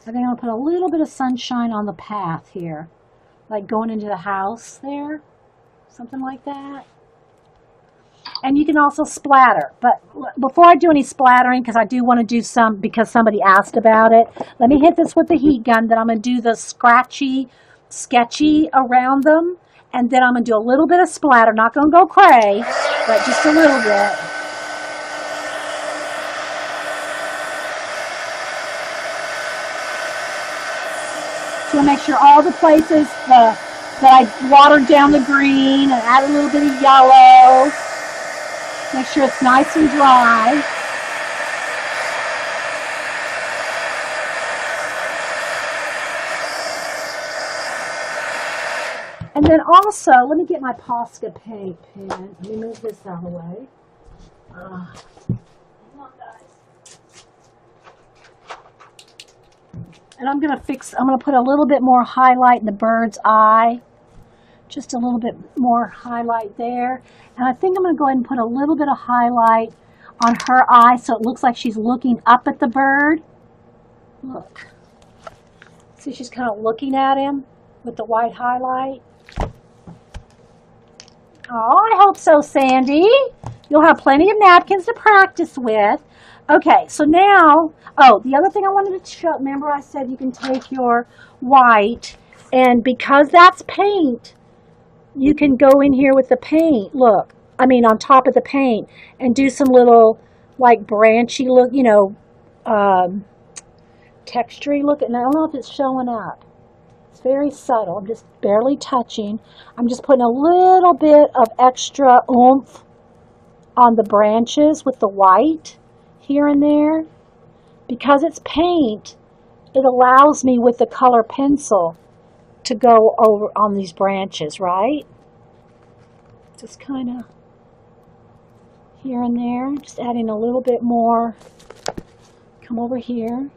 I think I'll put a little bit of sunshine on the path here, like going into the house there. Something like that. And you can also splatter. But before I do any splattering, because I do want to do some, because somebody asked about it, let me hit this with the heat gun. Then I'm going to do the scratchy, sketchy around them. And then I'm going to do a little bit of splatter. Not going to go cray, but just a little bit. So make sure all the places that I watered down the green and add a little bit of yellow. Make sure it's nice and dry. And then also, let me get my Posca paint pen. Let me move this out of the way. Hang on, guys. And I'm gonna put a little bit more highlight in the bird's eye. Just a little bit more highlight there. And I think I'm gonna go ahead and put a little bit of highlight on her eye so it looks like she's looking up at the bird. Look. See, she's kind of looking at him with the white highlight. Oh, I hope so, Sandy. You'll have plenty of napkins to practice with. Okay, so now, oh, the other thing I wanted to show, remember I said you can take your white, and because that's paint, you can go in here with the paint, look, on top of the paint, and do some little, like, branchy look, textury look. And I don't know if it's showing up. It's very subtle. I'm just barely touching. I'm just putting a little bit of extra oomph on the branches with the white here and there. Because it's paint, it allows me with the color pencil to go over on these branches, right? Just kind of here and there. Just adding a little bit more. Come over here.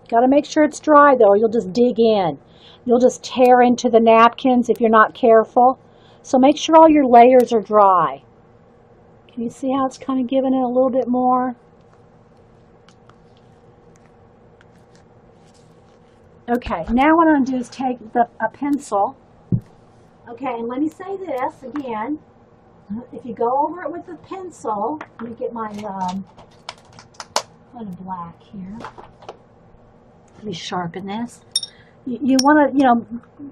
Got to make sure it's dry though, you'll just dig in. You'll just tear into the napkins if you're not careful. So make sure all your layers are dry. Can you see how it's kind of giving it a little bit more? Okay, now what I'm going to do is take a pencil. Okay, and let me say this again. If you go over it with a pencil, let me get my kind of black here. Let me sharpen this. You want to,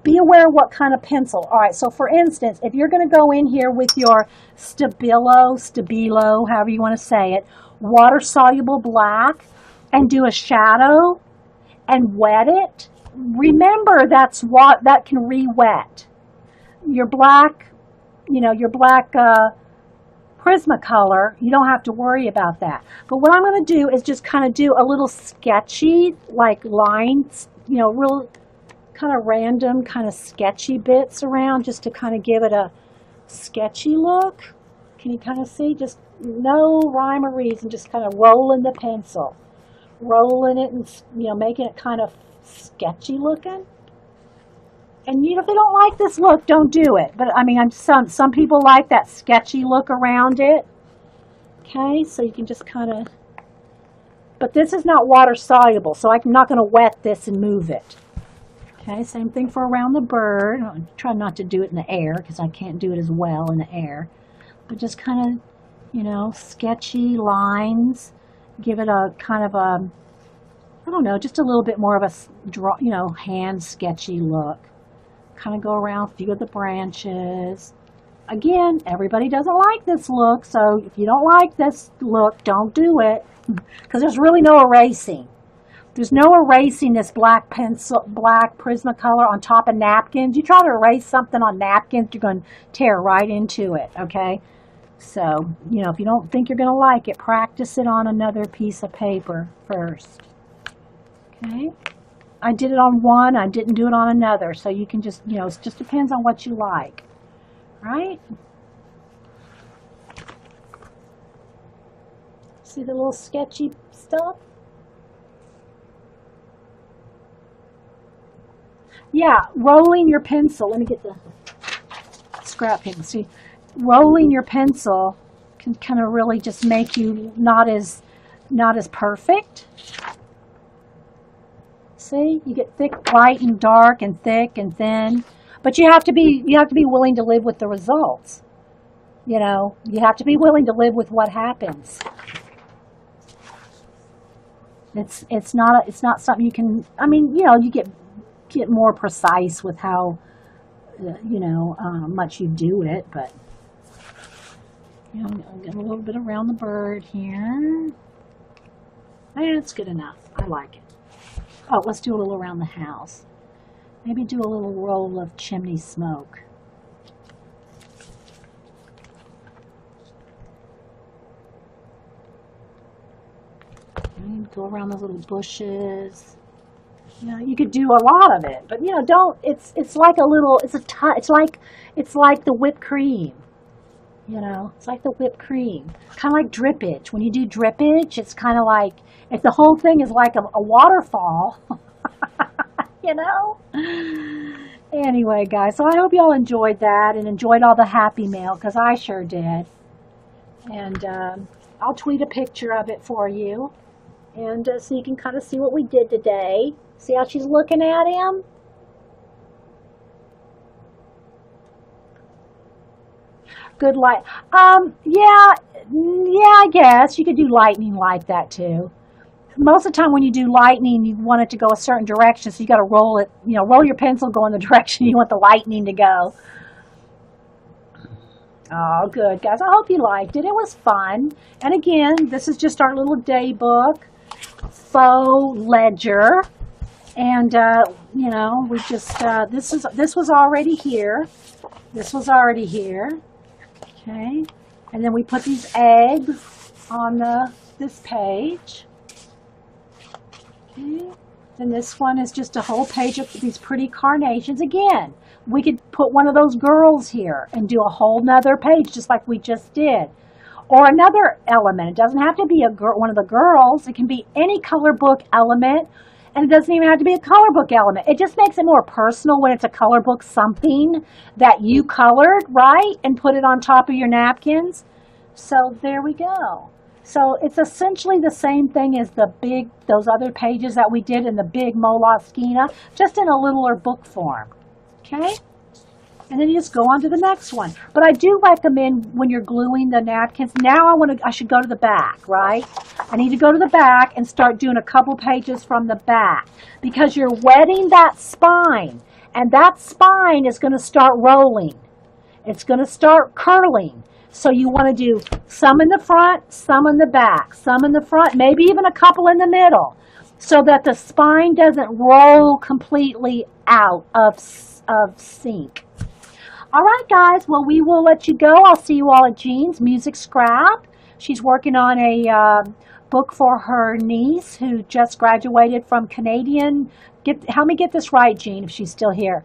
be aware of what kind of pencil. All right, so for instance, if you're going to go in here with your Stabilo, however you want to say it, water-soluble black, and do a shadow and wet it, remember that can re-wet. Your black, Prismacolor, you don't have to worry about that. But what I'm going to do is just kind of do a little sketchy, like lines, real kind of random, kind of sketchy bits around just to kind of give it a sketchy look. Can you kind of see? Just no rhyme or reason, just kind of rolling the pencil. Rolling it and, making it kind of sketchy looking. And if they don't like this look, don't do it. But some people like that sketchy look around it. Okay, so you can just kind of. But this is not water soluble, so I'm not going to wet this and move it. Okay, same thing for around the bird. I'm trying not to do it in the air because I can't do it as well in the air. But just kind of, sketchy lines. Give it a kind of a, I don't know, just a little bit more of a hand sketchy look. Kind of go around a few of the branches. Again, everybody doesn't like this look, so if you don't like this look, don't do it. Because there's really no erasing. There's no erasing this black Prismacolor on top of napkins. You try to erase something on napkins, you're going to tear right into it, okay? So, if you don't think you're going to like it, practice it on another piece of paper first. Okay? I did it on one, I didn't do it on another, so you can just, it just depends on what you like, right? See the little sketchy stuff? Yeah, rolling your pencil. Let me get the scrap paper. See, rolling your pencil can kind of really just make you not as perfect. See, you get thick, light, and dark, and thick and thin. But you have to be willing to live with the results. You have to be willing to live with what happens. It's not something you can. You get more precise with how much you do it, but I'm getting a little bit around the bird here. That's good enough. I like it. Oh, let's do a little around the house. Maybe do a little roll of chimney smoke. Go around those little bushes. You know, you could do a lot of it, but you know, don't. It's like a little. It's like the whipped cream. You know, it's like the whipped cream, kind of like drippage. When you do drippage, it's kind of like if the whole thing is like a waterfall. You know. Anyway, guys, so I hope y'all enjoyed that and enjoyed all the happy mail because I sure did. And I'll tweet a picture of it for you, and so you can kind of see what we did today. See how she's looking at him? Good light. Yeah, I guess you could do lightning like that too. Most of the time when you do lightning, you want it to go a certain direction, so you got to roll it, you know, roll your pencil, go in the direction you want the lightning to go. Oh, good, guys. I hope you liked it. It was fun. And again, this is just our little day book, faux ledger. And, you know, we just, this was already here. This was already here. Okay. And then we put these eggs on this page. Okay. Then this one is just a whole page of these pretty carnations. Again, we could put one of those girls here and do a whole nother page just like we just did. Or another element. It doesn't have to be one of the girls. It can be any color book element. And it doesn't even have to be a color book element. It just makes it more personal when it's a color book something that you colored, right? And put it on top of your napkins. So there we go. So it's essentially the same thing as those other pages that we did in the big Moleskine, just in a littler book form. Okay? And then you just go on to the next one. But I do recommend when you're gluing the napkins, now I should go to the back, right? I need to go to the back and start doing a couple pages from the back because you're wetting that spine, and that spine is going to start rolling. It's going to start curling. So you want to do some in the front, some in the back, some in the front, maybe even a couple in the middle, so that the spine doesn't roll completely out of sync. All right, guys. Well, we will let you go. I'll see you all at Jean's Music Scrap. She's working on a book for her niece who just graduated from Canadian. Help me get this right, Jean, if she's still here.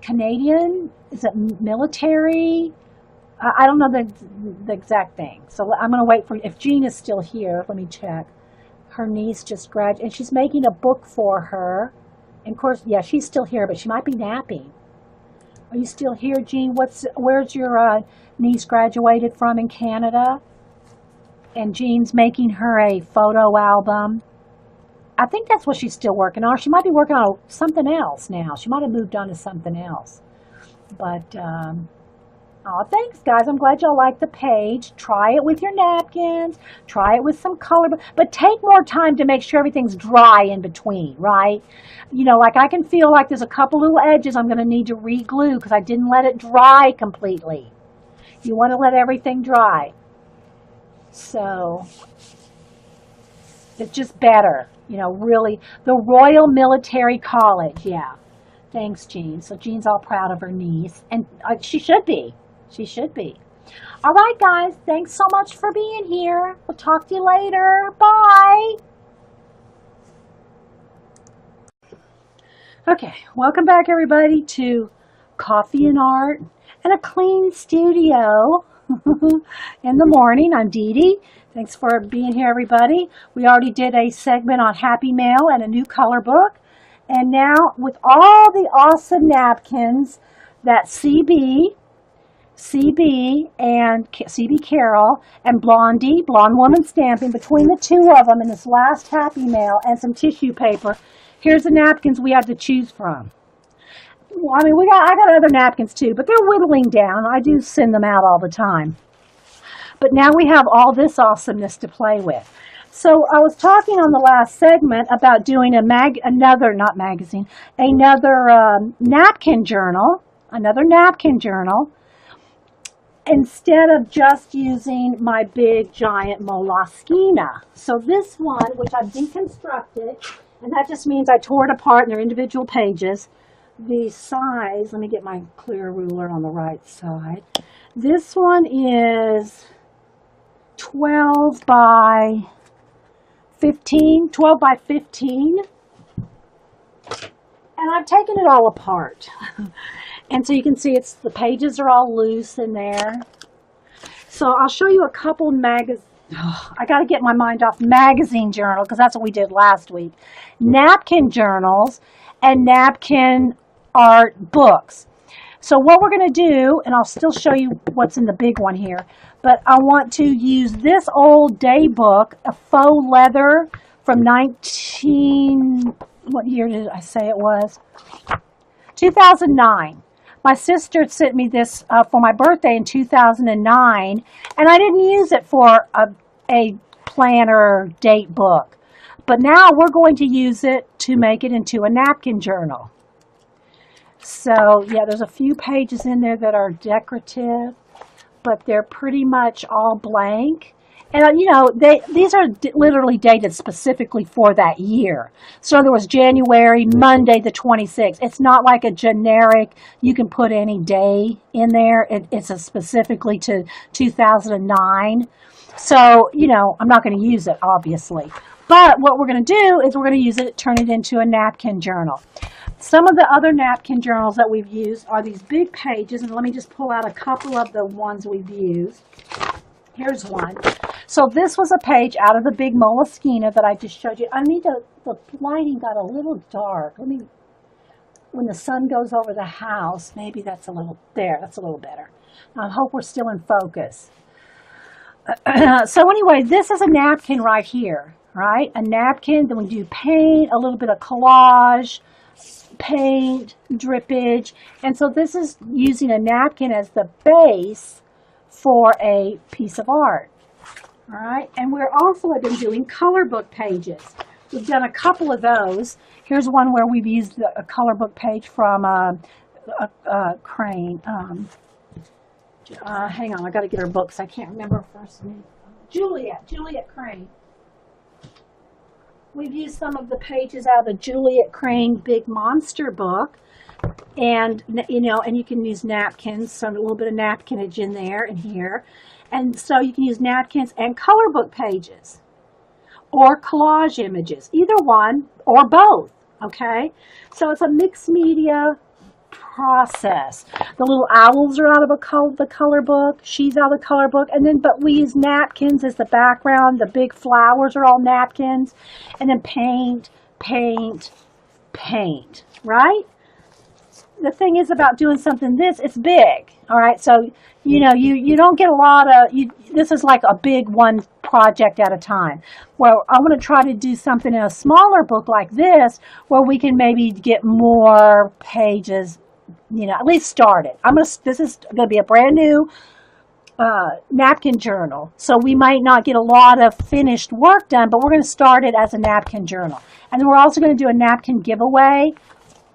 Canadian? Is it military? I don't know the exact thing. So I'm going to wait for, if Jean is still here, let me check. Her niece just graduated, and she's making a book for her. And of course, yeah, she's still here, but she might be napping. Are you still here, Jean? Where's your niece graduated from in Canada? And Jean's making her a photo album. I think that's what she's still working on. She might be working on something else now. She might have moved on to something else. But, oh, thanks, guys. I'm glad y'all liked the page. Try it with your napkins. Try it with some color. But take more time to make sure everything's dry in between, right? You know, like I can feel like there's a couple little edges I'm going to need to re-glue because I didn't let it dry completely. You want to let everything dry. So it's just better. You know, really. The Royal Military College, yeah. Thanks, Jean. So Jean's all proud of her niece. And she should be. She should be. All right, guys. Thanks so much for being here. We'll talk to you later. Bye. Okay. Welcome back, everybody, to Coffee and Art and a Clean Studio in the morning. I'm Dee Dee. Thanks for being here, everybody. We already did a segment on Happy Mail and a new color book. And now, with all the awesome napkins that CB and CB Carol and Blondie, Blonde Woman Stamping, between the two of them in this last Happy Mail and some tissue paper, here's the napkins we had to choose from. I mean, I got other napkins too, but they're whittling down. I do send them out all the time. But now we have all this awesomeness to play with. So I was talking on the last segment about doing another napkin journal, instead of just using my big giant Moleskine. So this one, which I've deconstructed, and that just means I tore it apart in their individual pages. The size, let me get my clear ruler on the right side. This one is 12 by 15. And I've taken it all apart. And so you can see the pages are all loose in there. So I'll show you a couple I got to get my mind off magazine journal because that's what we did last week. Napkin journals and napkin art books. So what we're going to do, and I'll still show you what's in the big one here, but I want to use this old day book, a faux leather from what year did I say it was? 2009. My sister sent me this for my birthday in 2009, and I didn't use it for a planner date book. But now we're going to use it to make it into a napkin journal. So, yeah, there's a few pages in there that are decorative, but they're pretty much all blank. And, these are literally dated specifically for that year. So there was January, Monday the 26th. It's not like a generic, you can put any day in there. It's specifically to 2009. So, I'm not going to use it, obviously. But what we're going to do is we're going to use it, turn it into a napkin journal. Some of the other napkin journals that we've used are these big pages. And let me just pull out a couple of the ones we've used. Here's one. So this was a page out of the big Moleskine that I just showed you. The lighting got a little dark. When the sun goes over the house, maybe that's a little better. I hope we're still in focus. So anyway, this is a napkin right here, right? A napkin, then we do paint, a little bit of collage, paint, drippage. And so this is using a napkin as the base for a piece of art. All right, and we're also been doing color book pages. We've done a couple of those. Here's one where we've used a color book page from Crane. Hang on, I got to get her books. I can't remember her first name. Juliet Crane. We've used some of the pages out of the Juliet Crane Big Monster book. And, and you can use napkins, a little bit of napkinage in there and here. And so you can use napkins and color book pages or collage images, either one or both, okay? So it's a mixed media process. The little owls are out of the color book, she's out of the color book, but we use napkins as the background. The big flowers are all napkins, and then paint, right? The thing is about doing something it's big, all right? So, you don't get a lot of, this is like a big one project at a time. Well, I want to try to do something in a smaller book like this where we can maybe get more pages, at least started. This is going to be a brand new napkin journal. So we might not get a lot of finished work done, but we're going to start it as a napkin journal. And then we're also going to do a napkin giveaway.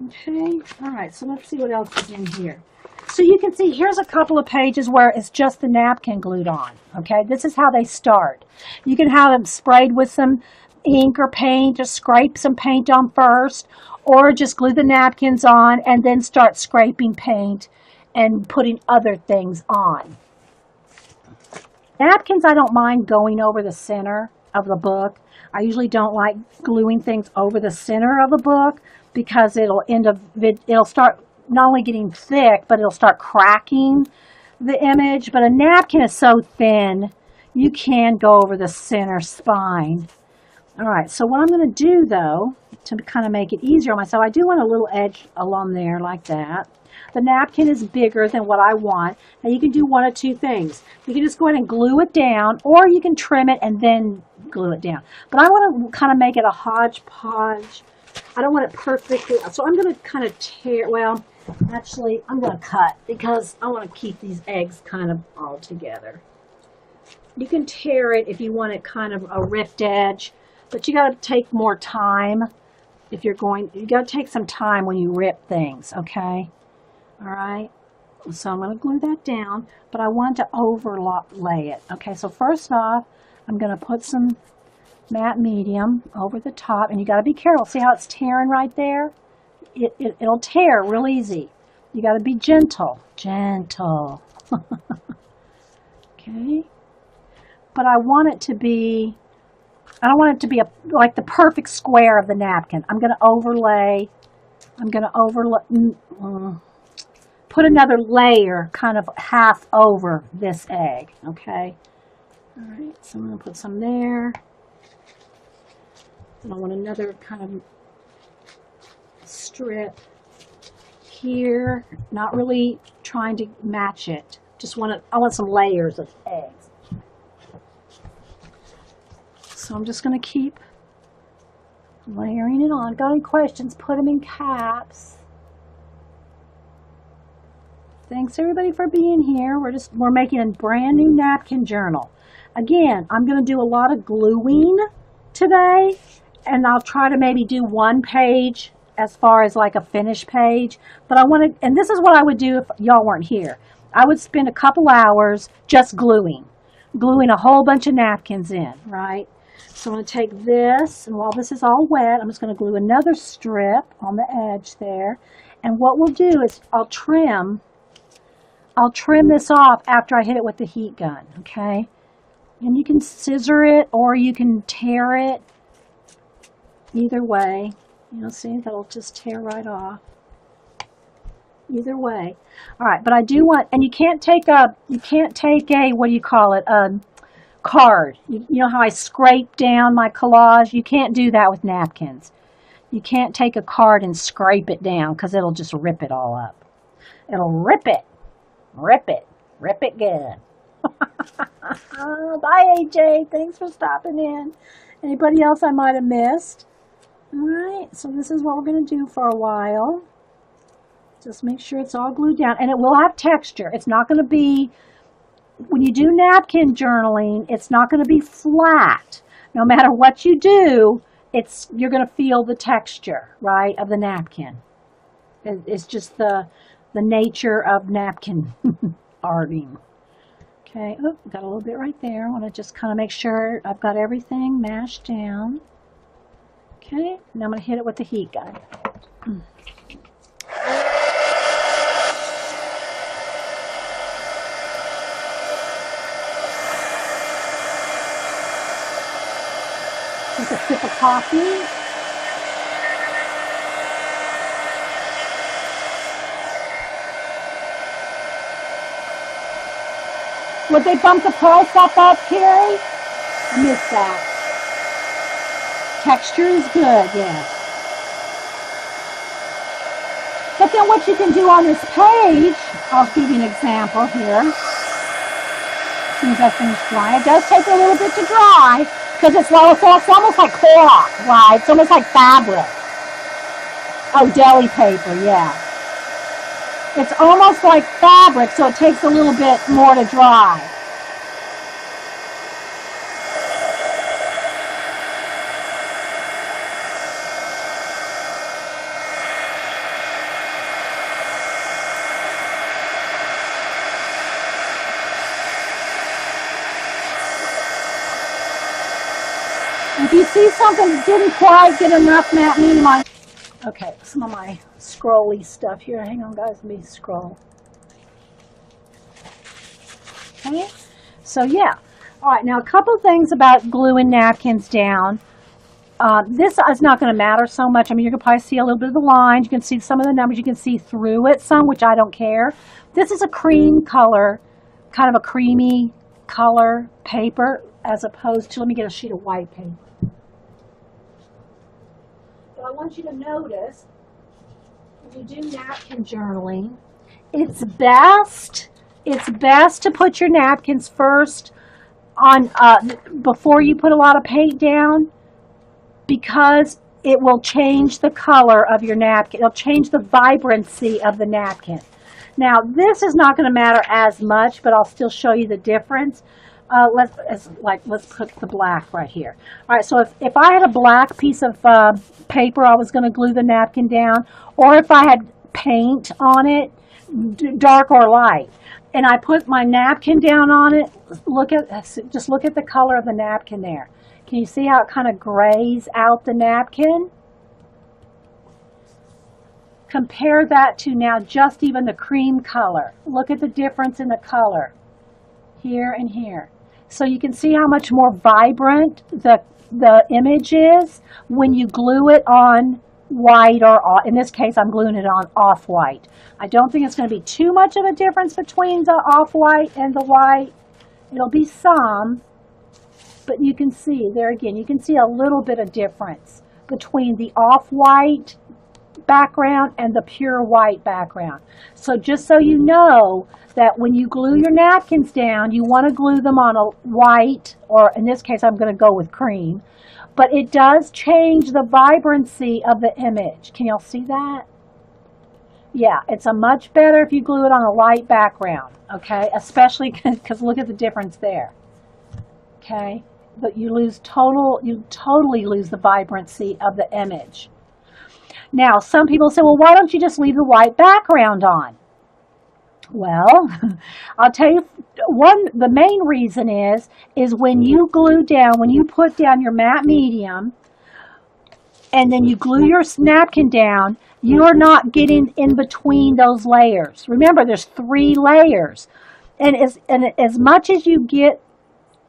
Okay, all right, so let's see what else is in here. So you can see here's a couple of pages where it's just the napkin glued on, okay? This is how they start. You can have them sprayed with some ink or paint, just scrape some paint on first, or just glue the napkins on and then start scraping paint and putting other things on. Napkins, I don't mind going over the center of the book. I usually don't like gluing things over the center of the book because it'll start not only getting thick, but it'll start cracking the image. But a napkin is so thin, you can go over the center spine. All right, so what I'm going to do, though, to kind of make it easier on myself, I do want a little edge along there like that. The napkin is bigger than what I want. Now, you can do one of two things. You can just go ahead and glue it down, or you can trim it and then glue it down. But I want to kind of make it a hodgepodge. I don't want it perfectly, so I'm going to kind of actually, I'm going to cut because I want to keep these eggs kind of all together. You can tear it if you want it kind of a ripped edge, but you got to take more time you got to take some time when you rip things, okay? All right, so I'm going to glue that down, but I want to overlay it. Okay, so first off, I'm going to put some matte medium over the top, and you got to be careful. See how it's tearing right there? It'll tear real easy. You got to be gentle. Okay, but I want it to be, I don't want it to be like the perfect square of the napkin. I'm going to overlay I'm going to put another layer kind of half over this egg, okay? All right, so I'm going to put some there. And I want another kind of strip here, not really trying to match it. I want some layers of eggs. So I'm just going to keep layering it on. Got any questions? Put them in caps. Thanks everybody for being here. We're making a brand new napkin journal. Again, I'm going to do a lot of gluing today, and I'll try to maybe do one page as far as like a finished page. But I want to, and this is what I would do if y'all weren't here. I would spend a couple hours just gluing a whole bunch of napkins in, right? So I'm going to take this, and while this is all wet, I'm just going to glue another strip on the edge there. And what we'll do is I'll trim this off after I hit it with the heat gun, okay? And you can scissor it or you can tear it. Either way, see, that'll just tear right off. Either way. All right, but I do want, and you can't take a, what do you call it, a card. You know how I scrape down my collage? You can't do that with napkins. You can't take a card and scrape it down because it'll just rip it all up. It'll rip it. Rip it good. Bye, AJ. Thanks for stopping in. Anybody else I might have missed? All right, so this is what we're going to do for a while. Just make sure it's all glued down. And it will have texture. It's not going to be, when you do napkin journaling, it's not going to be flat. No matter what you do, you're going to feel the texture, right, of the napkin. It's just the nature of napkin arting. Okay, oh, got a little bit right there. I want to just kind of make sure I've got everything mashed down. Okay, now I'm going to hit it with the heat gun. Take a sip of coffee. Would they bump the price up, Carrie? I missed that. Texture is good, yes. But then what you can do on this page, I'll give you an example here. As soon as I finish drying, it does take a little bit to dry because it's almost like cloth, right? It's almost like fabric. Oh, deli paper, yeah. It's almost like fabric, so it takes a little bit more to dry. If you see something that didn't quite get enough meaning on. Okay, some of my scrolly stuff here. Hang on, guys, let me scroll. Okay, so yeah. All right, now a couple things about gluing napkins down. This is not going to matter so much. I mean, you can probably see a little bit of the lines. You can see some of the numbers. You can see through it some, which I don't care. This is a cream color, kind of a creamy color paper, as opposed to, let me get a sheet of white paper. I want you to notice when you do napkin journaling, it's best to put your napkins first on before you put a lot of paint down, because it will change the color of your napkin. It'll change the vibrancy of the napkin. Now, this is not going to matter as much, but I'll still show you the difference. Let's put the black right here. All right, so if I had a black piece of paper, I was going to glue the napkin down, or if I had paint on it, dark or light, and I put my napkin down on it, just look at the color of the napkin there. Can you see how it kind of grays out the napkin? Compare that to now just even the cream color. Look at the difference in the color here and here. So you can see how much more vibrant the image is when you glue it on white or, in this case, I'm gluing it on off-white. I don't think it's going to be too much of a difference between the off-white and the white. It'll be some, but you can see, there again, you can see a little bit of difference between the off-white background and the pure white background. So just so you know that when you glue your napkins down, you want to glue them on a white, or in this case, I'm going to go with cream. But it does change the vibrancy of the image. Can y'all see that? Yeah, it's a much better if you glue it on a light background, okay? Especially because look at the difference there, okay? But you totally lose the vibrancy of the image. Now, some people say, well, why don't you just leave the white background on? Well, I'll tell you, the main reason is when you put down your matte medium and then you glue your napkin down, you're not getting in between those layers. Remember, there's 3 layers. And as much as you get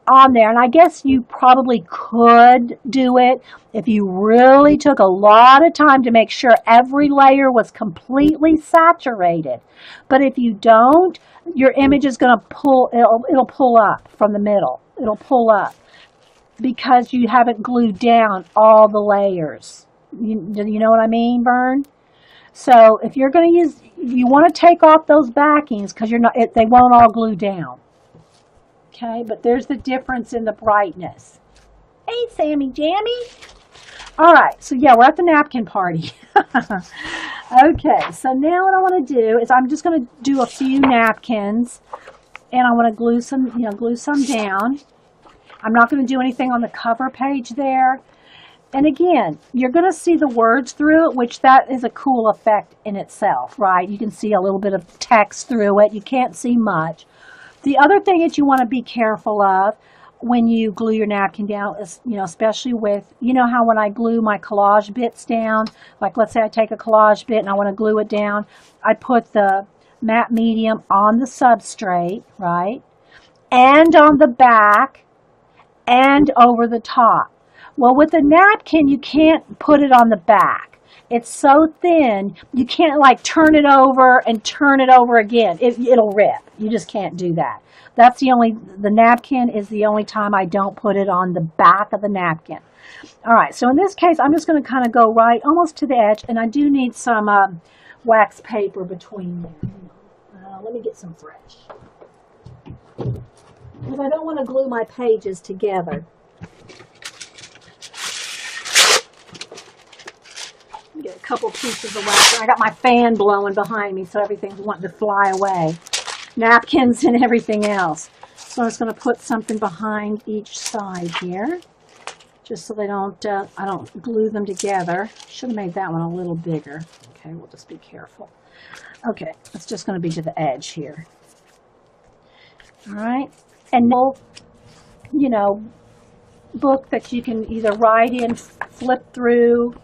on there, and I guess you probably could do it if you really took a lot of time to make sure every layer was completely saturated. But if you don't, your image is going to it'll pull up from the middle. It'll pull up because you haven't glued down all the layers. You know what I mean, Vern? So if you're going to you want to take off those backings because they won't all glue down. Okay, but there's the difference in the brightness. Hey, Sammy Jammy. All right, so yeah, we're at the napkin party. Okay, so now what I want to do is I'm just going to do a few napkins, and I want to glue some down. I'm not going to do anything on the cover page there. And again, you're going to see the words through it, which that is a cool effect in itself, right? You can see a little bit of text through it. You can't see much. The other thing that you want to be careful of when you glue your napkin down is, especially with, how when I glue my collage bits down, like let's say I take a collage bit and I want to glue it down, I put the matte medium on the substrate, right? And on the back and over the top. Well, with a napkin, you can't put it on the back. It's so thin, you can't like turn it over and turn it over again. It'll rip. You just can't do that. The napkin is the only time I don't put it on the back of the napkin. All right, so in this case, I'm just going to kind of go right almost to the edge, and I do need some wax paper between there. Let me get some fresh. Because I don't want to glue my pages together. Get a couple pieces of wax. I got my fan blowing behind me, so everything's wanting to fly away. Napkins and everything else. So I'm just going to put something behind each side here, just so I don't glue them together. Should have made that one a little bigger. Okay, we'll just be careful. Okay, it's just going to be to the edge here. All right, and book that you can either write in, flip through,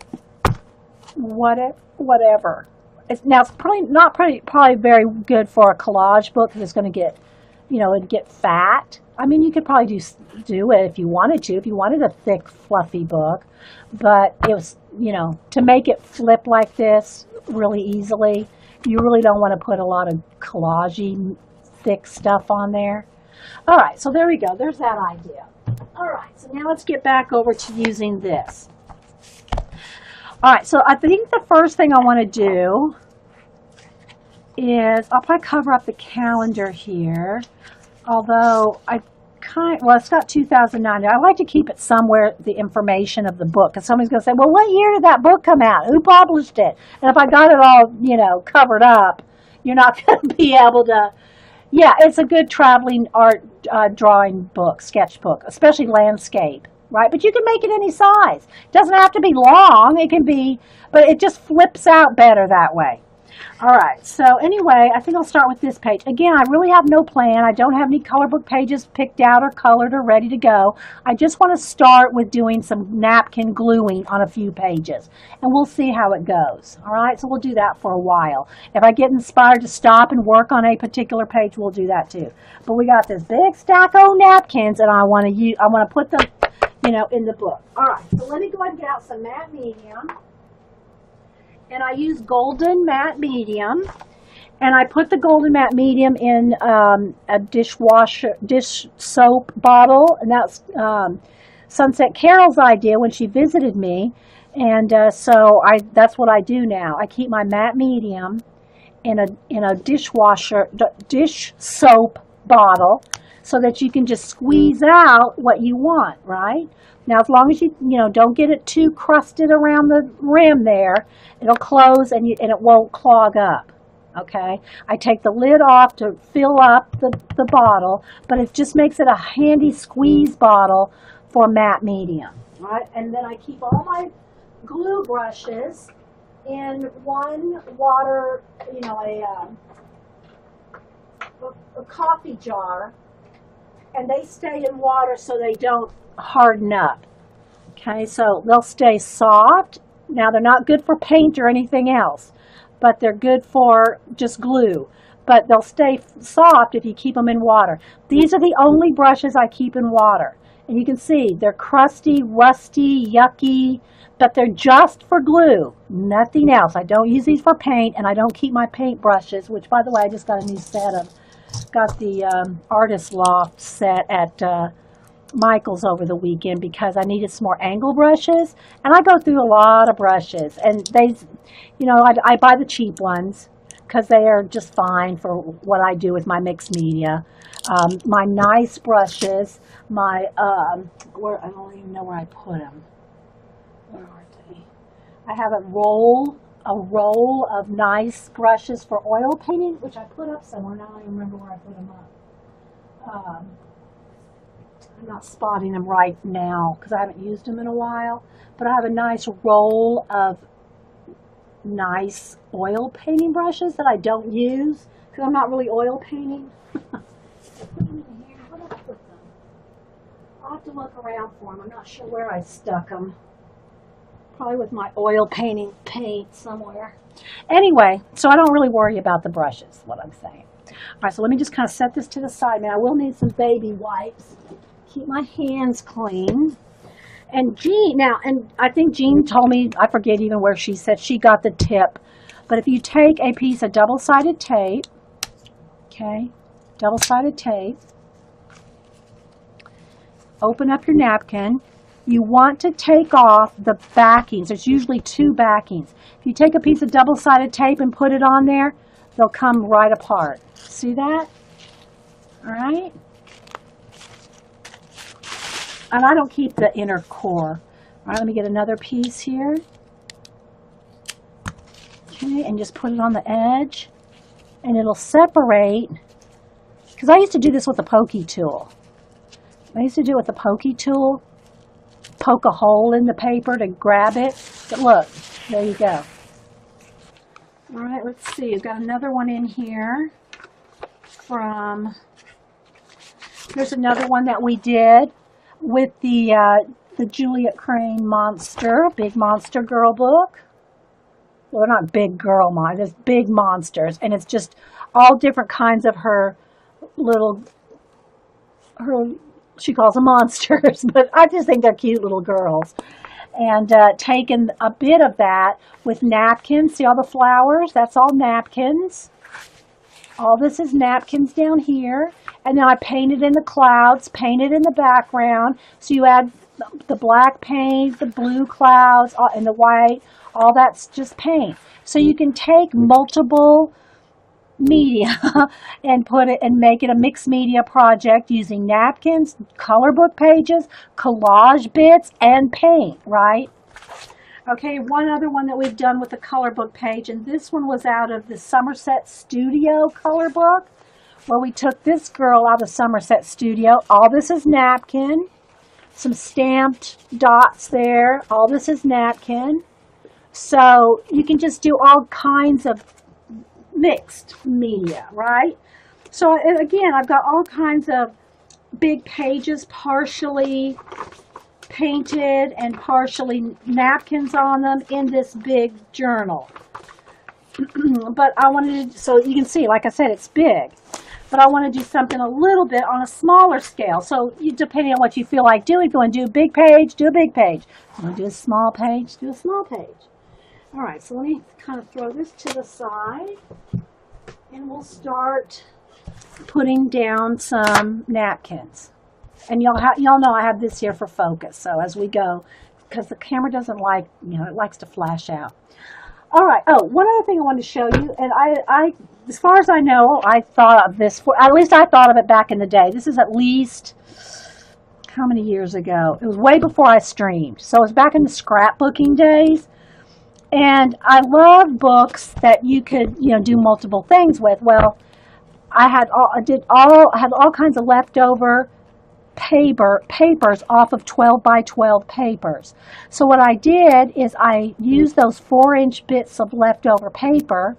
whatever. It's probably very good for a collage book because it's going to get, it'd get fat. I mean, you could probably do it if you wanted to, if you wanted a thick, fluffy book. But it was, to make it flip like this really easily, you really don't want to put a lot of collagey, thick stuff on there. All right, so there we go. There's that idea. All right, so now let's get back over to using this. All right, so I think the first thing I want to do is I'll probably cover up the calendar here, although it's got 2009 there. I like to keep it somewhere, the information of the book, because somebody's going to say, well, what year did that book come out? Who published it? And if I got it all, covered up, you're not going to be able to. Yeah, it's a good traveling art drawing book, sketchbook, especially landscape. Right, but you can make it any size. It doesn't have to be long. It can be, but it just flips out better that way. All right, so anyway, I think I'll start with this page. Again, I really have no plan. I don't have any color book pages picked out or colored or ready to go. I just want to start with doing some napkin gluing on a few pages, and we'll see how it goes. All right, so we'll do that for a while. If I get inspired to stop and work on a particular page, we'll do that too. But we got this big stack of napkins, and I want to put them in the book. All right, so let me go ahead and get out some matte medium. And I use Golden Matte Medium. And I put the Golden Matte Medium in a dish soap bottle. And that's Sunset Carol's idea when she visited me. And so that's what I do now. I keep my matte medium in a dish soap bottle so that you can just squeeze out what you want, right? Now, as long as you don't get it too crusted around the rim there, it'll close and it won't clog up. Okay, I take the lid off to fill up the bottle, but it just makes it a handy squeeze bottle for matte medium, right? And then I keep all my glue brushes in one water, a coffee jar, and they stay in water so they don't harden up. Okay, so they'll stay soft. Now, they're not good for paint or anything else, but they're good for just glue. But they'll stay soft if you keep them in water. These are the only brushes I keep in water. And you can see they're crusty, rusty, yucky, but they're just for glue, nothing else. I don't use these for paint, and I don't keep my paint brushes, which, by the way, I just got a new set of. Got the Artist Loft set at Michael's over the weekend because I needed some more angle brushes, and I go through a lot of brushes, and I buy the cheap ones because they are just fine for what I do with my mixed media. My nice brushes, I don't even know where I put them. Where are they? I have a roll of nice brushes for oil painting, which I put up somewhere. Now I don't even remember where I put them up. I'm not spotting them right now because I haven't used them in a while. But I have a nice roll of nice oil painting brushes that I don't use because I'm not really oil painting. Where did I put them? I'll have to look around for them. I'm not sure where I stuck them. Probably with my oil painting paint somewhere. Anyway, so I don't really worry about the brushes, is what I'm saying. All right, so let me just kind of set this to the side. Now, I will need some baby wipes. Keep my hands clean. And I think Jean told me, I forget even where she said she got the tip. But if you take a piece of double-sided tape, okay, double-sided tape, open up your napkin. You want to take off the backings. There's usually two backings. If you take a piece of double-sided tape and put it on there, they'll come right apart. See that? All right? And I don't keep the inner core. All right, let me get another piece here. Okay, and just put it on the edge. And it'll separate. Because I used to do this with a pokey tool. Poke a hole in the paper to grab it. But look, there you go. All right, let's see. We've got another one in here here's another one that we did with the Juliet Crane Monster, Big Monster Girl book. Well, they're not big girl monsters, it's big monsters. And it's just all different kinds of she calls them monsters, but I just think they're cute little girls. And taken a bit of that with napkins. See all the flowers? That's all napkins. All this is napkins down here. And now I painted in the clouds, painted in the background. So you add the black paint, the blue clouds, and the white. All that's just paint. So you can take multiple media and make it a mixed media project using napkins, color book pages, collage bits, and paint, right? Okay, one other one that we've done with the color book page, and this one was out of the Somerset Studio color book, where we took this girl out of Somerset Studio. All this is napkin, some stamped dots there. All this is napkin. So you can just do all kinds of mixed media, right? So again, I've got all kinds of big pages, partially painted and partially napkins on them in this big journal. But I wanted to, so you can see, like I said, it's big. But I want to do something a little bit on a smaller scale. So depending on what you feel like doing, if you want to do a big page, do a big page. If you want to do a small page, do a small page. All right, so let me kind of throw this to the side, and we'll start putting down some napkins. And y'all know I have this here for focus, so as we go, because the camera doesn't like, it likes to flash out. All right. Oh, one other thing I wanted to show you, and I, as far as I know, I thought of this at least I thought of it back in the day. This is at least, how many years ago? It was way before I streamed. So it was back in the scrapbooking days. And I love books that you could, do multiple things with. Well, I had all kinds of leftover papers off of 12 by 12 papers. So what I did is I used those 4-inch bits of leftover paper,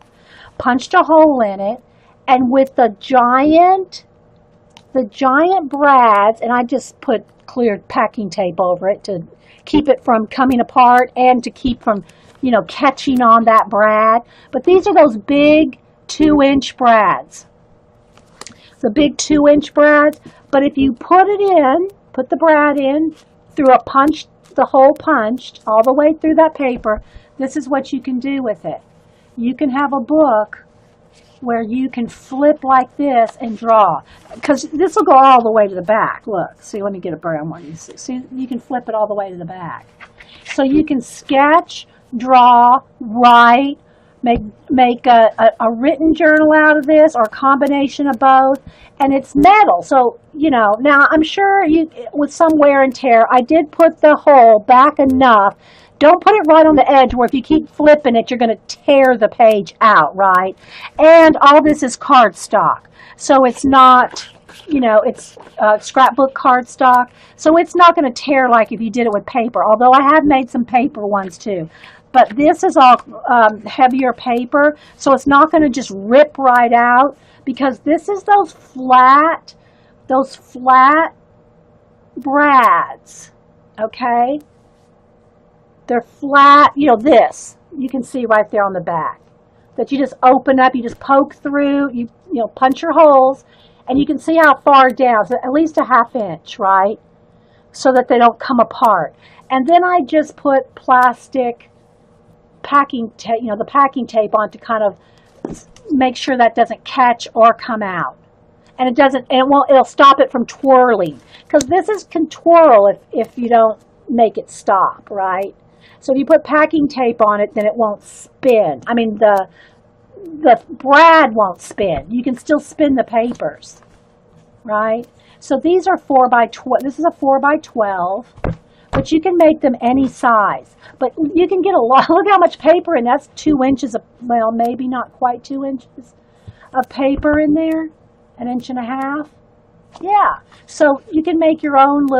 punched a hole in it, and with the giant brads, and I just put clear packing tape over it to keep it from coming apart and to keep from, catching on that brad. But these are those big 2-inch brads. The big 2-inch brads. But if you put the brad in through the hole punched all the way through that paper, this is what you can do with it. You can have a book where you can flip like this and draw. Because this will go all the way to the back. Look, see, let me get a brown one. You see, you can flip it all the way to the back. So you can sketch, draw, write, make a written journal out of this, or a combination of both. And it's metal, so now I'm sure with some wear and tear, I did put the hole back enough. Don't put it right on the edge where if you keep flipping it, you're going to tear the page out, right? And all this is cardstock, so it's not, it's scrapbook cardstock, so it's not going to tear like if you did it with paper. Although I have made some paper ones too. But this is all heavier paper, so it's not going to just rip right out, because this is those flat brads, okay? They're flat, this, you can see right there on the back, that you just open up, you just poke through, you punch your holes, and you can see how far down, so at least a 1/2 inch, right? So that they don't come apart. And then I just put plastic packing tape, the packing tape on to kind of make sure that doesn't catch or come out. And it'll stop it from twirling. Because this can twirl if you don't make it stop, right? So if you put packing tape on it, then it won't spin. I mean, the brad won't spin. You can still spin the papers, right? So these are 4 by 12. This is a 4 by 12. But you can make them any size. But you can get a lot. Look how much paper, and that's 2 inches of, well, maybe not quite 2 inches of paper in there. 1.5 inches. Yeah. So you can make your own little